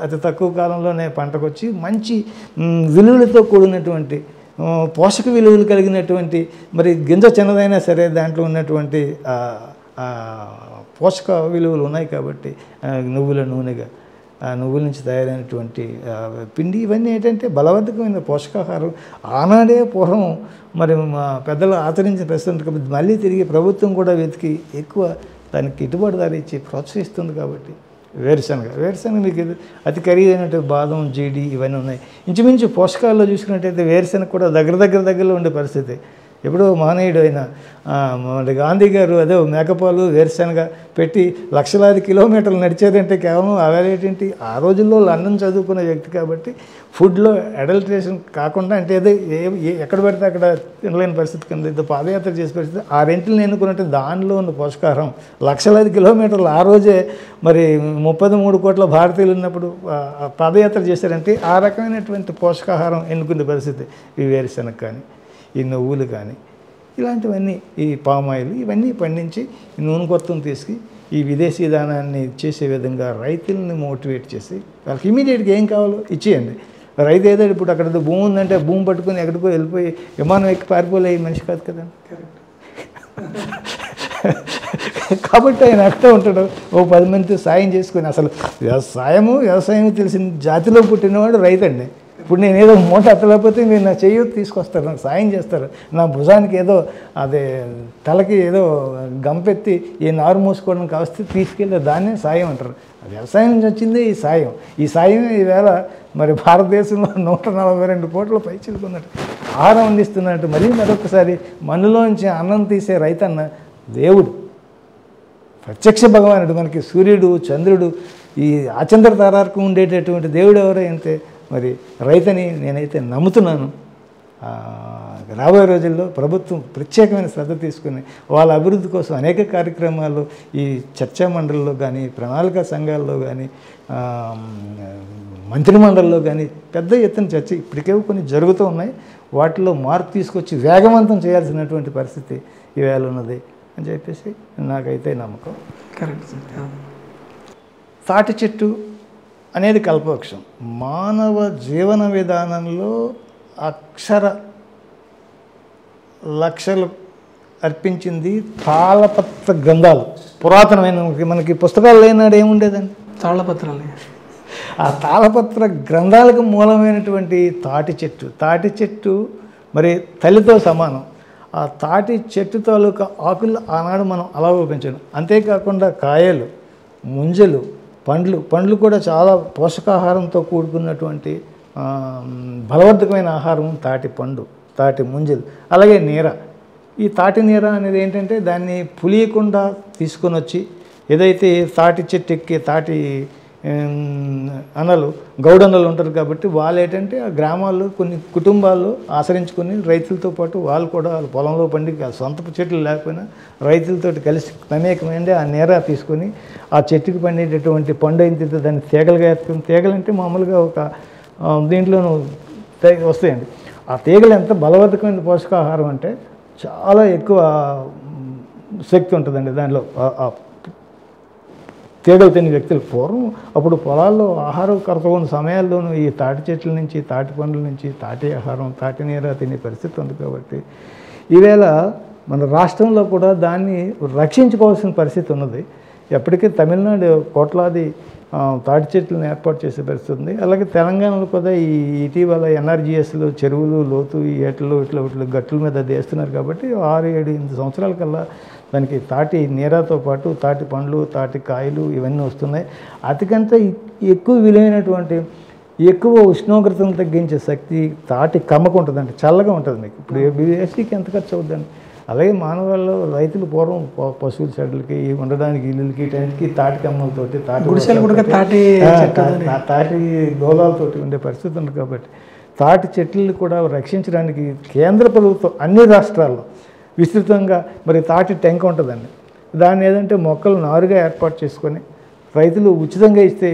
అతి తక్కువ కాలంలోనే పంటకొచ్చి మంచి విలువలతో కూడినటువంటి పోషక విలువలు కలిగినటువంటి మరి గింజ చిన్నదైనా సరే దాంట్లో ఉన్నటువంటి పోషక విలువలు ఉన్నాయి. కాబట్టి నువ్వుల నూనెగా నువ్వుల నుంచి తయారైనటువంటి పిండి ఇవన్నీ ఏంటంటే బలవర్ధకమైన పోషకాహారం. ఆనాడే పూర్వం మరి మా పెద్దలు ఆచరించిన ప్రస్తుతం కాబట్టి మళ్ళీ తిరిగి ప్రభుత్వం కూడా వెతికి ఎక్కువ దానికి గిట్టుబాటు ధర ఇచ్చి ప్రోత్సహిస్తుంది. కాబట్టి వేరుశనగ మీకు అతి ఖరీదైనట్టు బాదం, జీడి ఇవన్నీ ఉన్నాయి. ఇంచుమించు పోషకాల్లో చూసుకున్నట్టయితే వేరుశనగ కూడా దగ్గరలో ఉండే పరిస్థితి. ఎప్పుడో మహనీయుడు అయిన గాంధీ గారు అదే మేకపాలు వేరుశనగ పెట్టి లక్షలాది కిలోమీటర్లు నడిచారంటే కేవలం అవేలేంటి ఆ రోజుల్లో లండన్ చదువుకున్న వ్యక్తి. కాబట్టి ఫుడ్లో అడల్ట్రేషన్ కాకుండా అంటే ఏదో ఎక్కడ పడితే అక్కడ తినలేని పరిస్థితి కింద ఏదో పాదయాత్ర చేసే పరిస్థితి. ఆ రెంటిని ఎన్నుకున్నట్టు దానిలో ఉన్న పోషకాహారం లక్షలాది కిలోమీటర్లు ఆ రోజే మరి 33 కోట్ల భారతీయులు ఉన్నప్పుడు పాదయాత్ర చేశారంటే ఆ రకమైనటువంటి పోషకాహారం ఎన్నుకునే పరిస్థితి. ఈ వేరుశనగ కానీ ఈ నువ్వులు కానీ ఇలాంటివన్నీ ఈ పామాయిల్ ఇవన్నీ పండించి నూనె కొత్తను తీసుకు ఈ విదేశీ దానాన్ని చేసే విధంగా రైతులని మోటివేట్ చేసి వాళ్ళకి ఇమీడియట్గా ఏం కావాలో ఇచ్చేయండి. రైతు ఏదో ఇప్పుడు అక్కడ భూమి ఉందంటే భూమి పట్టుకొని ఎక్కడికో వెళ్ళిపోయి విమానం ఎక్కి పారిపోలే మనిషి కాదు కదండి. కాబట్టి ఆయన ఎక్కడ ఉంటాడు, ఓ 10 మందితో సాయం చేసుకుని. అసలు వ్యవసాయం తెలిసిన జాతిలో పుట్టినవాడు రైతండి. ఇప్పుడు నేను ఏదో మూట ఎత్తలేకపోతే మీరు నా చెయ్యి తీసుకొస్తారు, నాకు సాయం చేస్తారు, నా భుజానికి ఏదో అదే తలకి ఏదో గంపెత్తి ఈ నారు మూసుకోవడానికి వస్తే తీసుకెళ్ళి దాన్నే సాయం అంటారు. వ్యవసాయం నుంచి వచ్చిందే ఈ సాయం. ఈ సాయమే ఈవేళ మరి భారతదేశంలో 142 కోట్ల పైచిలుకున్నట్టు ఆహారం అందిస్తున్నట్టు. మరొకసారి మనలోంచి అన్నం తీసే రైతన్న దేవుడు, ప్రత్యక్ష భగవానుడు, మనకి సూర్యుడు చంద్రుడు ఈ ఆచంద్ర తారార్కం ఉండేటటువంటి దేవుడు ఎవరైతే మరి రైతని నేనైతే నమ్ముతున్నాను. రాబోయే రోజుల్లో ప్రభుత్వం ప్రత్యేకమైన శ్రద్ధ తీసుకుని వాళ్ళ అభివృద్ధి కోసం అనేక కార్యక్రమాలు ఈ చర్చా మండలిలో కానీ, ప్రణాళిక సంఘాల్లో కానీ, మంత్రిమండలిలో కానీ పెద్ద ఎత్తున చర్చ ఇప్పటికే కొన్ని జరుగుతూ ఉన్నాయి. వాటిలో మార్పు తీసుకొచ్చి వేగవంతం చేయాల్సినటువంటి పరిస్థితి ఈవేళ ఉన్నది అని చెప్పేసి నాకైతే నమ్మకం. కరెక్ట్. తాటి చెట్టు అనేది కల్పవృక్షం. మానవ జీవన విధానంలో అక్షర లక్షలు అర్పించింది తాళపత్ర గ్రంథాలు. పురాతనమైన మనకి పుస్తకాలు లేనాడు ఏముండేదండి, తాళపత్రాలు. ఆ తాళపత్ర గ్రంథాలకు మూలమైనటువంటి తాటి చెట్టు మరి తల్లితో సమానం. ఆ తాటి చెట్టు తాలూకా ఆకులు ఆనాడు మనం అలా ఉపయోగించాను. అంతేకాకుండా కాయలు, ముంజలు, పండ్లు కూడా చాలా పోషకాహారంతో కూడుకున్నటువంటి బలవర్ధకమైన ఆహారం తాటి పండు, తాటి ముంజలు, అలాగే నీర. ఈ తాటి నీర అనేది ఏంటంటే దాన్ని పులియకుండా తీసుకొని వచ్చి ఏదైతే తాటి చెట్టు ఎక్కి తాటి గౌడన్నలు ఉంటారు కాబట్టి వాళ్ళు ఏంటంటే ఆ గ్రామాల్లో కొన్ని కుటుంబాల్లో ఆశ్రయించుకొని రైతులతో పాటు వాళ్ళు కూడా వాళ్ళ పొలంలో పండి సొంత చెట్లు లేకపోయినా రైతులతో కలిసి మమేకమైంది ఆ నీర తీసుకొని ఆ చెట్టుకి పండేటటువంటి పండు అయిన తర్వాత దాన్ని తీగలుగా ఎత్తుకుని, తీగలంటే మామూలుగా ఒక దీంట్లోనూ వస్తాయండి. ఆ తీగలు ఎంత బలవర్ధకమైన పోషకాహారం అంటే చాలా ఎక్కువ శక్తి ఉంటుందండి దానిలో. తీగలు తినే వ్యక్తులు పూర్వం అప్పుడు పొలాల్లో ఆహారం కొరత ఉన్న సమయాల్లోనూ ఈ తాటి చెట్ల నుంచి, తాటి పండ్ల నుంచి తాటి ఆహారం, తాటి నీర తినే పరిస్థితి ఉంది. కాబట్టి ఈవేళ మన రాష్ట్రంలో కూడా దాన్ని రక్షించుకోవాల్సిన పరిస్థితి ఉన్నది. ఎప్పటికీ తమిళనాడు కోట్లాది తాటి చెట్లను ఏర్పాటు చేసే పరిస్థితి ఉంది. అలాగే తెలంగాణలో కూడా ఈ ఇటీవల ఎన్ఆర్జీఎస్లు చెరువులు లోతు ఈ ఏటలు ఇట్లా గట్ల మీద అది వేస్తున్నారు. కాబట్టి 6-7 సంవత్సరాల కల్లా దానికి తాటి నీరతో పాటు తాటి పండ్లు, తాటి కాయలు ఇవన్నీ వస్తున్నాయి. అతికంటే ఎక్కువ విలువైనటువంటి ఎక్కువ ఉష్ణోగ్రతను తగ్గించే శక్తి తాటి కమ్మకు ఉంటుందండి. చల్లగా ఉంటుంది మీకు. ఇప్పుడు వేసవికి ఎంత ఖర్చు అవుతుందండి. అలాగే మానవాళ్ళు రైతులు పూర్వం పశువుల షెడ్లకి ఉండడానికి ఇల్లులకి టైంకి తాటి కమ్మలతోటి తాటి గోళాలతోటి ఉండే పరిస్థితి ఉంది. కాబట్టి తాటి చెట్లను కూడా రక్షించడానికి కేంద్ర ప్రభుత్వం అన్ని రాష్ట్రాల్లో విస్తృతంగా మరి తాటి టెంక ఉంటుందండి. దాన్ని ఏదంటే మొక్కలు నారుగా ఏర్పాటు చేసుకొని రైతులు ఉచితంగా ఇస్తే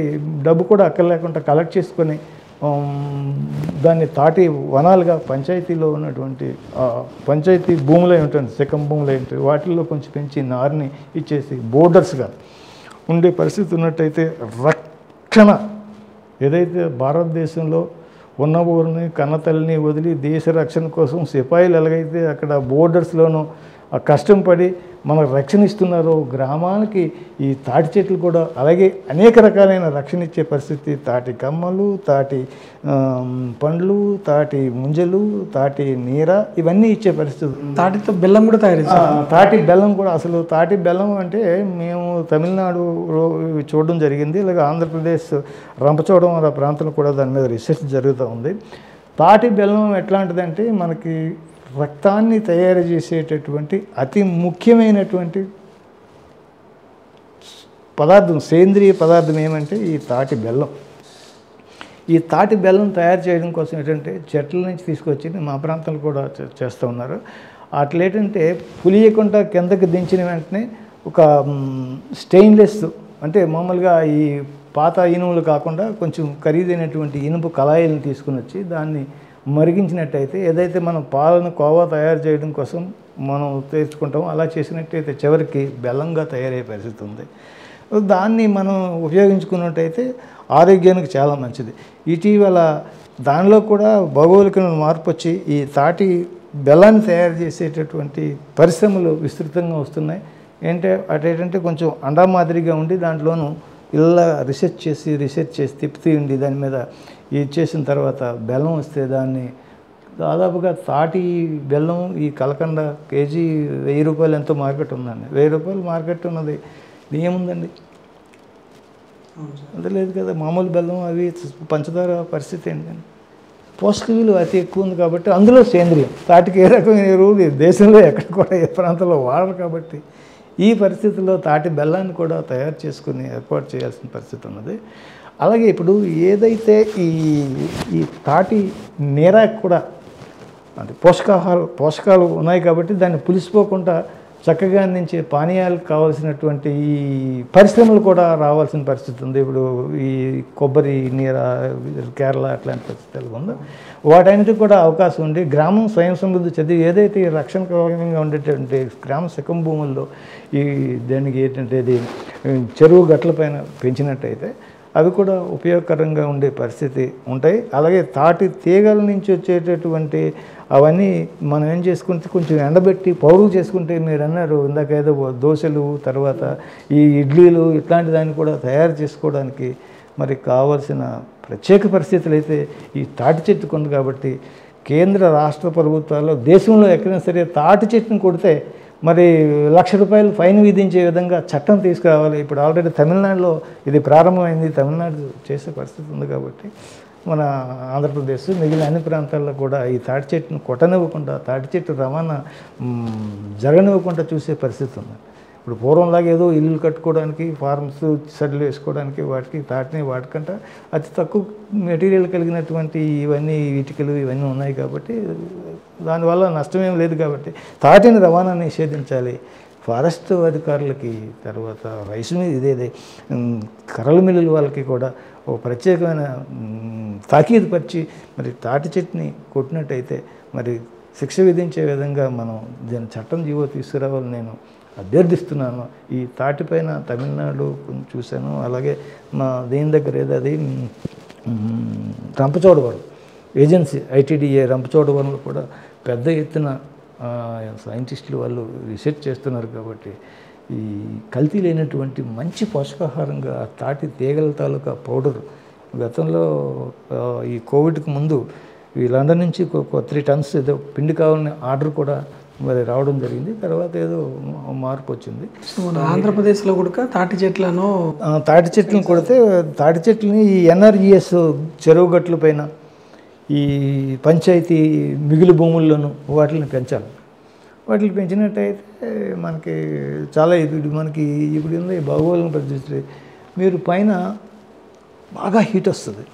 డబ్బు కూడా అక్కర్లేకుండా కలెక్ట్ చేసుకొని దాన్ని తాటి వనాలుగా పంచాయతీలో ఉన్నటువంటి పంచాయతీ భూములు ఉంటుంది, సెకం భూములు ఉంటాయి, వాటిల్లో కొంచెం పెంచి నారుని ఇచ్చేసి బోర్డర్స్గా ఉండే పరిస్థితి ఉన్నట్టయితే రక్షణ ఏదైతే భారతదేశంలో ఉన్న ఊరిని కన్నతల్లిని వదిలి దేశ రక్షణ కోసం సిపాయిలు ఎలాగైతే అక్కడ బోర్డర్స్లోనూ కష్టం పడి మనకు రక్షణ ఇస్తున్నారో గ్రామానికి ఈ తాటి చెట్లు కూడా అలాగే అనేక రకాలైన రక్షణ ఇచ్చే పరిస్థితి. తాటి కమ్మలు, తాటి పండ్లు, తాటి ముంజలు, తాటి నీర ఇవన్నీ ఇచ్చే పరిస్థితి. తాటితో బెల్లం కూడా తయారు చేస్తారు. తాటి బెల్లం కూడా అసలు తాటి బెల్లం అంటే మేము తమిళనాడులో చూడడం జరిగింది. ఇలాగ ఆంధ్రప్రదేశ్ రంపచోడవరం ఆ ప్రాంతంలో కూడా దాని మీద రీసెర్చ్ జరుగుతూ ఉంది. తాటి బెల్లం ఎట్లాంటిదంటే మనకి రక్తాన్ని తయారు చేసేటటువంటి అతి ముఖ్యమైనటువంటి పదార్థం, సేంద్రియ పదార్థం ఏమంటే ఈ తాటి బెల్లం. ఈ తాటి బెల్లం తయారు చేయడం కోసం ఏంటంటే చెట్ల నుంచి తీసుకొచ్చి మా ప్రాంతంలో కూడా చేస్తూ ఉన్నారు. అట్లేంటంటే పులియకుండా కిందకి దించిన వెంటనే ఒక స్టెయిన్లెస్ అంటే మామూలుగా ఈ పాత ఇనుములు కాకుండా కొంచెం ఖరీదైనటువంటి ఇనుపు కళాయిలను తీసుకుని వచ్చి దాన్ని మరిగించినట్టయితే ఏదైతే మనం పాలను కోవా తయారు చేయడం కోసం మనం తెచ్చుకుంటామో అలా చేసినట్టయితే చివరికి బెల్లంగా తయారయ్యే పరిస్థితి ఉంది. దాన్ని మనం ఉపయోగించుకున్నట్టయితే ఆరోగ్యానికి చాలా మంచిది. ఇటీవల దానిలో కూడా భౌగోళికమైన మార్పు వచ్చి ఈ తాటి బెల్లాన్ని తయారు చేసేటటువంటి పరిశ్రమలు విస్తృతంగా వస్తున్నాయి. ఏంటంటే అటేంటంటే కొంచెం అండా మాదిరిగా ఉండి దాంట్లోనూ ఇలా రీసెర్చ్ చేసి తిప్పుతూ ఉండి దాని మీద ఇది చేసిన తర్వాత బెల్లం వస్తే దాన్ని దాదాపుగా తాటి బెల్లం ఈ కలకండ కేజీ 1000 రూపాయలు ఎంతో మార్కెట్ ఉందండి. 1000 రూపాయలు మార్కెట్ ఉన్నది, ఇది ఏముందండి? అంత లేదు కదా. మామూలు బెల్లం అవి పంచదార పరిస్థితి ఏంటండి? పోషక విలువ అతి ఎక్కువ ఉంది కాబట్టి అందులో సేంద్రియం. తాటికి ఏ రకమైన ఎరువులు దేశంలో ఎక్కడ కూడా ఏ ప్రాంతంలో వాడరు కాబట్టి ఈ పరిస్థితుల్లో తాటి బెల్లాన్ని కూడా తయారు చేసుకుని ఏర్పాటు చేయాల్సిన పరిస్థితి ఉన్నది. అలాగే ఇప్పుడు ఏదైతే ఈ తాటి నీరాకు కూడా అంటే పోషకాలు ఉన్నాయి కాబట్టి దాన్ని పులిసిపోకుండా చక్కగా అందించే పానీయాలకు కావాల్సినటువంటి ఈ పరిశ్రమలు కూడా రావాల్సిన పరిస్థితి ఉంది. ఇప్పుడు ఈ కొబ్బరి నీర కేరళ అట్లాంటి పరిస్థితులు ఉందో వాటన్నిటికి కూడా అవకాశం ఉండి గ్రామం స్వయం సమృద్ధి చదివి ఏదైతే ఈ రక్షణకరంగా ఉండేటువంటి గ్రామ శకం భూముల్లో ఈ దానికి ఏంటంటే ఇది చెరువు గట్లపైన పెంచినట్టయితే అవి కూడా ఉపయోగకరంగా ఉండే పరిస్థితి ఉంటాయి. అలాగే తాటి తీగల నుంచి వచ్చేటటువంటి అవన్నీ మనం ఏం చేసుకుంటే కొంచెం ఎండబెట్టి పౌడర్ చేసుకుంటే మీరు అన్నారు ఇందాక ఏదో దోశలు తర్వాత ఈ ఇడ్లీలు ఇట్లాంటి దాన్ని కూడా తయారు చేసుకోవడానికి మరి కావాల్సిన ప్రత్యేక పరిస్థితులు అయితే ఈ తాటి చెట్టుకు ఉంది కాబట్టి కేంద్ర రాష్ట్ర ప్రభుత్వాల్లో దేశంలో ఎక్కడైనా సరే తాటి చెట్టును కొడితే మరి ₹1,00,000 ఫైన్ విధించే విధంగా చట్టం తీసుకురావాలి. ఇప్పుడు ఆల్రెడీ తమిళనాడులో ఇది ప్రారంభమైంది, తమిళనాడు చేసే పరిస్థితి ఉంది కాబట్టి మన ఆంధ్రప్రదేశ్ మిగిలిన అన్ని ప్రాంతాల్లో కూడా ఈ తాటి చెట్టును కొట్టనివ్వకుండా తాటి చెట్టు రవాణా జరగనివ్వకుండా చూసే పరిస్థితి ఉంది. ఇప్పుడు పూర్వంలాగా ఏదో ఇల్లు కట్టుకోవడానికి ఫార్మ్స్ సెటిల్ వేసుకోవడానికి వాటికి తాటిని వాడకుండా అతి తక్కువ మెటీరియల్ కలిగినటువంటి ఇవన్నీ ఇటుకలు ఇవన్నీ ఉన్నాయి కాబట్టి దానివల్ల నష్టమేం లేదు కాబట్టి తాటిని రవాణా నిషేధించాలి. ఫారెస్ట్ అధికారులకి తర్వాత రైస్ మిల్ ఇదేదే కర్రల మిల్లుల వాళ్ళకి కూడా ఒక ప్రత్యేకమైన తాకీదు పరిచి మరి తాటి చెట్టుని కొట్టినట్టయితే మరి శిక్ష విధించే విధంగా మనం దీని చట్టం జీవో తీసుకురావాలని నేను అభ్యర్థిస్తున్నాను. ఈ తాటిపైన తమిళనాడు చూశాను, అలాగే మా దీని దగ్గర ఏదో అది రంపచోడవరం ఏజెన్సీ ఐటీడీఏ రంపచోడవరంలో కూడా పెద్ద ఎత్తున సైంటిస్టులు వాళ్ళు రీసెర్చ్ చేస్తున్నారు కాబట్టి ఈ కల్తీ లేనటువంటి మంచి పోషకాహారంగా తాటి తీగల తాలూకా పౌడర్ గతంలో ఈ కోవిడ్కి ముందు ఈ లండన్ నుంచి 3 టన్స్ ఏదో పిండి కావాలని ఆర్డర్ కూడా మరి రావడం జరిగింది. తర్వాత ఏదో మార్పు వచ్చింది. సో మన ఆంధ్రప్రదేశ్లో కూడా తాటి చెట్లను కొడితే తాటి చెట్లని ఈ ఎన్ఆర్జీఎస్ చెరువు గట్ల పైన ఈ పంచాయతీ మిగులు భూముల్లోనూ వాటిని పెంచాలి. వాటిని పెంచినట్టయితే మనకి చాలా ఇది మనకి ఇప్పుడు ఉంది భౌగోళిక పరిస్థితి. మీరు పైన బాగా హీట్ వస్తుంది.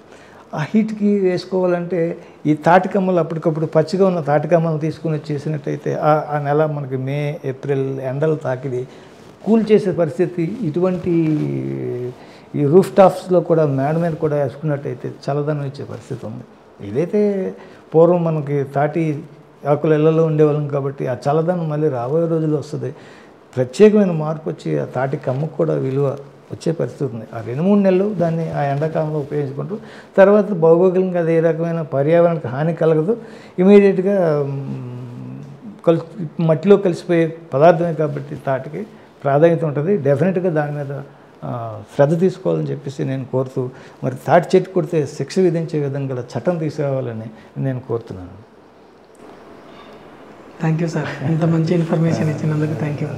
ఆ హీట్కి వేసుకోవాలంటే ఈ తాటికమ్మలు అప్పటికప్పుడు పచ్చిగా ఉన్న తాటికమ్మలు తీసుకుని చేసినట్టయితే ఆ నెల మనకి మే ఏప్రిల్ ఎండలు తాకిది కూల్ చేసే పరిస్థితి ఇటువంటి ఈ రూఫ్ టాప్స్లో కూడా మేడ మీద కూడా వేసుకున్నట్టయితే చల్లదనం ఇచ్చే పరిస్థితి ఉంది. ఇదైతే పూర్వం మనకి తాటి ఆకుల ఇళ్లలో ఉండేవాళ్ళం కాబట్టి ఆ చల్లదనం మళ్ళీ రాబోయే రోజుల్లో వస్తుంది. ప్రత్యేకమైన మార్పు వచ్చి ఆ తాటి కమ్మకు కూడా విలువ వచ్చే పరిస్థితి ఉంది. ఆ 2-3 నెలలు దాన్ని ఆ ఎండాకాలంలో ఉపయోగించుకుంటూ తర్వాత భౌగోళికంగా అది ఏ రకమైన పర్యావరణానికి హాని కలగదు. ఇమీడియట్గా మట్టిలో కలిసిపోయే పదార్థమే కాబట్టి తాటికి ప్రాధాన్యత ఉంటుంది. డెఫినెట్గా దాని మీద శ్రద్ధ తీసుకోవాలని చెప్పేసి నేను కోరుతూ మరి తాటి చెట్టు కొడితే శిక్ష విధించే విధంగా చట్టం తీసుకురావాలని నేను కోరుతున్నాను. థ్యాంక్ యూ సార్, ఇంత మంచి ఇన్ఫర్మేషన్ ఇచ్చినందుకు థ్యాంక్ యూ.